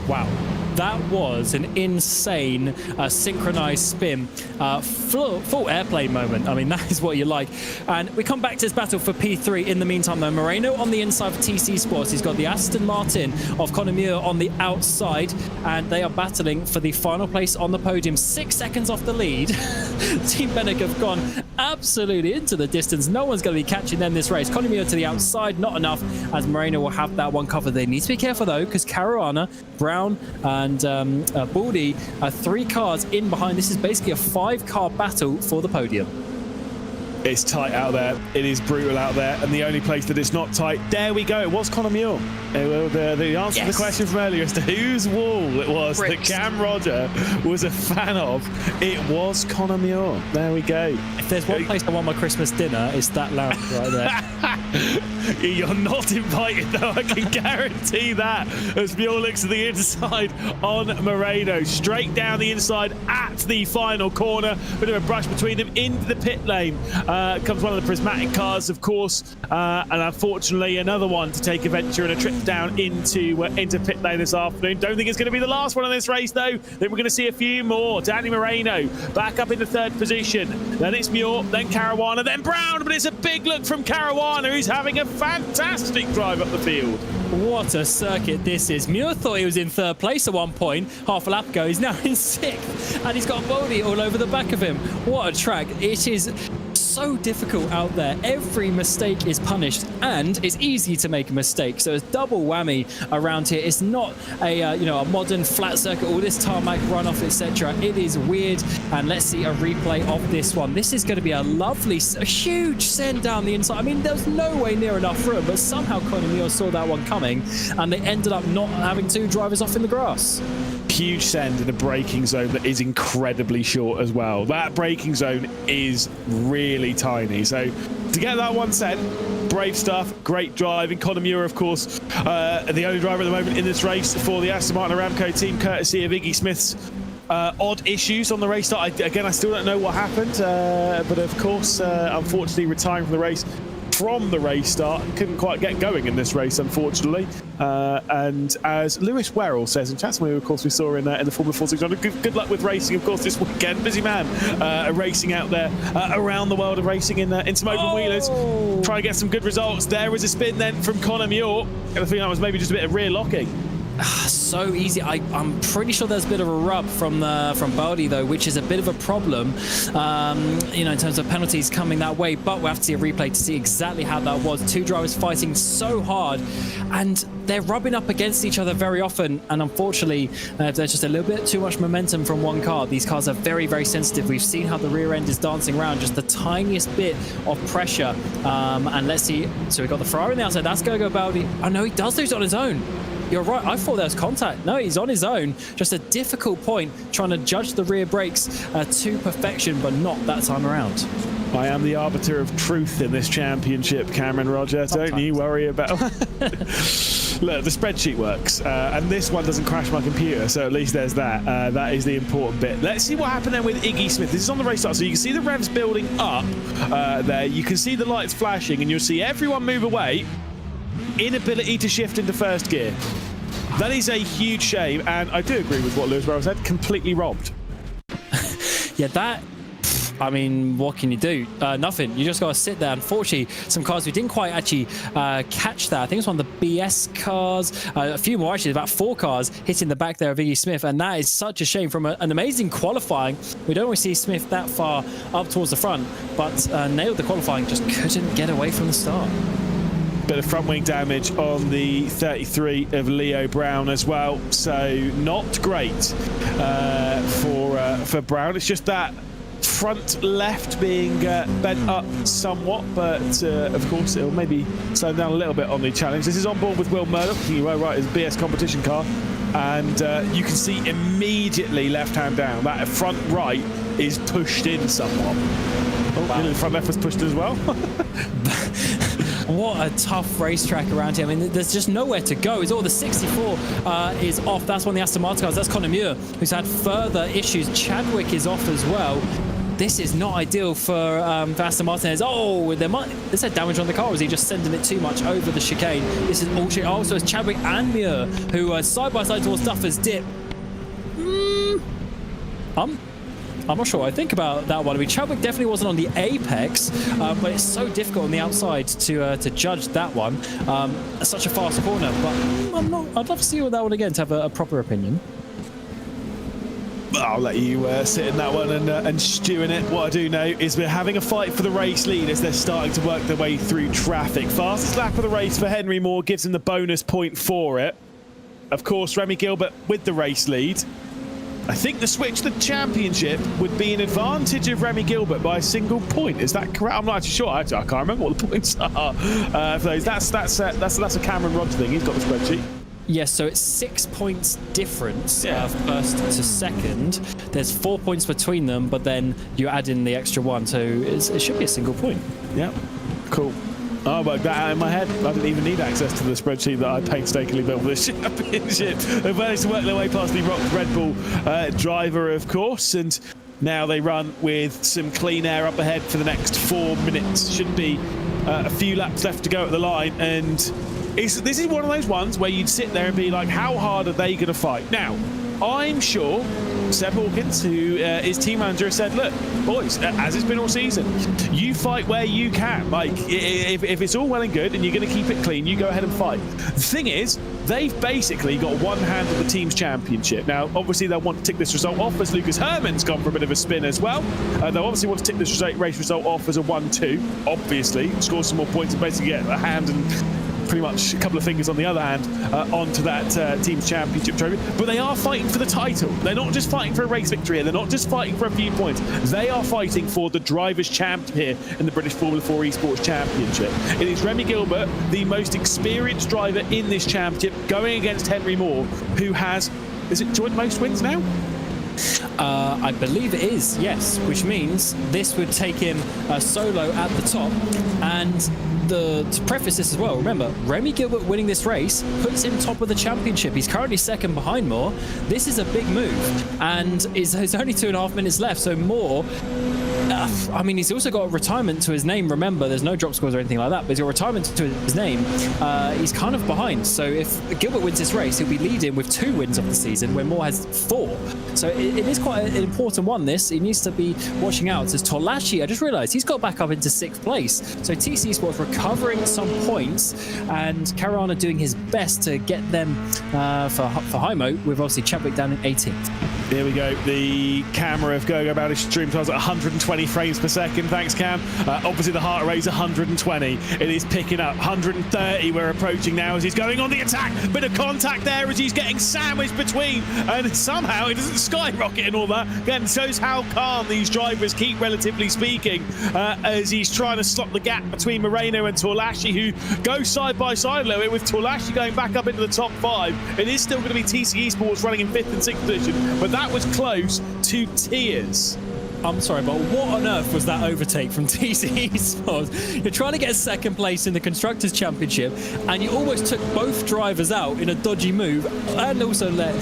Wow. That was an insane synchronized spin, full airplane moment. I mean, that is what you like. And we come back to this battle for P3 in the meantime, though. Moreno on the inside for TC Sports. He's got the Aston Martin of Conor Muir on the outside, and they are battling for the final place on the podium. 6 seconds off the lead. Team Bennett have gone absolutely into the distance. No one's going to be catching them this race. Conor Muir to the outside, not enough, as Moreno will have that one covered. They need to be careful, though, because Caruana, Brown, and Baldy are 3 cars in behind. This is basically a 5-car battle for the podium. It's tight out there. It is brutal out there. And the only place that it's not tight, there we go. It was Conor Muir. The answer to the question from earlier as to whose wall it was that Cam Roger was a fan of, it was Conor Muir. There we go. If there's one place I want my Christmas dinner, it's that lounge right there. You're not invited, though, I can guarantee that. As Muir looks to the inside on Moreno. Straight down the inside at the final corner. Bit of a brush between them into the pit lane. Comes one of the prismatic cars, of course, and unfortunately another one to take a venture and a trip down into pit lane this afternoon. Don't think it's going to be the last one on this race, though. Then we're going to see a few more. Danny Moreno back up into 3rd position. Then it's Muir, then Caruana, then Brown, but it's a big look from Caruana, who's having a fantastic drive up the field. What a circuit this is. Muir thought he was in 3rd place at one point. Half a lap ago, he's now in 6th, and he's got Baldy all over the back of him. What a track. It is so difficult out there. Every mistake is punished, and it's easy to make a mistake. So it's double whammy around here. It's not a a modern flat circuit, all this tarmac runoff, etc. It is weird, and let's see a replay of this one. This is going to be a lovely, a huge send down the inside. I mean, there's no way near enough room, but somehow Conor Muir saw that one coming, and they ended up not having 2 drivers off in the grass. Huge send in a braking zone that is incredibly short as well. That braking zone is really tiny. So to get that one sent, brave stuff, great driving. Conor Muir, of course, the only driver at the moment in this race for the Aston Martin Aramco team, courtesy of Iggy Smith's odd issues on the race start. I still don't know what happened, but of course, unfortunately, retiring from the race start, couldn't quite get going in this race, unfortunately. And as Lewis Werrell says in chat, of course we saw in the Formula 4 600, good luck with racing, of course, this weekend. Busy man racing out there around the world of racing in some open wheelers. Try and get some good results. There was a spin then from Conor Muir, and I think that was maybe just a bit of rear locking. So easy. I'm pretty sure there's a bit of a rub from Baldy, though, which is a bit of a problem, in terms of penalties coming that way. But we'll have to see a replay to see exactly how that was. 2 drivers fighting so hard, and they're rubbing up against each other very often. And unfortunately, if there's just a little bit too much momentum from one car, these cars are very, very sensitive. We've seen how the rear end is dancing around, just the tiniest bit of pressure. And let's see. So we've got the Ferrari on the outside. That's going to go Baldy. Oh, no, he does lose on his own. You're right, I thought there was contact. No, he's on his own. Just a difficult point, trying to judge the rear brakes to perfection, but not that time around. I am the arbiter of truth in this championship, Cameron Roger. Sometimes. Don't you worry about... Look, the spreadsheet works, and this one doesn't crash my computer, so at least there's that. That is the important bit. Let's see what happened then with Iggy Smith. This is on the race start, so you can see the revs building up there. You can see the lights flashing, and you'll see everyone move away. Inability to shift into 1st gear. That is a huge shame, and I do agree with what Lewis Werrell said. Completely robbed. Yeah, that I mean, what can you do? Nothing. You just got to sit there. Unfortunately, some cars we didn't quite actually catch that. I think it's one of the BS cars. A few more, actually, about 4 cars hitting the back there of Iggy Smith. And that is such a shame. From an amazing qualifying, we don't always see Smith that far up towards the front, but nailed the qualifying, just couldn't get away from the start. Bit of front wing damage on the 33 of Leo Brown as well, so not great for Brown. It's just that front left being bent up somewhat, but of course it'll maybe slow down a little bit on the challenge. This is on board with Will Murdoch, you were right, it's a BS competition car, and you can see immediately left hand down, that front right is pushed in somewhat. Oh, wow. The front left was pushed as well. What a tough racetrack around here. I mean, there's just nowhere to go. It's all the 64 is off. That's one of the Aston Martin cars. That's Conor Muir, who's had further issues. Chadwick is off as well. This is not ideal for Aston Martin. Oh, is there damage on the car, or is he just sending it too much over the chicane? This is all shit. Also, it's Chadwick and Muir, who are side by side towards Duffer's Dip. I'm not sure what I think about that one. I mean, Chadwick definitely wasn't on the apex, but it's so difficult on the outside to judge that one. Such a fast corner, but I'd love to see that one again to have a proper opinion. I'll let you sit in that one and stew in it. What I do know is we're having a fight for the race lead as they're starting to work their way through traffic. Fastest lap of the race for Henry Moore gives him the bonus point for it. Of course, Remy Gilbert with the race lead. I think the switch to the championship would be an advantage of Remy Gilbert by a single point. Is that correct? I'm not actually sure. I can't remember what the points are for those. That's a Cameron Rodgers thing. He's got the spreadsheet. Yes, so it's 6 points difference first to second. There's 4 points between them, but then you add in the extra one, so it should be a single point. Yeah, cool. I worked that out in my head. I didn't even need access to the spreadsheet that I painstakingly built for this championship. They've managed to work their way past the Red Bull driver, of course, and now they run with some clean air up ahead for the next 4 minutes. Should be a few laps left to go at the line, and this is one of those ones where you'd sit there and be like, how hard are they going to fight? Now, I'm sure Seb Hawkins, who is team manager, has said, look, boys, as it's been all season, you fight where you can. Like, if it's all well and good and you're going to keep it clean, you go ahead and fight. The thing is, they've basically got one hand of the team's championship. Now, obviously, they'll want to tick this result off as Lucas Herman's gone for a bit of a spin as well. They'll obviously want to tick this race result off as a 1-2, obviously, score some more points and basically get a hand and pretty much a couple of fingers on the other hand onto that team's championship trophy. But they are fighting for the title. They're not just fighting for a race victory here. They're not just fighting for a few points. They are fighting for the Drivers' Champ here in the British Formula 4 Esports Championship. It is Remy Gilbert, the most experienced driver in this championship, going against Henry Moore, who has, is it joint most wins now? I believe it is, yes, which means this would take him solo at the top. And to preface this as well, remember, Remy Gilbert winning this race puts him top of the championship. He's currently second behind Moore. This is a big move, and there's only 2.5 minutes left, so Moore, I mean, he's also got retirement to his name. Remember, there's no drop scores or anything like that, but he's got retirement to his name. He's kind of behind, so if Gilbert wins this race, he'll be leading with 2 wins of the season, where Moore has 4. So it is quite an important one, this. He needs to be watching out. As Tolashi, I just realised, he's got back up into 6th place. So TC Sports recovering some points, and Caruana doing his best to get them for Hymo, with obviously Chadwick down in 18th. Here we go. The camera of Gogo about his stream times at 120 frames per second. Thanks, Cam. Obviously, the heart rate's 120. It is picking up. 130 we're approaching now as he's going on the attack. Bit of contact there as he's getting sandwiched between. And somehow it doesn't skyrocket and all that. Again, shows how calm these drivers keep, relatively speaking, as he's trying to slot the gap between Moreno and Tolashi, who go side by side a little bit, with Tolashi going back up into the top 5. It is still going to be TC Esports running in 5th and 6th position, but that was close to tears. I'm sorry, but what on earth was that overtake from TC Esports? You're trying to get 2nd place in the Constructors' Championship, and you almost took both drivers out in a dodgy move, and also let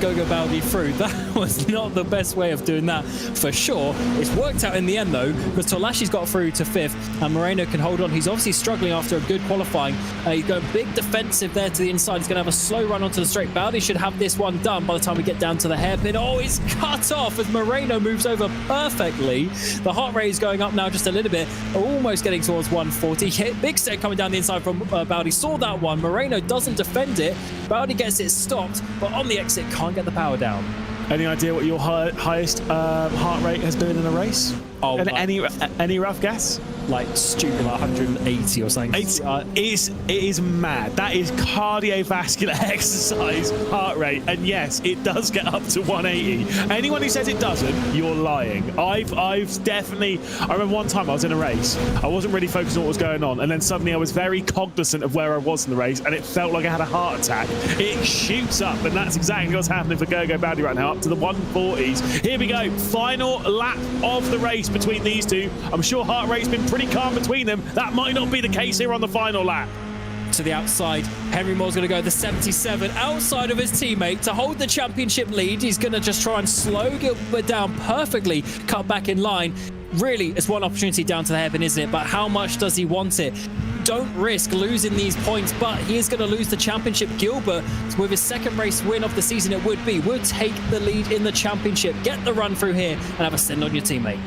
Gogo Baldi through. That was not the best way of doing that, for sure. It's worked out in the end, though, because Tolashi's got through to 5th, and Moreno can hold on. He's obviously struggling after a good qualifying. He's going big defensive there to the inside. He's going to have a slow run onto the straight. Baldi should have this one done by the time we get down to the hairpin. Oh, it's cut off as Moreno moves over perfectly perfectly. The heart rate is going up now just a little bit, almost getting towards 140. Hit Big Set coming down the inside from Bowdy, saw that one. Moreno doesn't defend it. Bowdy gets it stopped, but on the exit can't get the power down. Any idea what your highest heart rate has been in a race? Oh, any rough guess? Like stupid, like 180 or something. It is mad. That is cardiovascular exercise heart rate, and yes, it does get up to 180. Anyone who says it doesn't, you're lying. I've definitely. I remember one time I was in a race. I wasn't really focused on what was going on, and then suddenly I was very cognizant of where I was in the race, and it felt like I had a heart attack. It shoots up, and that's exactly what's happening for Gergo Bowdy right now, up to the 140s. Here we go. Final lap of the race between these two. I'm sure heart rate's been pretty calm between them. That might not be the case here on the final lap. To the outside, Henry Moore's going to go the 77 outside of his teammate to hold the championship lead. He's going to just try and slow Gilbert down perfectly, cut back in line. Really, it's one opportunity down to the hairpin, isn't it? But how much does he want it? Don't risk losing these points, but he is going to lose the championship. Gilbert, with his second race win of the season, it would take the lead in the championship. Get the run through here and have a send on your teammate.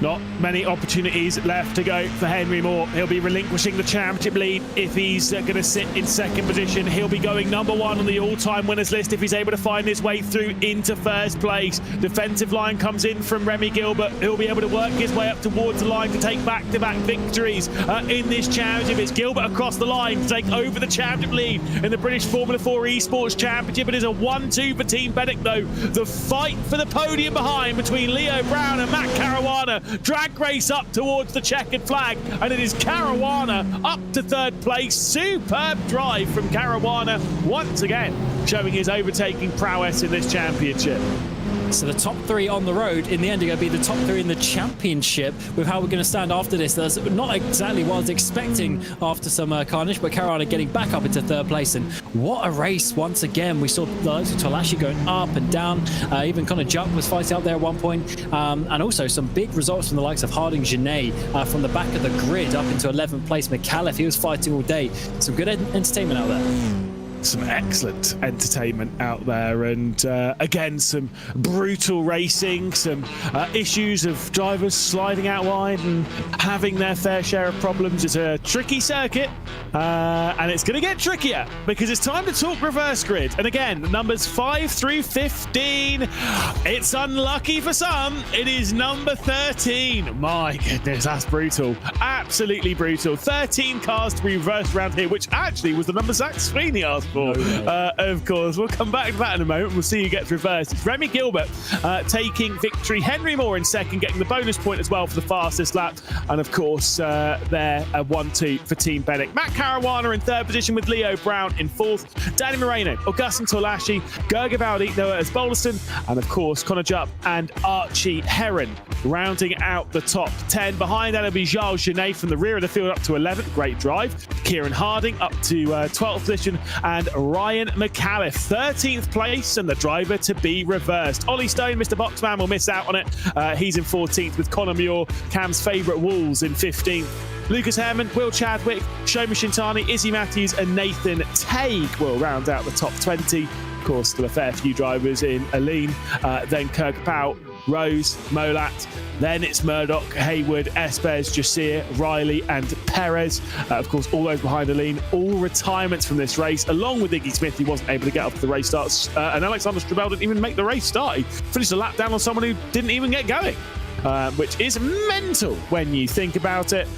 Not many opportunities left to go for Henry Moore. He'll be relinquishing the championship lead if he's going to sit in second position. He'll be going number one on the all-time winners list if he's able to find his way through into first place. Defensive line comes in from Remy Gilbert. He'll be able to work his way up towards the line to take back-to-back victories in this championship. It's Gilbert across the line to take over the championship lead in the British Formula 4 Esports Championship. It is a 1-2 for Team Bennick, though. The fight for the podium behind between Leo Brown and Matt Caruana. Drag race up towards the checkered flag, and it is Caruana up to third place. Superb drive from Caruana once again, showing his overtaking prowess in this championship. So the top three on the road in the end are going to be the top three in the championship. With how we're going to stand after this, that's not exactly what I was expecting after some carnage, but Caruana getting back up into third place. And what a race once again. We saw the likes of Tolashi going up and down. Even Connor Jupp was fighting out there at one point. And also some big results from the likes of Harding Genet from the back of the grid up into 11th place. McAuliffe, he was fighting all day. Some good entertainment out there. Some excellent entertainment out there, and again, some brutal racing, some issues of drivers sliding out wide and having their fair share of problems. It's a tricky circuit, and it's going to get trickier because it's time to talk reverse grid. And again, numbers 5 through 15. It's unlucky for some. It is number 13. My goodness, that's brutal. Absolutely brutal. 13 cars to be reversed around here, which actually was the number Zach Sweeney asked for. Of course, we'll come back to that in a moment. We'll see who gets reversed. It's Remy Gilbert taking victory. Henry Moore in second, getting the bonus point as well for the fastest lap. And of course, there a 1-2 for Team Bennick. Matt Caruana in third position with Leo Brown in fourth. Danny Moreno, Augustin Tolashi, Gergo Bowdy, Noah Esboleston, and of course, Connor Jupp and Archie Heron rounding out the top 10. Behind that, it'll be Charles Genet from the rear of the field up to 11th. Great drive. Kieran Harding up to 12th position, and Ryan McAuliffe 13th place, and the driver to be reversed. Ollie Stone, Mr. Boxman, will miss out on it. He's in 14th with Connor Muir, Cam's favourite Wolves in 15th. Lucas Herman, Will Chadwick, Shoma Shintani, Izzy Matthews and Nathan Tague will round out the top 20. Of course, still a fair few drivers in Aline, then Kirk Powell, Rose, Molat, then it's Murdoch, Hayward, Espes, Jasir, Riley and Perez. Of course, all those behind Aline, all retirements from this race, along with Iggy Smith, who wasn't able to get up to the race starts, and Alexander Strabel didn't even make the race start. He finished a lap down on someone who didn't even get going, which is mental when you think about it.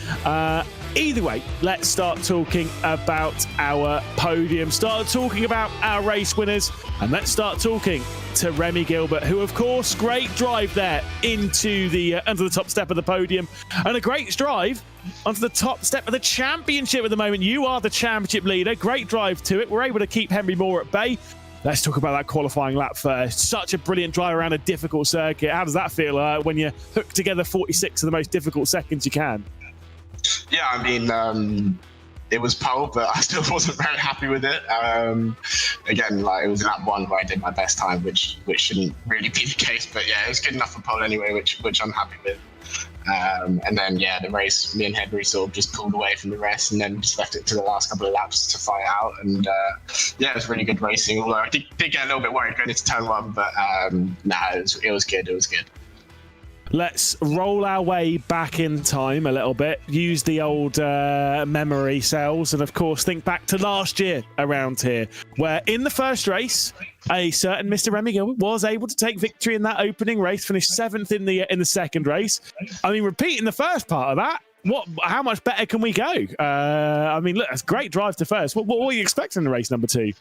Either way, let's start talking about our podium, start talking about our race winners, and let's start talking to Remy Gilbert, who, of course, great drive there into the top step of the podium, and a great drive onto the top step of the championship at the moment. You are the championship leader. Great drive to it. We're able to keep Henry Moore at bay. Let's talk about that qualifying lap first. Such a brilliant drive around a difficult circuit. How does that feel when you hook together 46 of the most difficult seconds you can? Yeah, I mean, it was pole, but I still wasn't very happy with it. Again, like, it was lap one where I did my best time, which shouldn't really be the case. But yeah, it was good enough for pole anyway, which I'm happy with. And then, yeah, the race, me and Henry sort of just pulled away from the rest and then just left it to the last couple of laps to fight out. And yeah, it was really good racing. Although I did get a little bit worried going into turn one, but nah, it was good. It was good. Let's roll our way back in time a little bit, use the old memory cells, and of course think back to last year around here, where in the first race, a certain Mr. Remy Gilbert was able to take victory in that opening race, finished 7th in the second race. I mean, repeating the first part of that, how much better can we go? I mean, look, that's a great drive to first. What were you expecting in race number 2?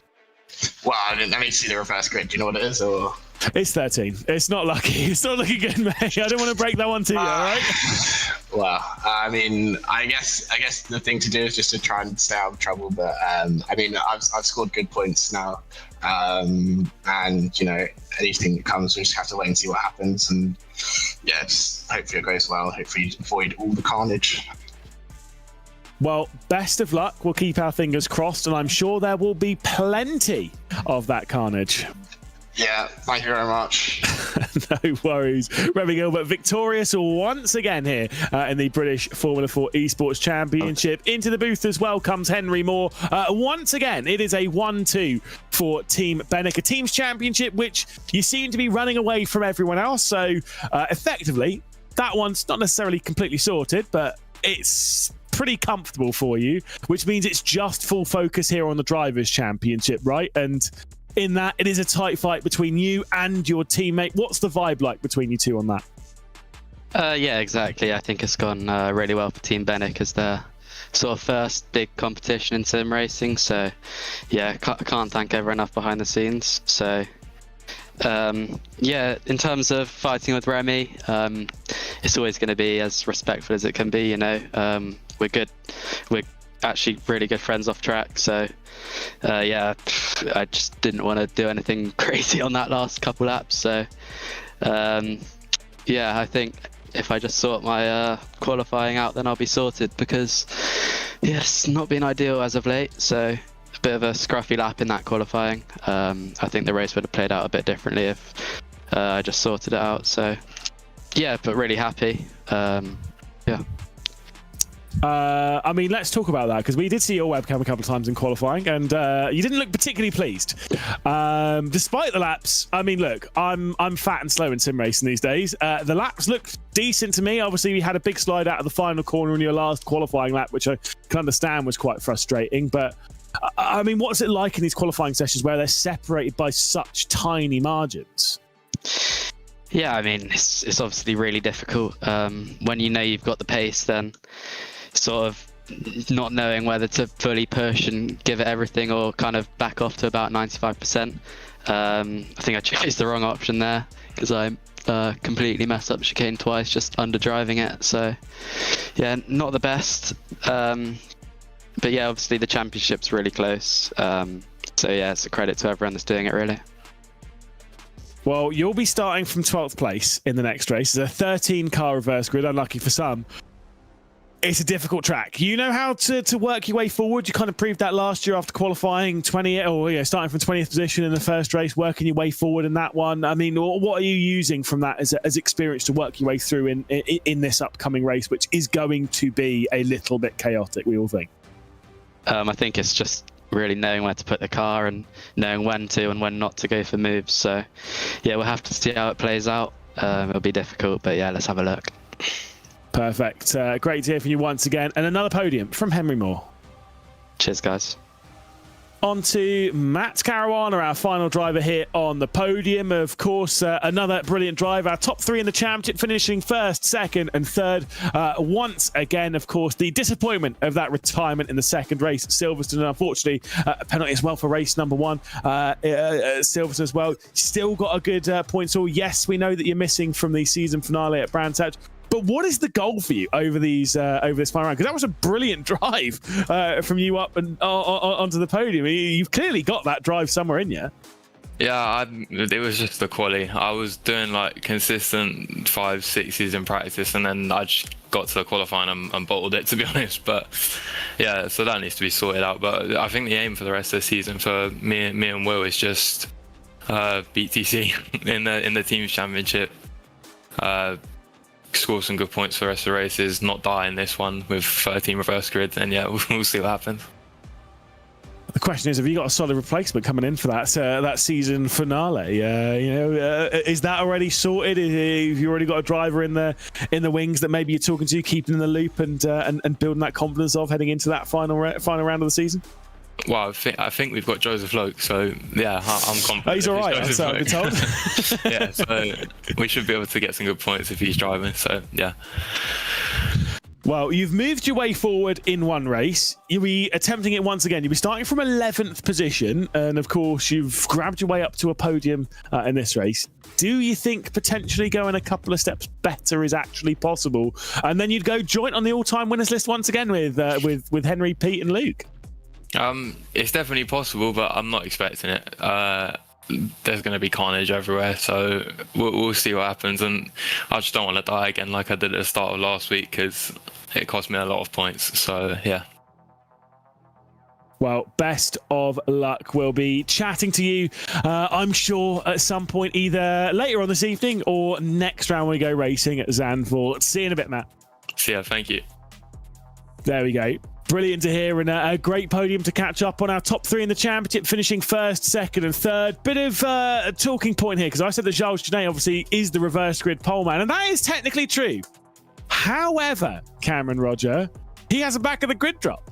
Well, I need to see the reverse grid. Do you know what it is? Or it's 13. It's not lucky. It's not looking good, mate. I don't want to break that one to you, all right? Well, I mean, I guess the thing to do is just to try and stay out of trouble. But I mean, I've scored good points now, and you know, anything that comes, we just have to wait and see what happens. And yeah, just hopefully it goes well. Hopefully, avoid all the carnage. Well, best of luck. We'll keep our fingers crossed, and I'm sure there will be plenty of that carnage. Yeah, thank you very much. No worries. Remy Gilbert victorious once again here in the British Formula 4 Esports Championship. Into the booth as well comes Henry Moore. Once again, it is a 1-2 for Team Benek, a team's championship, which you seem to be running away from everyone else. So effectively, that one's not necessarily completely sorted, but it's pretty comfortable for you, which means it's just full focus here on the Drivers' Championship, right? And in that, it is a tight fight between you and your teammate. What's the vibe like between you two on that? Yeah, exactly. I think it's gone really well for Team Benek as their sort of first big competition in sim racing. So, yeah, can't thank everyone enough behind the scenes. So, yeah, in terms of fighting with Remy, it's always going to be as respectful as it can be. You know, we're good. We're actually really good friends off track. So, yeah, I just didn't want to do anything crazy on that last couple laps. So, yeah, I think if I just sort my qualifying out, then I'll be sorted, because yes, not been ideal as of late. So a bit of a scruffy lap in that qualifying. I think the race would have played out a bit differently if I just sorted it out. So yeah, but really happy. Yeah. I mean, let's talk about that, because we did see your webcam a couple of times in qualifying, and you didn't look particularly pleased. Despite the laps, I mean, look, I'm fat and slow in sim racing these days. The laps looked decent to me. Obviously, we had a big slide out of the final corner in your last qualifying lap, which I can understand was quite frustrating. But I mean, what's it like in these qualifying sessions where they're separated by such tiny margins? Yeah, I mean, it's obviously really difficult. When you know you've got the pace, then sort of not knowing whether to fully push and give it everything or kind of back off to about 95%. I think I chose the wrong option there, because I completely messed up chicane twice just under driving it. So yeah, not the best. But yeah, obviously the championship's really close. So yeah, it's a credit to everyone that's doing it, really. Well, you'll be starting from 12th place in the next race. It's a 13-car reverse grid, unlucky for some. It's a difficult track. You know how to work your way forward. You kind of proved that last year after qualifying 20th, or yeah, starting from 20th position in the first race, working your way forward in that one. I mean, what are you using from that as experience to work your way through in this upcoming race, which is going to be a little bit chaotic, we all think? I think it's just really knowing where to put the car and knowing when to and when not to go for moves. So yeah, we'll have to see how it plays out. It'll be difficult, but yeah, let's have a look. Perfect. Great to hear from you once again. And another podium from Henry Moore. Cheers, guys. On to Matt Caruana, our final driver here on the podium. Of course, another brilliant drive. Our top three in the championship, finishing first, second and third. Once again, of course, the disappointment of that retirement in the second race at Silverstone. And unfortunately, a penalty as well for race number one. Silverstone as well. Still got a good point. So yes, we know that you're missing from the season finale at Brands Hatch. But what is the goal for you over this final round? Because that was a brilliant drive from you up and onto the podium. You've clearly got that drive somewhere in you. Yeah, it was just the quali. I was doing like consistent 5-6s in practice, and then I just got to the qualifying and bottled it, to be honest. But yeah, so that needs to be sorted out. But I think the aim for the rest of the season for me and Will is just beat TC in the team's championship. Score some good points for the rest of the races, not die in this one with 13 reverse grid, and yeah, we'll see what happens. The question is, have you got a solid replacement coming in for that season finale? Is that already sorted? Have you already got a driver in the wings that maybe you're talking to, keeping in the loop and building that confidence of heading into that final round of the season? Well, I think we've got Joseph Loke, so yeah, I'm confident. Oh, he's all right. That's what I've been told. Yeah, so we should be able to get some good points if he's driving. So yeah. Well, you've moved your way forward in one race. You'll be attempting it once again. You'll be starting from 11th position, and of course, you've grabbed your way up to a podium in this race. Do you think potentially going a couple of steps better is actually possible? And then you'd go joint on the all-time winners list once again with Henry, Pete, and Luke. It's definitely possible, but I'm not expecting it. There's going to be carnage everywhere, so we'll see what happens. And I just don't want to die again like I did at the start of last week, because it cost me a lot of points. So yeah. Well, best of luck. We'll be chatting to you, I'm sure, at some point, either later on this evening or next round when we go racing at Zandvoort. See you in a bit, Matt. See ya, thank you. There we go. Brilliant to hear, and a great podium to catch up on. Our top three in the championship, finishing first, second and third. Bit of a talking point here, because I said that Jules Genet obviously is the reverse grid poleman, and that is technically true. However, Cameron Roger, he has a back of the grid drop.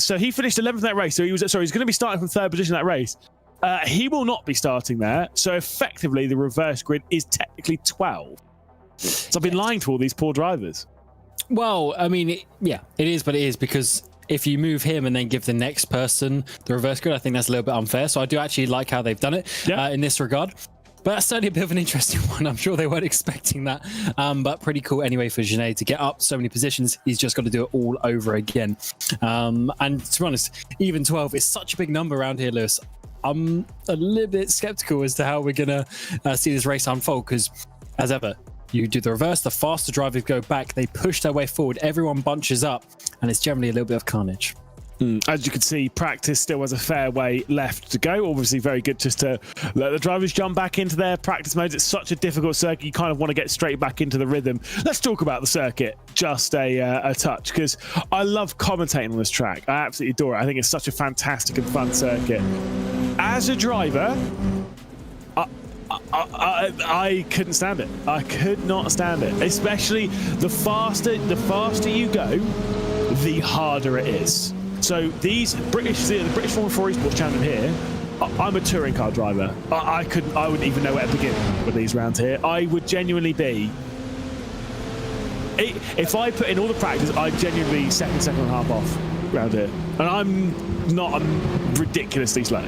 So he finished 11th in that race. So he's going to be starting from third position in that race. He will not be starting there. So effectively, the reverse grid is technically 12. So I've been lying to all these poor drivers. Well, I mean, it is, but it is, because if you move him and then give the next person the reverse grid, I think that's a little bit unfair. So I do actually like how they've done it in this regard. But that's certainly a bit of an interesting one. I'm sure they weren't expecting that. But pretty cool anyway for Genet to get up so many positions. He's just got to do it all over again. And to be honest, even 12 is such a big number around here, Lewis. I'm a little bit skeptical as to how we're going to see this race unfold, because as ever, you do the reverse, the faster drivers go back, they push their way forward, everyone bunches up, and it's generally a little bit of carnage. As you can see, practice still has a fair way left to go. Obviously very good just to let the drivers jump back into their practice modes. It's such a difficult circuit, you kind of want to get straight back into the rhythm. Let's talk about the circuit just a touch, because I love commentating on this track. I absolutely adore it. I think it's such a fantastic and fun circuit. As a driver, I couldn't stand it. I could not stand it. Especially the faster you go, the harder it is. So the British F4 Esports Championship here, I'm a touring car driver. I wouldn't even know where to begin with these rounds here. I would genuinely be, if I put in all the practice, I'd genuinely be second and a half off round here. And I'm ridiculously slow.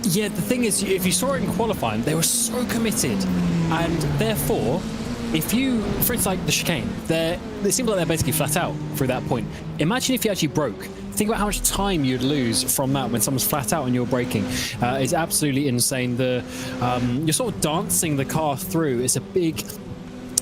Yeah, the thing is, if you saw it in qualifying, they were so committed, and therefore, if you, for instance, like the chicane, they seem like they're basically flat out through that point. Imagine if you actually broke. Think about how much time you'd lose from that when someone's flat out and you're braking. It's absolutely insane. You're sort of dancing the car through. It's a big...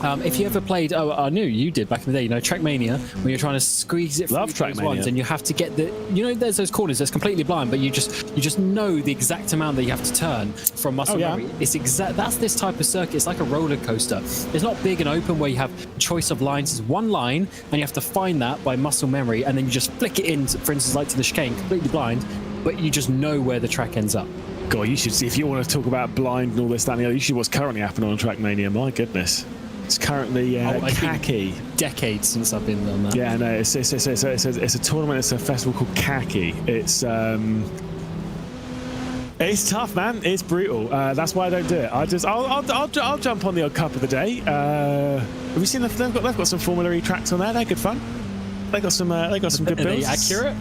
if you ever played, I knew you did back in the day, Trackmania, when you're trying to squeeze it through those ones, and you have to get there's those corners that's completely blind, but you just know the exact amount that you have to turn from muscle memory. It's that's this type of circuit. It's like a roller coaster. It's not big and open where you have choice of lines. It's one line, and you have to find that by muscle memory, and then you just flick it in, for instance, like to the chicane, completely blind, but you just know where the track ends up. God, you should see, if you want to talk about blind and all this, that, and the other, you should see what's currently happening on Trackmania. My goodness. It's currently Khaki. Decades since I've been on that. Yeah, no, it's a tournament. It's a festival called Khaki. It's tough, man. It's brutal. That's why I don't do it. I'll jump on the odd cup of the day. Have you seen they've got some Formula E tracks on there? They're good fun. They got some good builds. Are they accurate?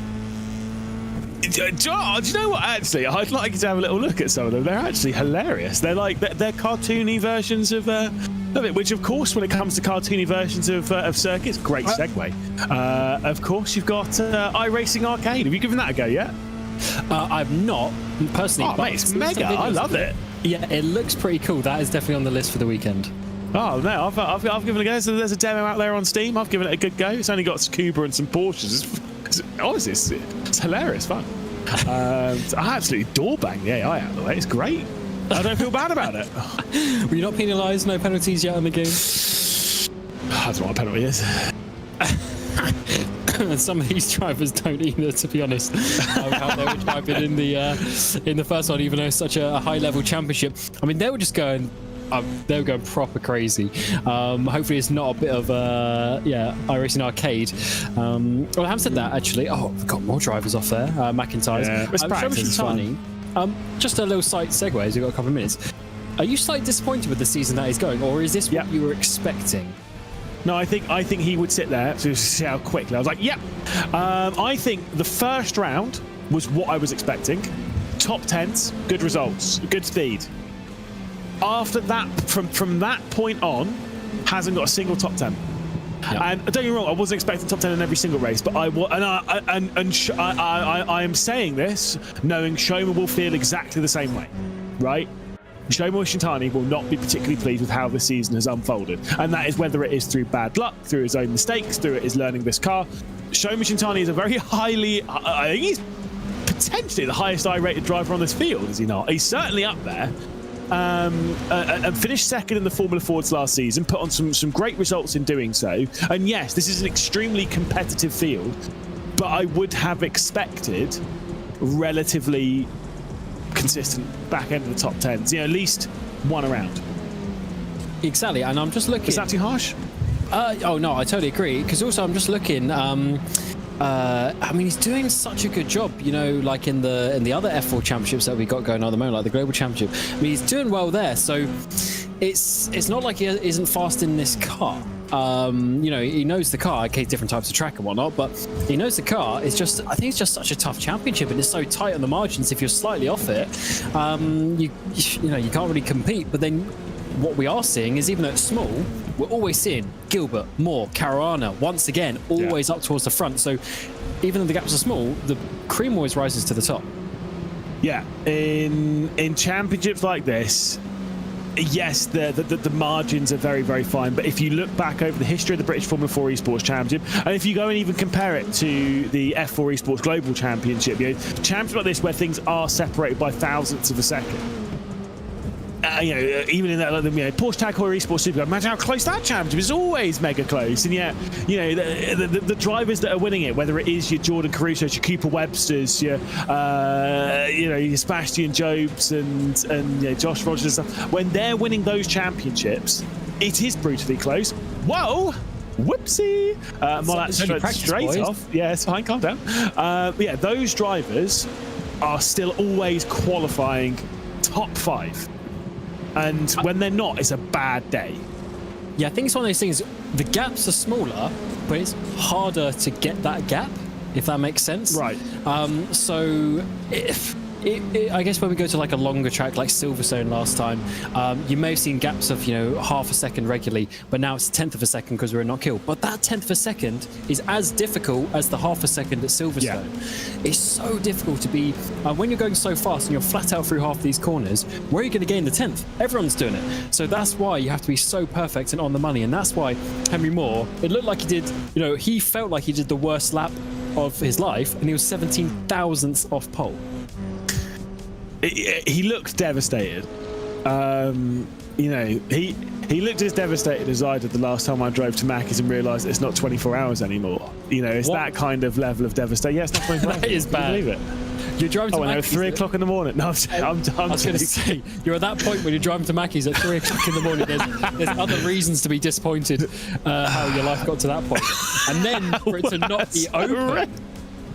Do you know what? Actually, I'd like you to have a little look at some of them. They're actually hilarious. They're cartoony versions of it, which of course, when it comes to cartoony versions of circuits, great segue. Of course, you've got iRacing Arcade. Have you given that a go yet? I've not personally. Oh, mate, it's mega. I love it. Yeah, it looks pretty cool. That is definitely on the list for the weekend. Oh no, I've given it a go. So there's a demo out there on Steam. I've given it a good go. It's only got Scuba and some Porsches. Honestly, it's hilarious fun. I absolutely door bang the AI out of the way. It's great. I don't feel bad about it. Were you not penalised? No penalties yet on the game? I don't know what a penalty is. Some of these drivers don't either, to be honest. How they were driving in the first one, even though it's such a high-level championship. I mean, they were just going. They were going proper crazy. Hopefully, it's not a bit of iRacing arcade. Well, I have said that actually. Oh, we've got more drivers off there. McIntyre's. Just a little slight segue. As we've got a couple of minutes. Are you slightly disappointed with the season that he's going, or is this what you were expecting? No, I think he would sit there to see how quickly. I was like, yep. I think the first round was what I was expecting. Top 10s, good results, good speed. After that, from that point on, hasn't got a single top 10. Yep. And don't get me wrong, I wasn't expecting top 10 in every single race, but I am saying this knowing Shoma will feel exactly the same way, right? Shoma Shintani will not be particularly pleased with how the season has unfolded, and that is whether it is through bad luck, through his own mistakes, through his learning this car. Shoma Shintani is a very highly, I think he's potentially the highest I-rated driver on this field, is he not? He's certainly up there. And finished second in the Formula Fords last season, put on some great results in doing so. And yes, this is an extremely competitive field, but I would have expected relatively consistent back end of the top 10s, at least one around. Exactly, and I'm just looking. Is that too harsh? Oh no, I totally agree. Because also I'm just looking. I mean, he's doing such a good job, like in the other F4 championships that we got going on at the moment, like the Global Championship. I mean, he's doing well there, so it's not like he isn't fast in this car. He knows the car. Okay, different types of track and whatnot, but he knows the car. It's just, I think it's just such a tough championship, and it's so tight on the margins. If you're slightly off it, you can't really compete. But then what we are seeing is, even though it's small, we're always seeing Gilbert, Moore, Caruana, once again, always up towards the front. So even though the gaps are small, the cream always rises to the top. Yeah, in championships like this, yes, the margins are very, very fine. But if you look back over the history of the British Formula 4 Esports Championship, and if you go and even compare it to the F4 Esports Global Championship, championships like this where things are separated by thousandths of a second. Even in that, Porsche Tag Heuer Esports Supercar, imagine how close that championship is. Always mega close. And yet, the drivers that are winning it, whether it is your Jordan Caruso's, your Cooper Webster's, your Sebastian Jobs and Josh Rogers and stuff, when they're winning those championships, it is brutally close. Whoa! Whoopsie! Molat straight off. Yeah, it's fine, calm down. Those drivers are still always qualifying top 5. And when they're not, it's a bad day. Yeah, I think it's one of those things. The gaps are smaller, but it's harder to get that gap, if that makes sense. Right. So I guess when we go to like a longer track like Silverstone last time, you may have seen gaps of half a second regularly, but now it's a tenth of a second because we're in Knockhill. But that tenth of a second is as difficult as the half a second at Silverstone. Yeah. It's so difficult to be when you're going so fast and you're flat out through half these corners. Where are you going to gain the tenth? Everyone's doing it. So that's why you have to be so perfect and on the money. And that's why Henry Moore, it looked like he did. He felt like he did the worst lap of his life, and he was 17 thousandths off pole. He looked devastated. He looked as devastated as I did the last time I drove to Mackey's and realised it's not 24 hours anymore. It's that kind of level of devastation. Yeah, it's not 24 hours. That is bad. Can you believe it? You're driving to Mackey's. At 3 o'clock in the morning. No, I was going to say, you're at that point when you're driving to Mackey's at 3 o'clock in the morning. There's other reasons to be disappointed how your life got to that point. And then for it to not be open.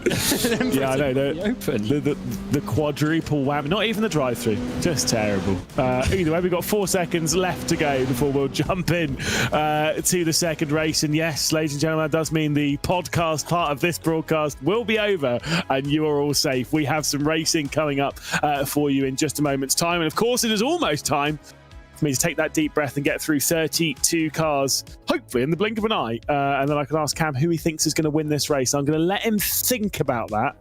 Yeah, I know. The quadruple whammy. Not even the drive-through. Just terrible. Either way, we've got 4 seconds left to go before we'll jump in to the second race. And yes, ladies and gentlemen, that does mean the podcast part of this broadcast will be over and you are all safe. We have some racing coming up for you in just a moment's time. And of course, it is almost time for me to take that deep breath and get through 32 cars, hopefully in the blink of an eye, and then I can ask Cam who he thinks is going to win this race. I'm going to let him think about that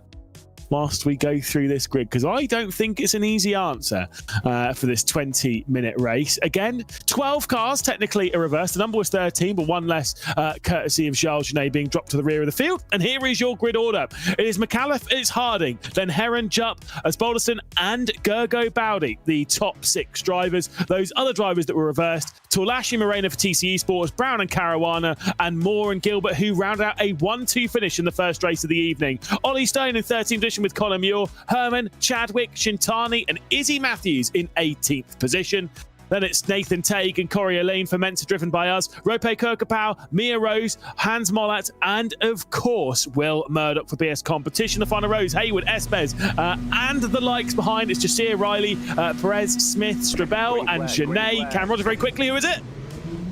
whilst we go through this grid, because I don't think it's an easy answer for this 20-minute race. Again, 12 cars technically are reversed. The number was 13, but one less courtesy of Charles Genet being dropped to the rear of the field. And here is your grid order. It is McAuliffe, it's Harding, then Heron, Jupp, Asbalderson, and Gergo Bowdy, the top 6 drivers. Those other drivers that were reversed, Torlashi Moreno for TC Esports, Brown and Caruana, and Moore and Gilbert, who rounded out a 1-2 finish in the first race of the evening. Ollie Stone in 13th position with Connor Muir, Herman, Chadwick, Shintani, and Izzy Matthews in 18th position. Then it's Nathan Tague and Corey Elaine for Mensa, driven by us, Rope Kirkapau, Mia Rose, Hans Mollat, and of course, Will Murdoch for BS Competition. The final rows, Hayward, Espes, and the likes behind. It's Jasir Riley, Perez, Smith, Strabel, and Genet. Cam Rogers very quickly, who is it?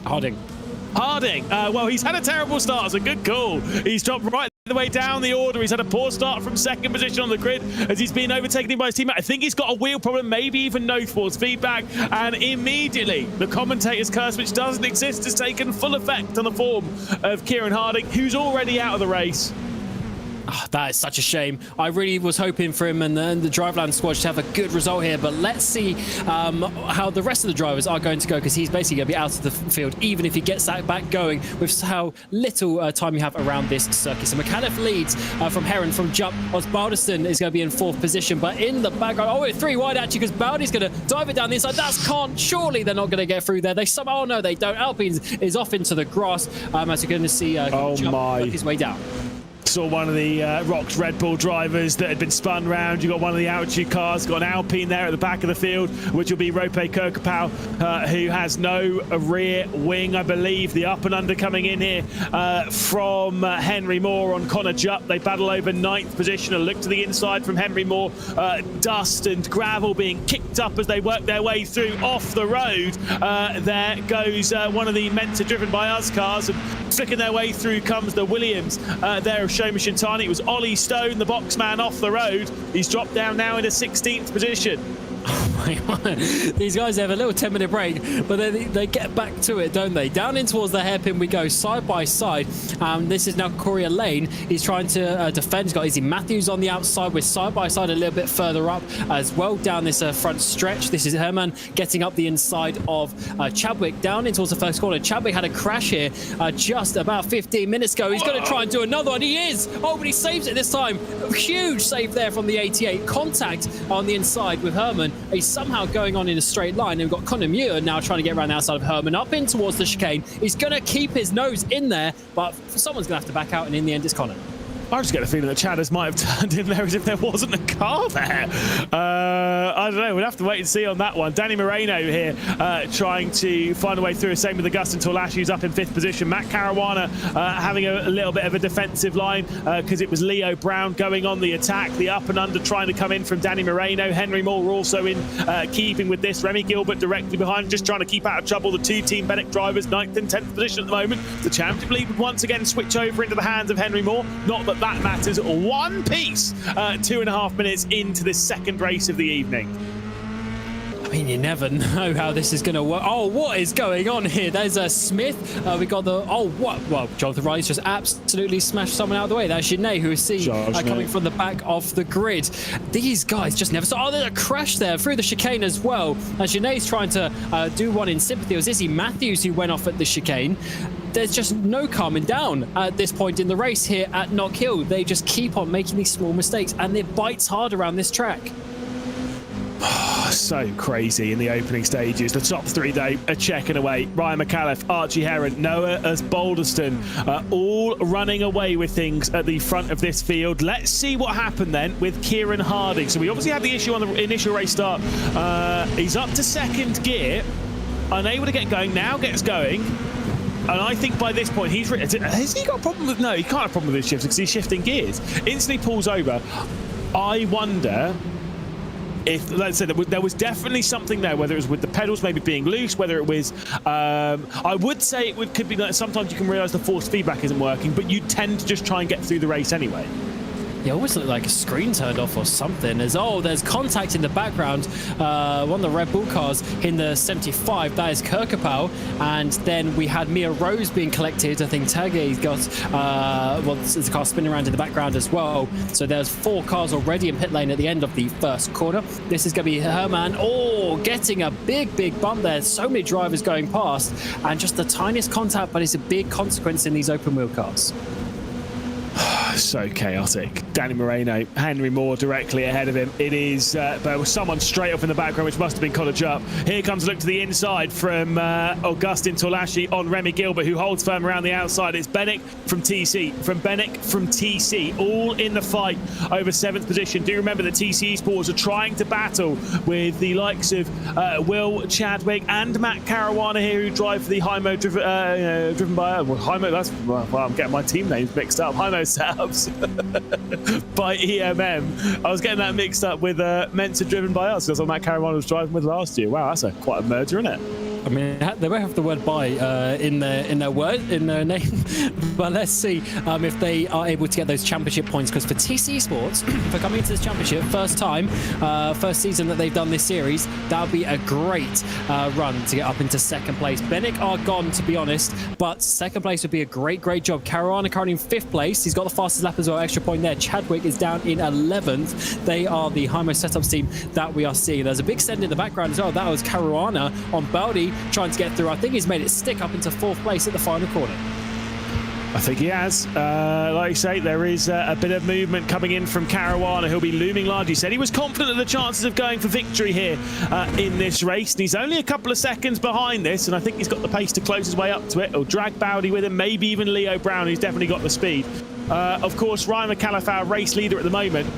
Harding. Well, he's had a terrible start. It's a good call. He's dropped right the way down the order. He's had a poor start from second position on the grid as he's been overtaken by his teammate. I think he's got a wheel problem, maybe even no force feedback. And immediately, the commentator's curse, which doesn't exist, has taken full effect on the form of Kieran Harding, who's already out of the race. Oh, that is such a shame. I really was hoping for him and the Driveland squad to have a good result here, but let's see how the rest of the drivers are going to go, because he's basically going to be out of the field even if he gets that back going with how little time you have around this circuit. So McAuliffe leads from Heron, from Jump. Osbalderson is going to be in 4th position, but in the background, we're 3 wide actually, because Bowdy's going to dive it down the inside. That's Kant. Surely they're not going to get through there. They somehow, oh no, they don't. Alpine is off into the grass as you're going to see Jump work his way down. Saw one of the Rox Red Bull drivers that had been spun round. You got one of the Auchi cars, got an Alpine there at the back of the field, which will be Rope Kirkapau, who has no rear wing, I believe. The up and under coming in here from Henry Moore on Connor Jupp. They battle over 9th position. A look to the inside from Henry Moore. Dust and gravel being kicked up as they work their way through off the road. There goes one of the Mensa driven by us cars, and flicking their way through comes the Williams there of Shoma Shintani. It was Ollie Stone, the box man, off the road. He's dropped down now into 16th position. Oh my God. These guys have a little 10-minute break, but then they get back to it, don't they? Down in towards the hairpin we go, side by side. This is now Corey Lane. He's trying to defend. He's got Izzy Matthews on the outside. We're side by side a little bit further up as well down this front stretch. This is Herman getting up the inside of Chadwick down in towards the first corner. Chadwick had a crash here just about 15 minutes ago. He's going to try and do another one. He is. Oh, but he saves it this time. Huge save there from the 88. Contact on the inside with Herman. He's somehow going on in a straight line. And we've got Connor Muir now trying to get around the outside of Herman up in towards the chicane. He's going to keep his nose in there, but someone's going to have to back out, and in the end it's Connor. I just get the feeling that Chadders might have turned in there as if there wasn't a car there. I don't know. We'll have to wait and see on that one. Danny Moreno here trying to find a way through. Same with Augustin Torlash, who's up in 5th position. Matt Caruana having a little bit of a defensive line because it was Leo Brown going on the attack. The up and under trying to come in from Danny Moreno. Henry Moore also in keeping with this. Remy Gilbert directly behind, just trying to keep out of trouble. The 2 Team Bennett drivers, 9th and 10th position at the moment. The championship lead would once again switch over into the hands of Henry Moore. Not that that matters one piece 2.5 minutes into this second race of the evening. I mean, you never know how this is going to work. Oh, what is going on here? There's a Smith. We got the... Oh, what? Well, Jonathan Riley's just absolutely smashed someone out of the way. That's Genet, who is seen coming from the back of the grid. These guys just never stop. Oh, there's a crash there through the chicane as well. As Genet's trying to do one in sympathy. It was Izzy Matthews who went off at the chicane. There's just no calming down at this point in the race here at Knockhill. They just keep on making these small mistakes, and it bites hard around this track. So crazy in the opening stages. The top 3 though are checking away. Ryan McAuliffe, Archie Heron, Noah Asbalderson, all running away with things at the front of this field. Let's see what happened then with Kieran Harding. So we obviously had the issue on the initial race start. He's up to 2nd gear, unable to get going, now gets going. And I think by this point, has he got a problem with... No, he can't have a problem with his shifts because he's shifting gears. Instantly pulls over. I wonder if, let's say, there was definitely something there, whether it was with the pedals maybe being loose, whether it was... I would say it could be that sometimes you can realise the force feedback isn't working, but you tend to just try and get through the race anyway. Yeah, almost looked like a screen turned off or something. There's contact in the background. One of the Red Bull cars in the 75, that is Kirkapau. And then we had Mia Rose being collected. I think Terge's got, there's a car spinning around in the background as well. So there's 4 cars already in pit lane at the end of the first corner. This is going to be Herman. Getting a big bump there. So many drivers going past. And just the tiniest contact, but it's a big consequence in these open wheel cars. So chaotic. Danny Moreno, Henry Moore directly ahead of him. It is, but with someone straight off in the background, which must have been Connor Jupp. Here comes a look to the inside from Augustin Torlashi on Remy Gilbert, who holds firm around the outside. It's Benek from TC, from TC, all in the fight over 7th position. Do remember that TC Esports are trying to battle with the likes of Will Chadwick and Matt Caruana here, who drive for the Hymo driven by Hymo. I'm getting my team names mixed up. Hymo setups by EMM. I was getting that mixed up with Mensa driven by us. That's what Matt Caruana was driving with last year. Wow, that's quite a merger, isn't it? I mean, they might have the word "by" in their name, but let's see if they are able to get those championship points. Because for TC Esports, for coming into this championship, first season that they've done this series, that would be a great run to get up into 2nd place. Benek are gone, to be honest, but 2nd place would be a great job. Caruana currently in 5th place. He's got the fastest lap as well, extra point there. Chadwick is down in 11th. They are the Hymo setups team that we are seeing. There's a big send in the background as well. That was Caruana on Baldi trying to get through. I think he's made it stick up into 4th place at the final corner. I think he has. Like you say, there is a bit of movement coming in from Caruana, who'll be looming large. He said he was confident of the chances of going for victory here in this race, and he's only a couple of seconds behind this, and I think he's got the pace to close his way up to it. He'll drag Bowdy with him, maybe even Leo Brown, who's definitely got the speed. Of course, Ryan McAuliffe, our race leader at the moment.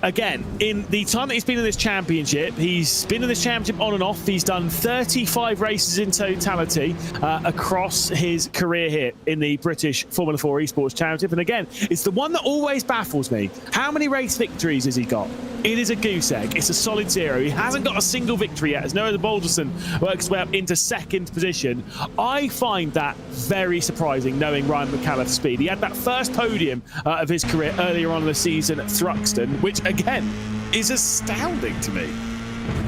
Again, in the time that he's been in this championship, he's been in this championship on and off. He's done 35 races in totality across his career here in the British Formula 4 Esports Championship. And again, it's the one that always baffles me. How many race victories has he got? It is a goose egg. It's a solid 0. He hasn't got a single victory yet, as Noah Balderson works his way up into 2nd position. I find that very surprising, knowing Ryan McAuliffe's speed. He had that first podium of his career earlier on in the season at Thruxton, which again is astounding to me.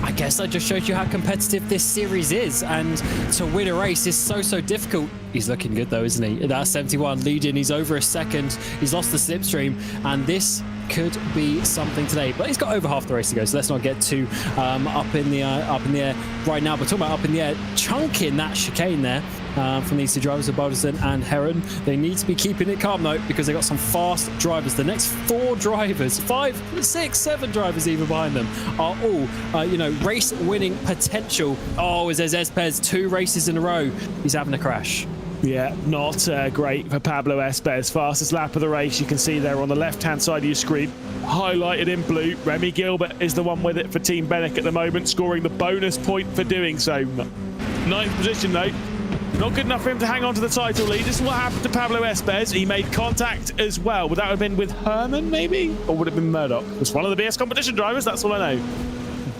I guess that just shows you how competitive this series is, and to win a race is so difficult. He's looking good though, isn't he? That 71 leading, he's over a second. He's lost the slipstream, and this could be something today, but he's got over half the race to go, so let's not get too up in the air right now. But talking about up in the air, chunking that chicane there from these 2 drivers of Balderson and Heron. They need to be keeping it calm though, because they've got some fast drivers. The next 4 drivers, 5, 6, 7 drivers even behind them are all race winning potential. Is there's Espez, 2 races in a row. He's having a crash. Yeah, not great for Pablo Espez. Fastest lap of the race, you can see there on the left-hand side of your screen, highlighted in blue. Remy Gilbert is the one with it for Team Benek at the moment, scoring the bonus point for doing so. 9th position though. Not good enough for him to hang on to the title lead. This is what happened to Pablo Espez. He made contact as well. Would that have been with Herman, maybe? Or would it have been Murdoch? It's one of the BS competition drivers, that's all I know.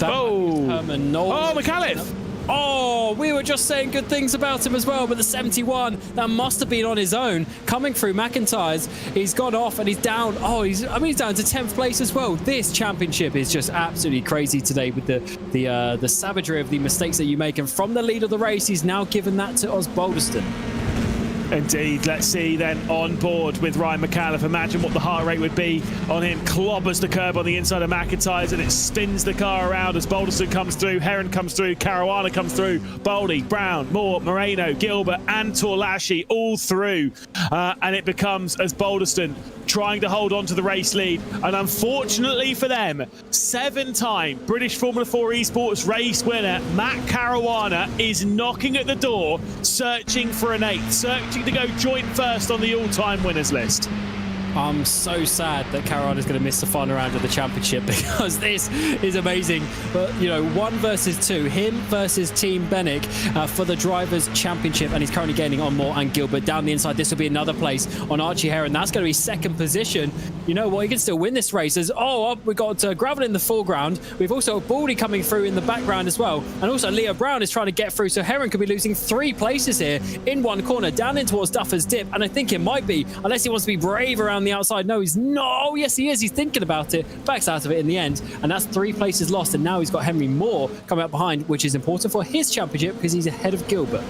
Herman, no. Oh, McAuliffe! We were just saying good things about him as well, but the 71, that must have been on his own. Coming through McIntyre's, he's gone off and he's down. He's down to 10th place as well. This championship is just absolutely crazy today with the savagery of the mistakes that you make. And from the lead of the race, he's now given that to Os Balderston. Indeed. Let's see then on board with Ryan McAuliffe. Imagine what the heart rate would be on him. Clobbers the curb on the inside of McIntyre's, and it spins the car around as Balderson comes through, Heron comes through, Caruana comes through, Baldy, Brown, Moore, Moreno, Gilbert and Torlashi all through. And it becomes as Balderson trying to hold on to the race lead. And unfortunately for them, 7-time British Formula 4 Esports race winner Matt Caruana is knocking at the door, searching for an 8th, searching to go joint first on the all-time winners list. I'm so sad that Caruana is going to miss the final round of the championship, because this is amazing. But 1 versus 2, him versus Team Benek for the Drivers' Championship, and he's currently gaining on Moore and Gilbert down the inside. This will be another place on Archie Heron. That's going to be 2nd position. You know what? He can still win this race. We've got Gravel in the foreground. We've also Baldy coming through in the background as well, and also Leo Brown is trying to get through. So Heron could be losing 3 places here in one corner, down in towards Duffer's Dip, and I think it might be, unless he wants to be brave around on the outside. No, he's not. Oh, yes, he is. He's thinking about it. Backs out of it in the end. And that's 3 places lost. And now he's got Henry Moore coming up behind, which is important for his championship because he's ahead of Gilbert.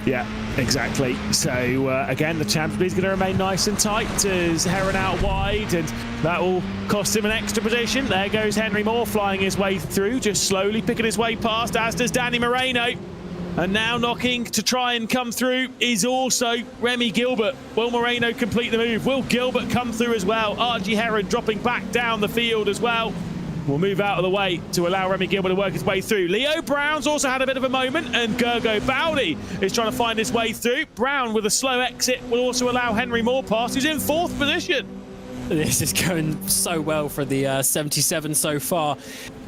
Yeah, exactly. So, again, the championship is going to remain nice and tight as Heron out wide, and that will cost him an extra position. There goes Henry Moore flying his way through, just slowly picking his way past, as does Danny Moreno. And now knocking to try and come through is also Remy Gilbert. Will Moreno complete the move? Will Gilbert come through as well? Archie Heron dropping back down the field as well. We'll move out of the way to allow Remy Gilbert to work his way through. Leo Brown's also had a bit of a moment, and Gergo Bowdy is trying to find his way through. Brown with a slow exit will also allow Henry Moore past, who's in 4th position. This is going so well for the 77 so far.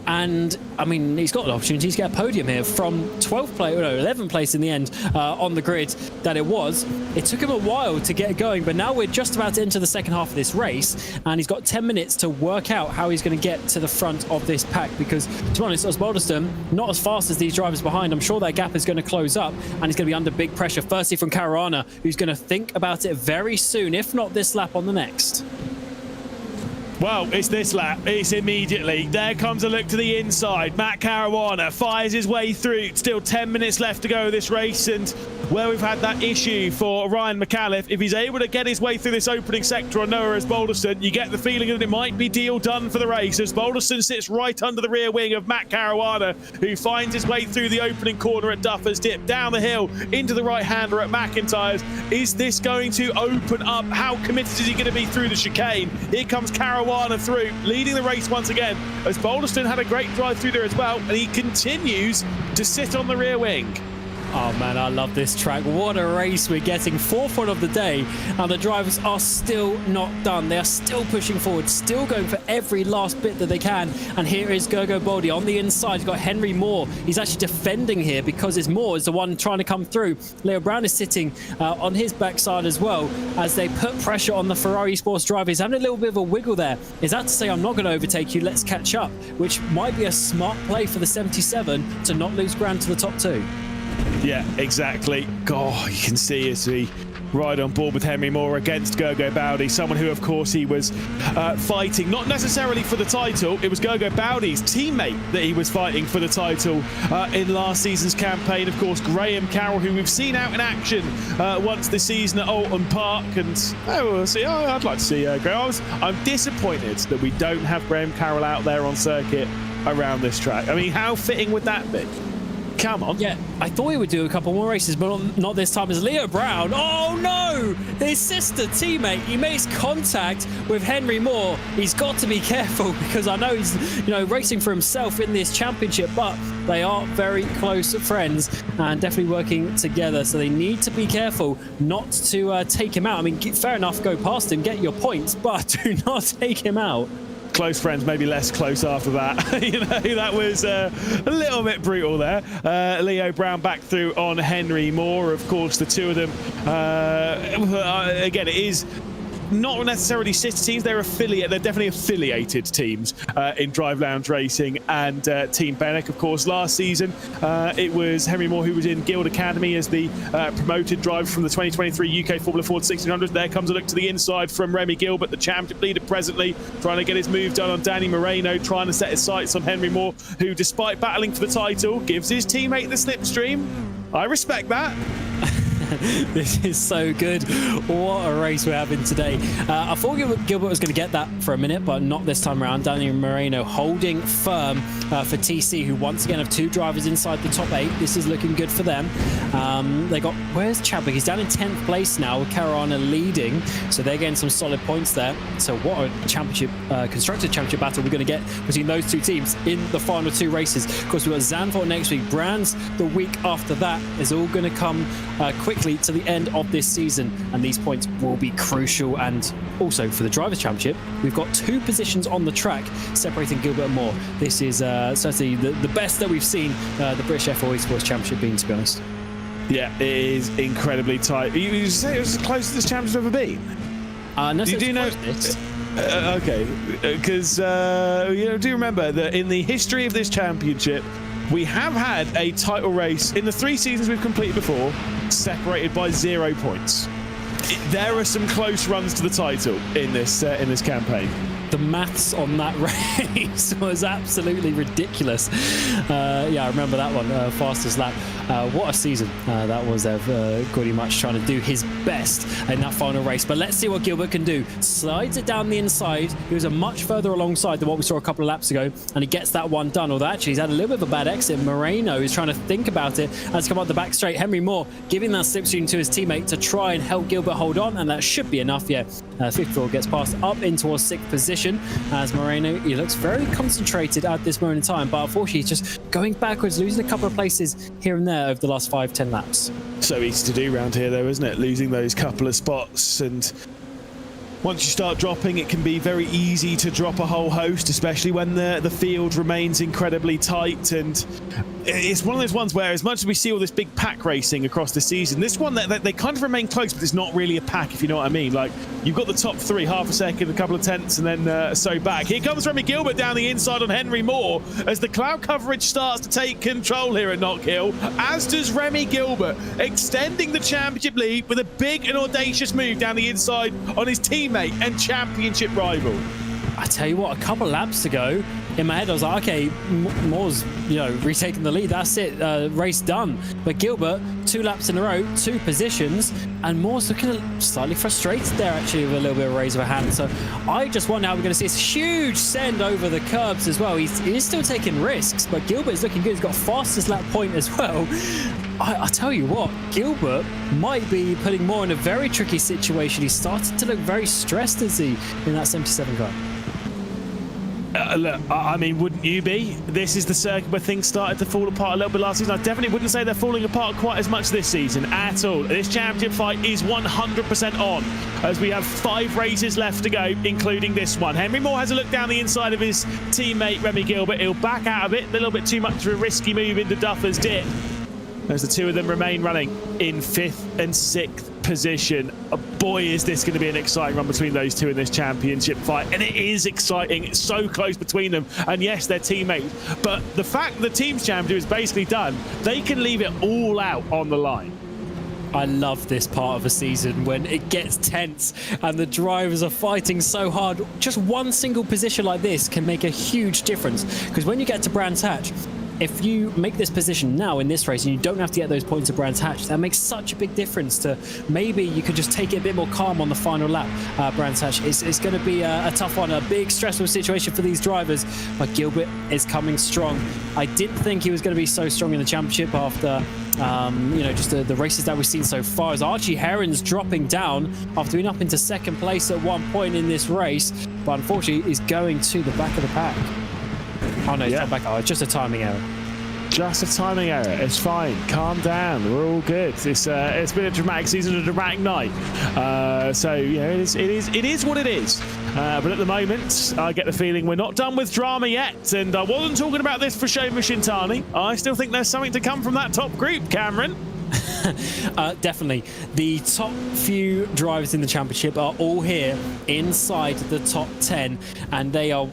And, I mean, he's got an opportunity to get a podium here from 11th place in the end on the grid that it was. It took him a while to get going, but now we're just about to enter the second half of this race, and he's got 10 minutes to work out how he's going to get to the front of this pack because, to be honest, Osbaldeston, not as fast as these drivers behind. I'm sure that gap is going to close up, and he's going to be under big pressure, firstly from Caruana, who's going to think about it very soon, if not this lap, on the next. Well, it's this lap. It's immediately. There comes a look to the inside. Matt Caruana fires his way through. Still 10 minutes left to go of this race, and where we've had that issue for Ryan McAuliffe, if he's able to get his way through this opening sector on Noah Osbaldeston, you get the feeling that it might be deal done for the race. Osbaldeston sits right under the rear wing of Matt Caruana, who finds his way through the opening corner at Duffer's Dip, down the hill into the right-hander at McIntyre's. Is this going to open up? How committed is he going to be through the chicane? Here comes Caruana through, leading the race once again. Osbaldeston had a great drive through there as well, and he continues to sit on the rear wing. Oh man, I love this track. What a race we're getting. 4th one of the day, and the drivers are still not done. They are still pushing forward, still going for every last bit that they can. And here is Gergo Baldi on the inside. He's got Henry Moore. He's actually defending here because it's Moore is the one trying to come through. Leo Brown is sitting on his backside as well as they put pressure on the Ferrari Esports driver. He's having a little bit of a wiggle there. Is that to say, I'm not going to overtake you, let's catch up, which might be a smart play for the 77 to not lose ground to the top 2. Yeah, exactly. God, you can see as we ride on board with Henry Moore against Gergo Bowdy, someone who, of course, he was fighting, not necessarily for the title. It was Gergo Bowdy's teammate that he was fighting for the title in last season's campaign. Of course, Graham Carroll, who we've seen out in action once this season at Alton Park. And we'll see. I'd like to see Graham. I'm disappointed that we don't have Graham Carroll out there on circuit around this track. I mean, how fitting would that be? Come on. Yeah, I thought he would do a couple more races, but not this time. As Leo Brown, oh no! His sister teammate, he makes contact with Henry Moore. He's got to be careful because I know he's, racing for himself in this championship, but they are very close friends and definitely working together. So they need to be careful not to take him out. I mean, fair enough, go past him, get your points, but do not take him out. Close friends, maybe less close after that. That was a little bit brutal there. Leo Brown back through on Henry Moore. Of course, the two of them, again, it is not necessarily sister teams. They're definitely affiliated teams in Drive Lounge Racing and Team Benek. Of course, last season it was Henry Moore who was in Guild Academy as the promoted driver from the 2023 UK Formula Ford 1600. There comes a look to the inside from Remy Gilbert, the championship leader presently, trying to get his move done on Danny Moreno, trying to set his sights on Henry Moore, who, despite battling for the title, gives his teammate the slipstream. I respect that. This is so good. What a race we're having today. I thought Gilbert was going to get that for a minute, but not this time around. Daniel Moreno holding firm for TC, who once again have 2 drivers inside the top 8. This is looking good for them. They got, where's Chadwick? He's down in 10th place now with Caruana leading, so they're getting some solid points there. So what a championship, constructor championship battle we're going to get between those 2 teams in the final 2 races. Of course, we've got Zandvoort next week, Brands the week after that. Is all going to come quickly to the end of this season, and these points will be crucial. And also for the Drivers' Championship, we've got 2 positions on the track separating Gilbert and Moore. This is certainly the best that we've seen the British F4 Esports Championship being, to be honest. Yeah, it is incredibly tight. You say it was as close as this championship's ever been? No, you do know. Okay, because do you remember that in the history of this championship, we have had a title race in the 3 seasons we've completed before separated by 0 points. there are some close runs to the title in this campaign. The maths on that race was absolutely ridiculous. Yeah, I remember that one, fastest lap. What a season that was of Gordy Much trying to do his best in that final race. But let's see what Gilbert can do. Slides it down the inside. He was a much further alongside than what we saw a couple of laps ago, and he gets that one done. Although actually he's had a little bit of a bad exit. Moreno is trying to think about it, has come up the back straight. Henry Moore giving that slipstream to his teammate to try and help Gilbert hold on, and that should be enough. Yeah, 54 gets passed up into a 6th position. As Moreno, he looks very concentrated at this moment in time, but unfortunately he's just going backwards, losing a couple of places here and there over the last 5-10 laps. So easy to do around here though, isn't it? Losing those couple of spots, and once you start dropping, it can be very easy to drop a whole host, especially when the field remains incredibly tight. And it's one of those ones where, as much as we see all this big pack racing across the season, this one, they kind of remain close, but it's not really a pack, if you know what I mean. Like, you've got the top 3, half a second, a couple of tenths, and then so back. Here comes Remy Gilbert down the inside on Henry Moore as the cloud coverage starts to take control here at Knockhill, as does Remy Gilbert, extending the championship lead with a big and audacious move down the inside on his teammate and championship rival. I tell you what, a couple of laps ago, in my head I was like, okay, Moore's retaking the lead, that's it, race done. But Gilbert, 2 laps in a row, 2 positions, and Moore's looking slightly frustrated there actually with a little bit of a raise of a hand. So I just wonder how we're going to see this huge send over the curbs as well. He's still taking risks, but Gilbert's looking good. He's got fastest lap point as well. I tell you what, Gilbert might be putting Moore in a very tricky situation. He started to look very stressed, is he, in that 77 car? Look, I mean, wouldn't you be? This is the circuit where things started to fall apart a little bit last season. I definitely wouldn't say they're falling apart quite as much this season at all. This championship fight is 100% on, as we have 5 races left to go, including this one. Henry Moore has a look down the inside of his teammate Remy Gilbert. He'll back out of it, a little bit too much of a risky move into Duffer's dip, as the 2 of them remain running in 5th and 6th position. Boy, is this going to be an exciting run between those 2 in this championship fight, and it is exciting. It's so close between them, and yes, they're teammates, but the fact that the team's championship is basically done, they can leave it all out on the line. I love this part of a season when it gets tense and the drivers are fighting so hard. Just one single position like this can make a huge difference, because when you get to Brands Hatch, if you make this position now in this race and you don't have to get those points of Brands Hatch, that makes such a big difference to maybe you could just take it a bit more calm on the final lap. Brands Hatch, it's going to be a tough one, a big stressful situation for these drivers, but Gilbert is coming strong. I didn't think he was going to be so strong in the championship after just the races that we've seen so far, as Archie Heron's dropping down after being up into 2nd place at one point in this race, but unfortunately he's going to the back of the pack. Oh no, it's not back. Oh, it's just a timing error. Just a timing error. It's fine. Calm down. We're all good. It's been a dramatic season, a dramatic night. So it is what it is. But at the moment, I get the feeling we're not done with drama yet. And I wasn't talking about this for Shoma Shintani. I still think there's something to come from that top group, Cameron. Definitely. The top few drivers in the championship are all here inside the top 10, and they are,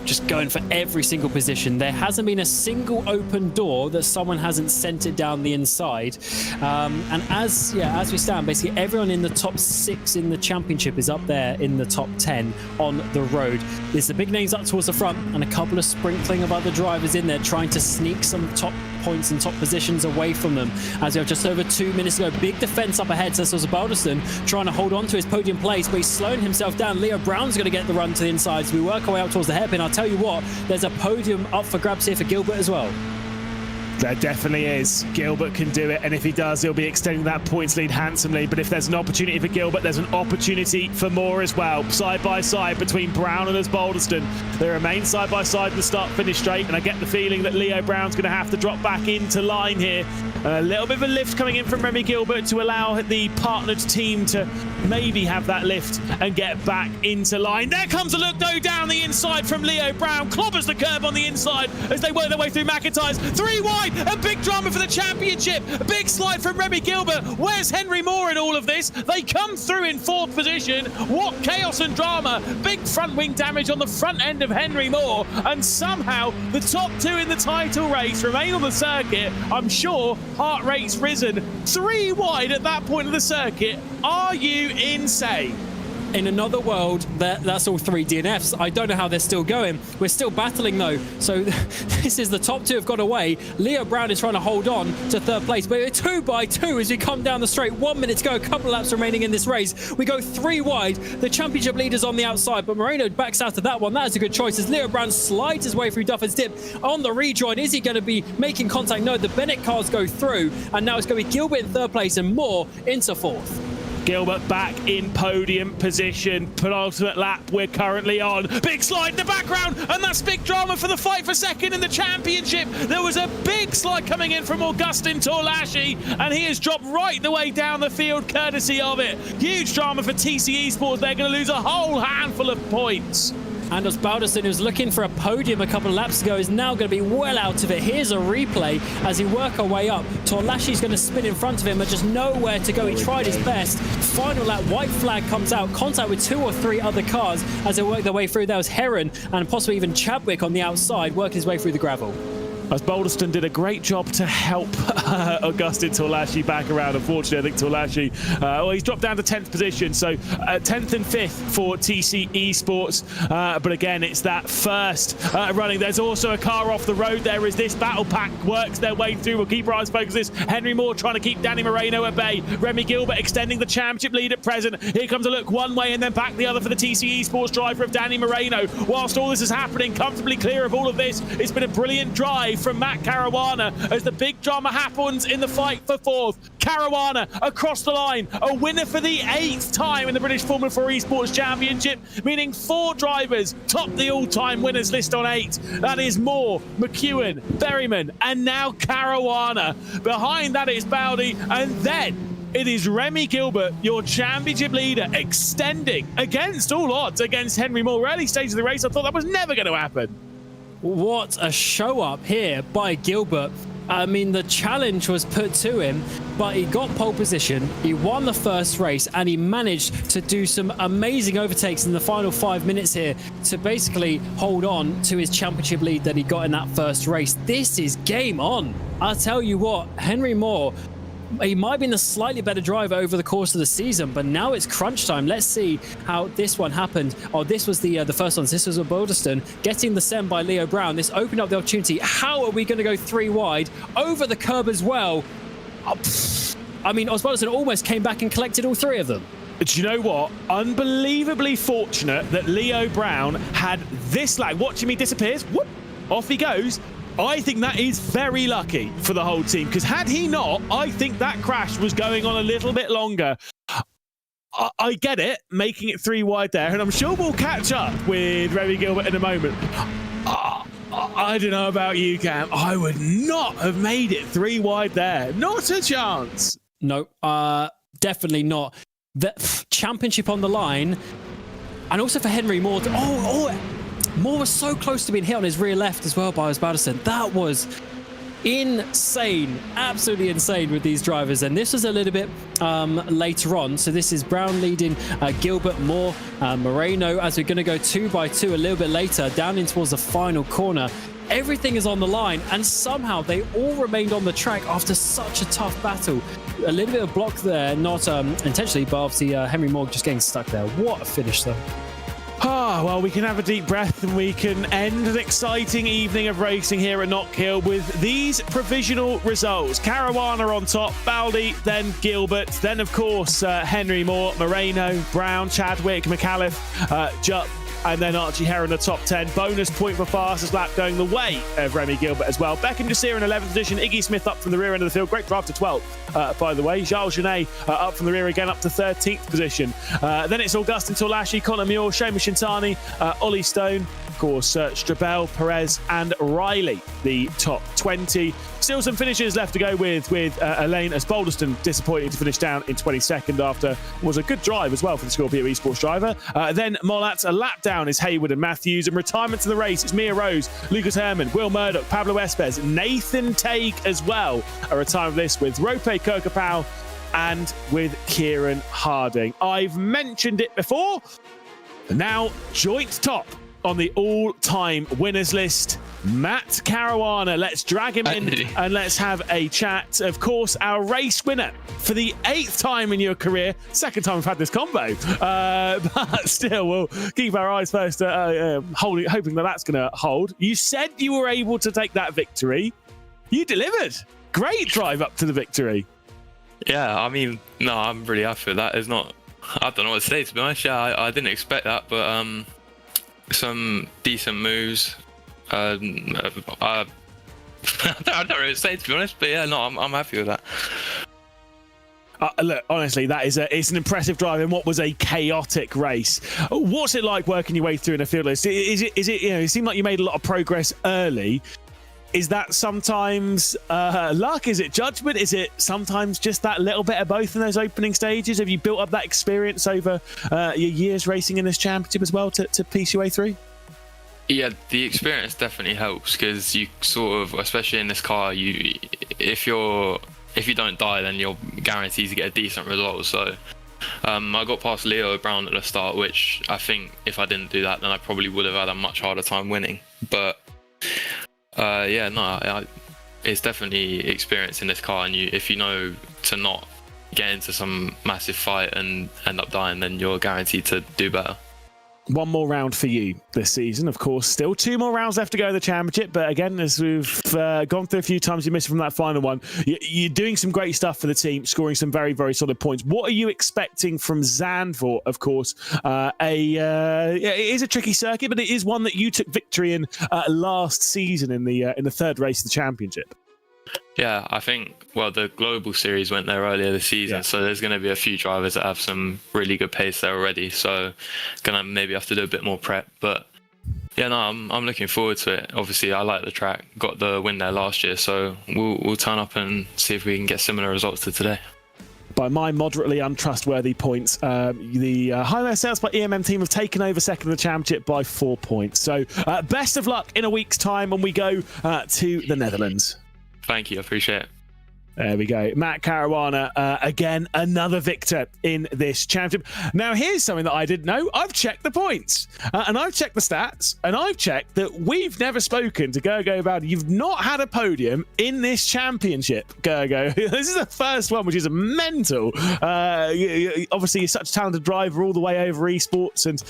just going for every single position. There hasn't been a single open door that someone hasn't sent it down the inside. And as we stand, basically everyone in the top 6 in the championship is up there in the top 10 on the road. There's the big names up towards the front and a couple of sprinkling of other drivers in there trying to sneak some top points and top positions away from them. As we have just over 2 minutes to go, big defense up ahead. So Balderston trying to hold on to his podium place, but he's slowing himself down. Leo Brown's going to get the run to the inside, so we work our way out towards the hairpin. I'll tell you what, there's a podium up for grabs here for Gilbert as well. There definitely is. Gilbert can do it, and if he does, he'll be extending that points lead handsomely. But if there's an opportunity for Gilbert, there's an opportunity for Moore as well. Side by side between Brown and Balderston. They remain side by side in the start-finish straight, and I get the feeling that Leo Brown's going to have to drop back into line here. A little bit of a lift coming in from Remy Gilbert to allow the partnered team to maybe have that lift and get back into line. There comes a look, though, down the inside from Leo Brown. Clobbers the curb on the inside as they work their way through McIntyre's. 3 wide. A big drama for the championship. A big slide from Remy Gilbert. Where's Henry Moore in all of this? They come through in 4th position. What chaos and drama. Big front wing damage on the front end of Henry Moore. And somehow the top 2 in the title race remain on the circuit. I'm sure heart rate's risen. 3 wide at that point of the circuit. Are you insane? In another world, that's all 3 DNFs. I don't know how they're still going. We're still battling though. So this is the top 2 have got away. Leo Brown is trying to hold on to 3rd place. But we're 2 by 2 as we come down the straight. 1 minute to go, a couple of laps remaining in this race. We go 3 wide. The championship leader's on the outside, but Moreno backs out of that one. That is a good choice as Leo Brown slides his way through Duffer's Dip on the rejoin. Is he going to be making contact? No, the Bennett cars go through. And now it's going to be Gilbert in 3rd place and Moore into 4th. Gilbert back in podium position. Penultimate lap we're currently on. Big slide in the background, and that's big drama for the fight for second in the championship. There was a big slide coming in from Augustin Torlashi, and he has dropped right the way down the field courtesy of it. Huge drama for TC Esports. They're going to lose a whole handful of points. Anders Balderson, who was looking for a podium a couple of laps ago, is now going to be well out of it. Here's a replay as he work our way up. Torlashi's going to spin in front of him, but just nowhere to go. He tried his best. Final lap, white flag comes out. Contact with 2 or 3 other cars as they work their way through. There was Heron and possibly even Chadwick on the outside, working his way through the gravel. As Balderston did a great job to help Augustin Torlashi back around. Unfortunately, I think Torlashi, well, he's dropped down to 10th position, so 10th and 5th for TC Esports. But again, it's that first running. There's also a car off the road there as this battle pack works their way through. We'll keep our eyes focused on this. Henry Moore trying to keep Danny Moreno at bay. Remy Gilbert extending the championship lead at present. Here comes a look one way and then back the other for the TC Esports driver of Danny Moreno. Whilst all this is happening, comfortably clear of all of this, it's been a brilliant drive from Matt Caruana as the big drama happens in the fight for 4th. Caruana across the line, a winner for the 8th time in the British Formula 4 Esports Championship, meaning 4 drivers top the all-time winners list on 8. That is Moore, McEwen, Berryman, and now Caruana. Behind that is Bowdy, and then it is Remy Gilbert, your championship leader, extending against all odds against Henry Moore. Early stage of the race, I thought that was never going to happen. What a show up here by Gilbert. I mean, the challenge was put to him, but he got pole position, he won the first race, and he managed to do some amazing overtakes in the final 5 minutes here to basically hold on to his championship lead that he got in that first race. This is game on. I'll tell you what, Henry Moore, he might have been a slightly better driver over the course of the season, but now it's crunch time. Let's see how this one happened. Oh, this was the first one. This was a Balderston getting the send by Leo Brown. This opened up the opportunity. How are we going to go 3 wide over the curb as well? Oh, I mean, Osbalderson almost came back and collected all 3 of them. Do you know what? Unbelievably fortunate that Leo Brown had this lag. Watching me disappears. Whoop, off he goes. I think that is very lucky for the whole team, because had he not, I think that crash was going on a little bit longer. I get it, making it 3 wide there, and I'm sure we'll catch up with Remy Gilbert in a moment. I don't know about you, Cam. I would not have made it 3 wide there. Not a chance. No, definitely not. The championship on the line, and also for Henry Moore. Moore was so close to being hit on his rear left as well by Osbalderson. That was insane, absolutely insane with these drivers. And this was a little bit later on. So this is Brown leading Gilbert, Moore, Moreno, as we're going to go 2 by 2 a little bit later, down in towards the final corner. Everything is on the line, and somehow they all remained on the track after such a tough battle. A little bit of block there, not intentionally, but obviously Henry Moore just getting stuck there. What a finish, though. Well, we can have a deep breath and we can end an exciting evening of racing here at Knockhill with these provisional results. Caruana on top, Baldy, then Gilbert, then of course Henry Moore, Moreno, Brown, Chadwick, McAuliffe, Jupp, and then Archie Heron the top 10. Bonus point for fastest lap going the way of Remy Gilbert as well. Beckham Jasir in 11th position. Iggy Smith up from the rear end of the field. Great drive to 12th, by the way. Charles Genet up from the rear again, up to 13th position. Then it's Augustin Torlashi, Connor Muir, Seamus Shintani, Ollie Stone, of course, Strabel, Perez, and Riley, the top 20. Still some finishes left to go with Elaine, as Balderston disappointing to finish down in 22nd after was a good drive as well for the Scorpio Esports driver. Then Molat, a lap down is Haywood and Matthews, and retirement to the race, it's Mia Rose, Lucas Herman, Will Murdoch, Pablo Espes, Nathan Tague as well. A retirement list with Rope Kirkapau and with Kieran Harding. I've mentioned it before, now joint top on the all-time winners list Matt Caruana, let's drag him in and let's have a chat. Of course, our race winner for the 8th time in your career. 2nd time we've had this combo. But still, we'll keep our eyes first, hoping that that's going to hold. You said you were able to take that victory. You delivered. Great drive up to the victory. Yeah, I mean, no, I'm really happy with that. It's not, I don't know what to say, to be honest. Yeah, I didn't expect that, but some decent moves. I don't know what to say, to be honest, but yeah, no, I'm happy with that. Look, honestly, it's an impressive drive in what was a chaotic race. What's it like working your way through in a field list? Is it it seemed like you made a lot of progress early. Is that sometimes luck? Is it judgment? Is it sometimes just that little bit of both in those opening stages? Have you built up that experience over your years racing in this championship as well to piece your way through? Yeah, the experience definitely helps because you sort of, especially in this car, if you don't die, then you're guaranteed to get a decent result. So I got past Leo Brown at the start, which I think if I didn't do that, then I probably would have had a much harder time winning. But it's definitely experience in this car, and if you know to not get into some massive fight and end up dying, then you're guaranteed to do better. One more round for you this season, of course. Still 2 more rounds left to go in the championship. But again, as we've gone through a few times, you missed from that final one. You're doing some great stuff for the team, scoring some very, very solid points. What are you expecting from Zandvoort? Of course, it is a tricky circuit, but it is one that you took victory in last season in the 3rd race of the championship. Yeah, I think, the global series went there earlier this season, so there's going to be a few drivers that have some really good pace there already, so going to maybe have to do a bit more prep, but yeah, no, I'm looking forward to it. Obviously, I like the track, got the win there last year, so we'll turn up and see if we can get similar results to today. By my moderately untrustworthy points, the Highway Sales by EMM team have taken over 2nd in the championship by 4 points, so best of luck in a week's time when we go to the Netherlands. Thank you, I appreciate it. There we go. Matt Caruana, again, another victor in this championship. Now, here's something that I didn't know. I've checked the points, and I've checked the stats, and I've checked that we've never spoken to Gergo about it. You've not had a podium in this championship, Gergo. This is the first one, which is mental. Obviously, you're such a talented driver all the way over esports, and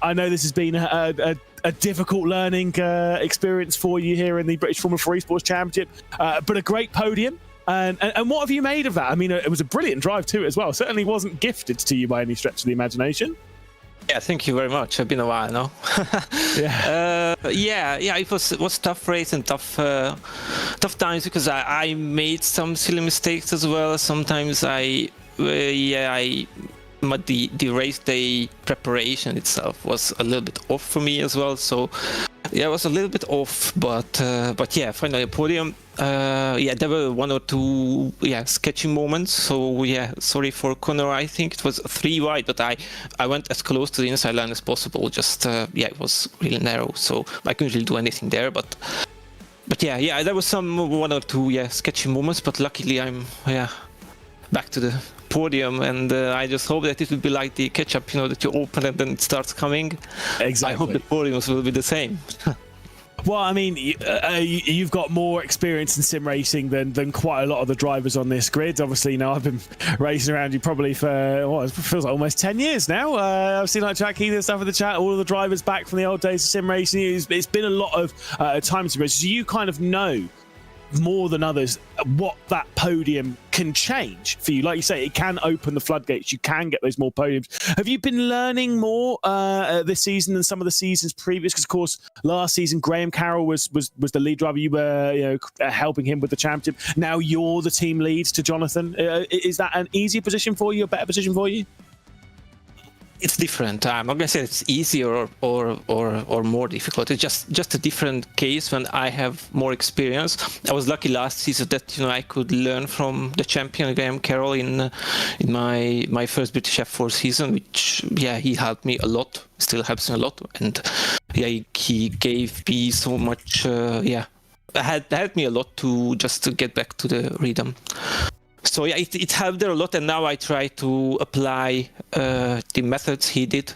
I know this has been a difficult learning experience for you here in the British Formula 4 Esports Championship, but a great podium. And what have you made of that? I mean, it was a brilliant drive too as well. Certainly wasn't gifted to you by any stretch of the imagination. Yeah, thank you very much. It's been a while now. It was tough race and tough times because I made some silly mistakes as well. Sometimes but the race day preparation itself was a little bit off for me as well. So yeah, it was a little bit off, but yeah, finally a podium. There were 1 or 2 sketchy moments. So yeah, sorry for Connor. I think it was 3 wide, but I went as close to the inside line as possible. Just it was really narrow, so I couldn't really do anything there. But yeah, there was some 1 or 2 sketchy moments, but luckily I'm back to the podium, and I just hope that it will be like the ketchup, that you open and then it starts coming. Exactly. I hope the podiums will be the same. Well, I mean, you've got more experience in sim racing than quite a lot of the drivers on this grid. Obviously, I've been racing around you probably for, it feels like almost 10 years now. I've seen like Jack Heath and stuff in the chat, all of the drivers back from the old days of sim racing. It's been a lot of time to race. So you kind of know more than others what that podium can change for you. Like you say, it can open the floodgates. You can get those more podiums. Have you been learning more this season than some of the seasons previous? Because of course, last season Graham Carroll was the lead driver. You were helping him with the championship. Now you're the team lead to Jonathan. Is that an easier position for you, a better position for you? It's different. I'm not gonna say it's easier or more difficult. It's just a different case when I have more experience. I was lucky last season that I could learn from the champion Graham Carroll in my first British F4 season, which he helped me a lot. Still helps me a lot, and he gave me so much. Helped me a lot to get back to the rhythm. So yeah, it helped there a lot, and now I try to apply the methods he did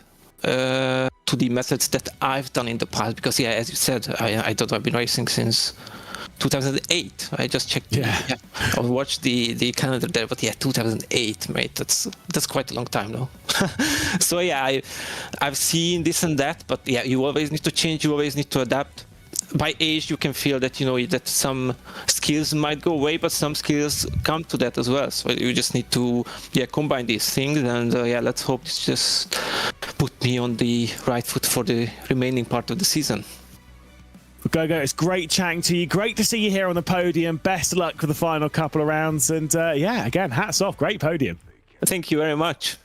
to the methods that I've done in the past. Because yeah, as you said, I don't know, I've been racing since 2008. I just checked. I watched the calendar there, but yeah, 2008, mate. That's quite a long time now. So yeah, I've seen this and that, but yeah, you always need to change. You always need to adapt. By age, you can feel that that some skills might go away, but some skills come to that as well. So you just need to combine these things, and let's hope this just put me on the right foot for the remaining part of the season. Go, it's great chatting to you. Great to see you here on the podium. Best of luck for the final couple of rounds. And again, hats off. Great podium. Thank you very much.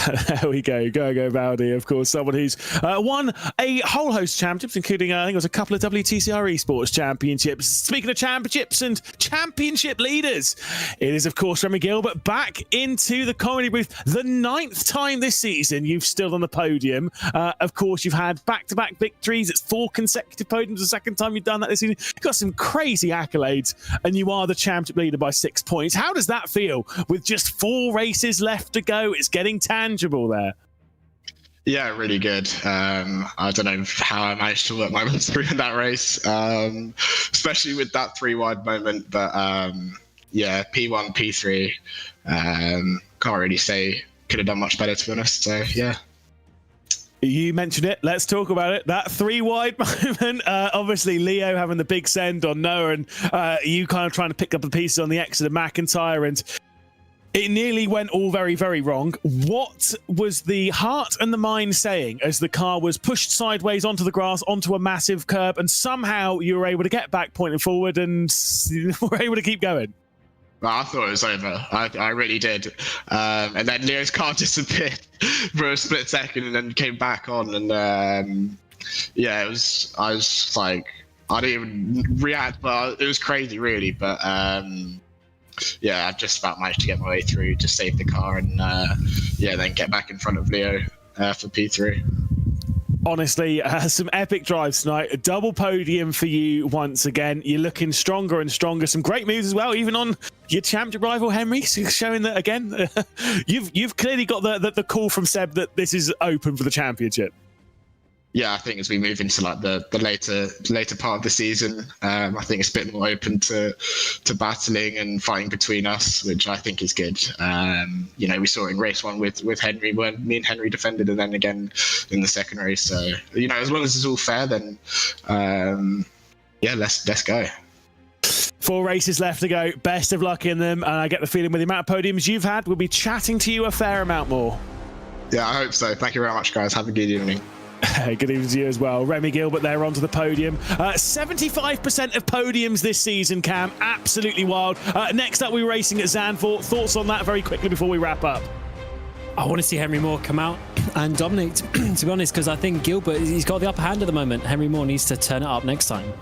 There we go. Go, Baldi, of course, someone who's won a whole host of championships, including, I think it was a couple of WTCR Esports Championships. Speaking of championships and championship leaders, it is, of course, Remy Gilbert back into the comedy booth. The 9th time this season you've stood on the podium. Of course, you've had back-to-back victories. It's 4 consecutive podiums. The second time you've done that this season. You've got some crazy accolades, and you are the championship leader by 6 points. How does that feel with just 4 races left to go? It's getting tangible there. Yeah, really good. I don't know how I managed to work my way through in that race, especially with that 3 wide moment. But yeah, P1, P3, can't really say could have done much better, to be honest. So yeah. You mentioned it. Let's talk about it. That 3 wide moment. Obviously, Leo having the big send on Noah, and you kind of trying to pick up the pieces on the exit of McIntyre, and it nearly went all very, very wrong. What was the heart and the mind saying as the car was pushed sideways onto the grass, onto a massive curb, and somehow you were able to get back pointing forward and were able to keep going? Well, I thought it was over. I really did. And then Leo's car disappeared for a split second and then came back on. And yeah, I was like, I didn't even react, but it was crazy, really. But yeah, I just about managed to get my way through, just save the car, and then get back in front of Leo for P3. Honestly, some epic drives tonight. A double podium for you once again. You're looking stronger and stronger. Some great moves as well, even on your championship rival Henry, showing that again. You've clearly got the call from Seb that this is open for the championship. Yeah, I think as we move into like the later part of the season, I think it's a bit more open to battling and fighting between us, which I think is good. We saw it in race 1 with Henry, when me and Henry defended, and then again in the second race. So as long as it's all fair, then let's go. 4 races left to go. Best of luck in them, and I get the feeling with the amount of podiums you've had, we'll be chatting to you a fair amount more. Yeah, I hope so. Thank you very much, guys. Have a good evening. Good evening to you as well. Remy Gilbert there onto the podium. 75% of podiums this season, Cam. Absolutely wild. Next up, we were racing at Zandvoort. Thoughts on that very quickly before we wrap up? I want to see Henry Moore come out and dominate, to be honest, because I think Gilbert, he's got the upper hand at the moment. Henry Moore needs to turn it up next time.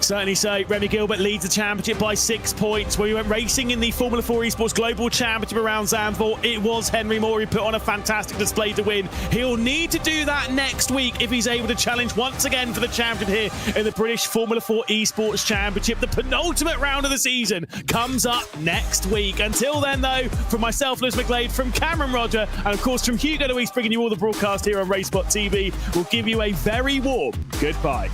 Certainly so. Remy Gilbert leads the championship by 6 points. When we went racing in the Formula 4 Esports Global Championship around Zandvoort, it was Henry Moore who put on a fantastic display to win. He'll need to do that next week if he's able to challenge once again for the champion here in the British Formula 4 Esports Championship. The penultimate round of the season comes up next week. Until then, though, from myself, Lewis McGlade, from Cameron Roger, and of course from Hugo Luis, bringing you all the broadcast here on RaceBot TV, we'll give you a very warm goodbye.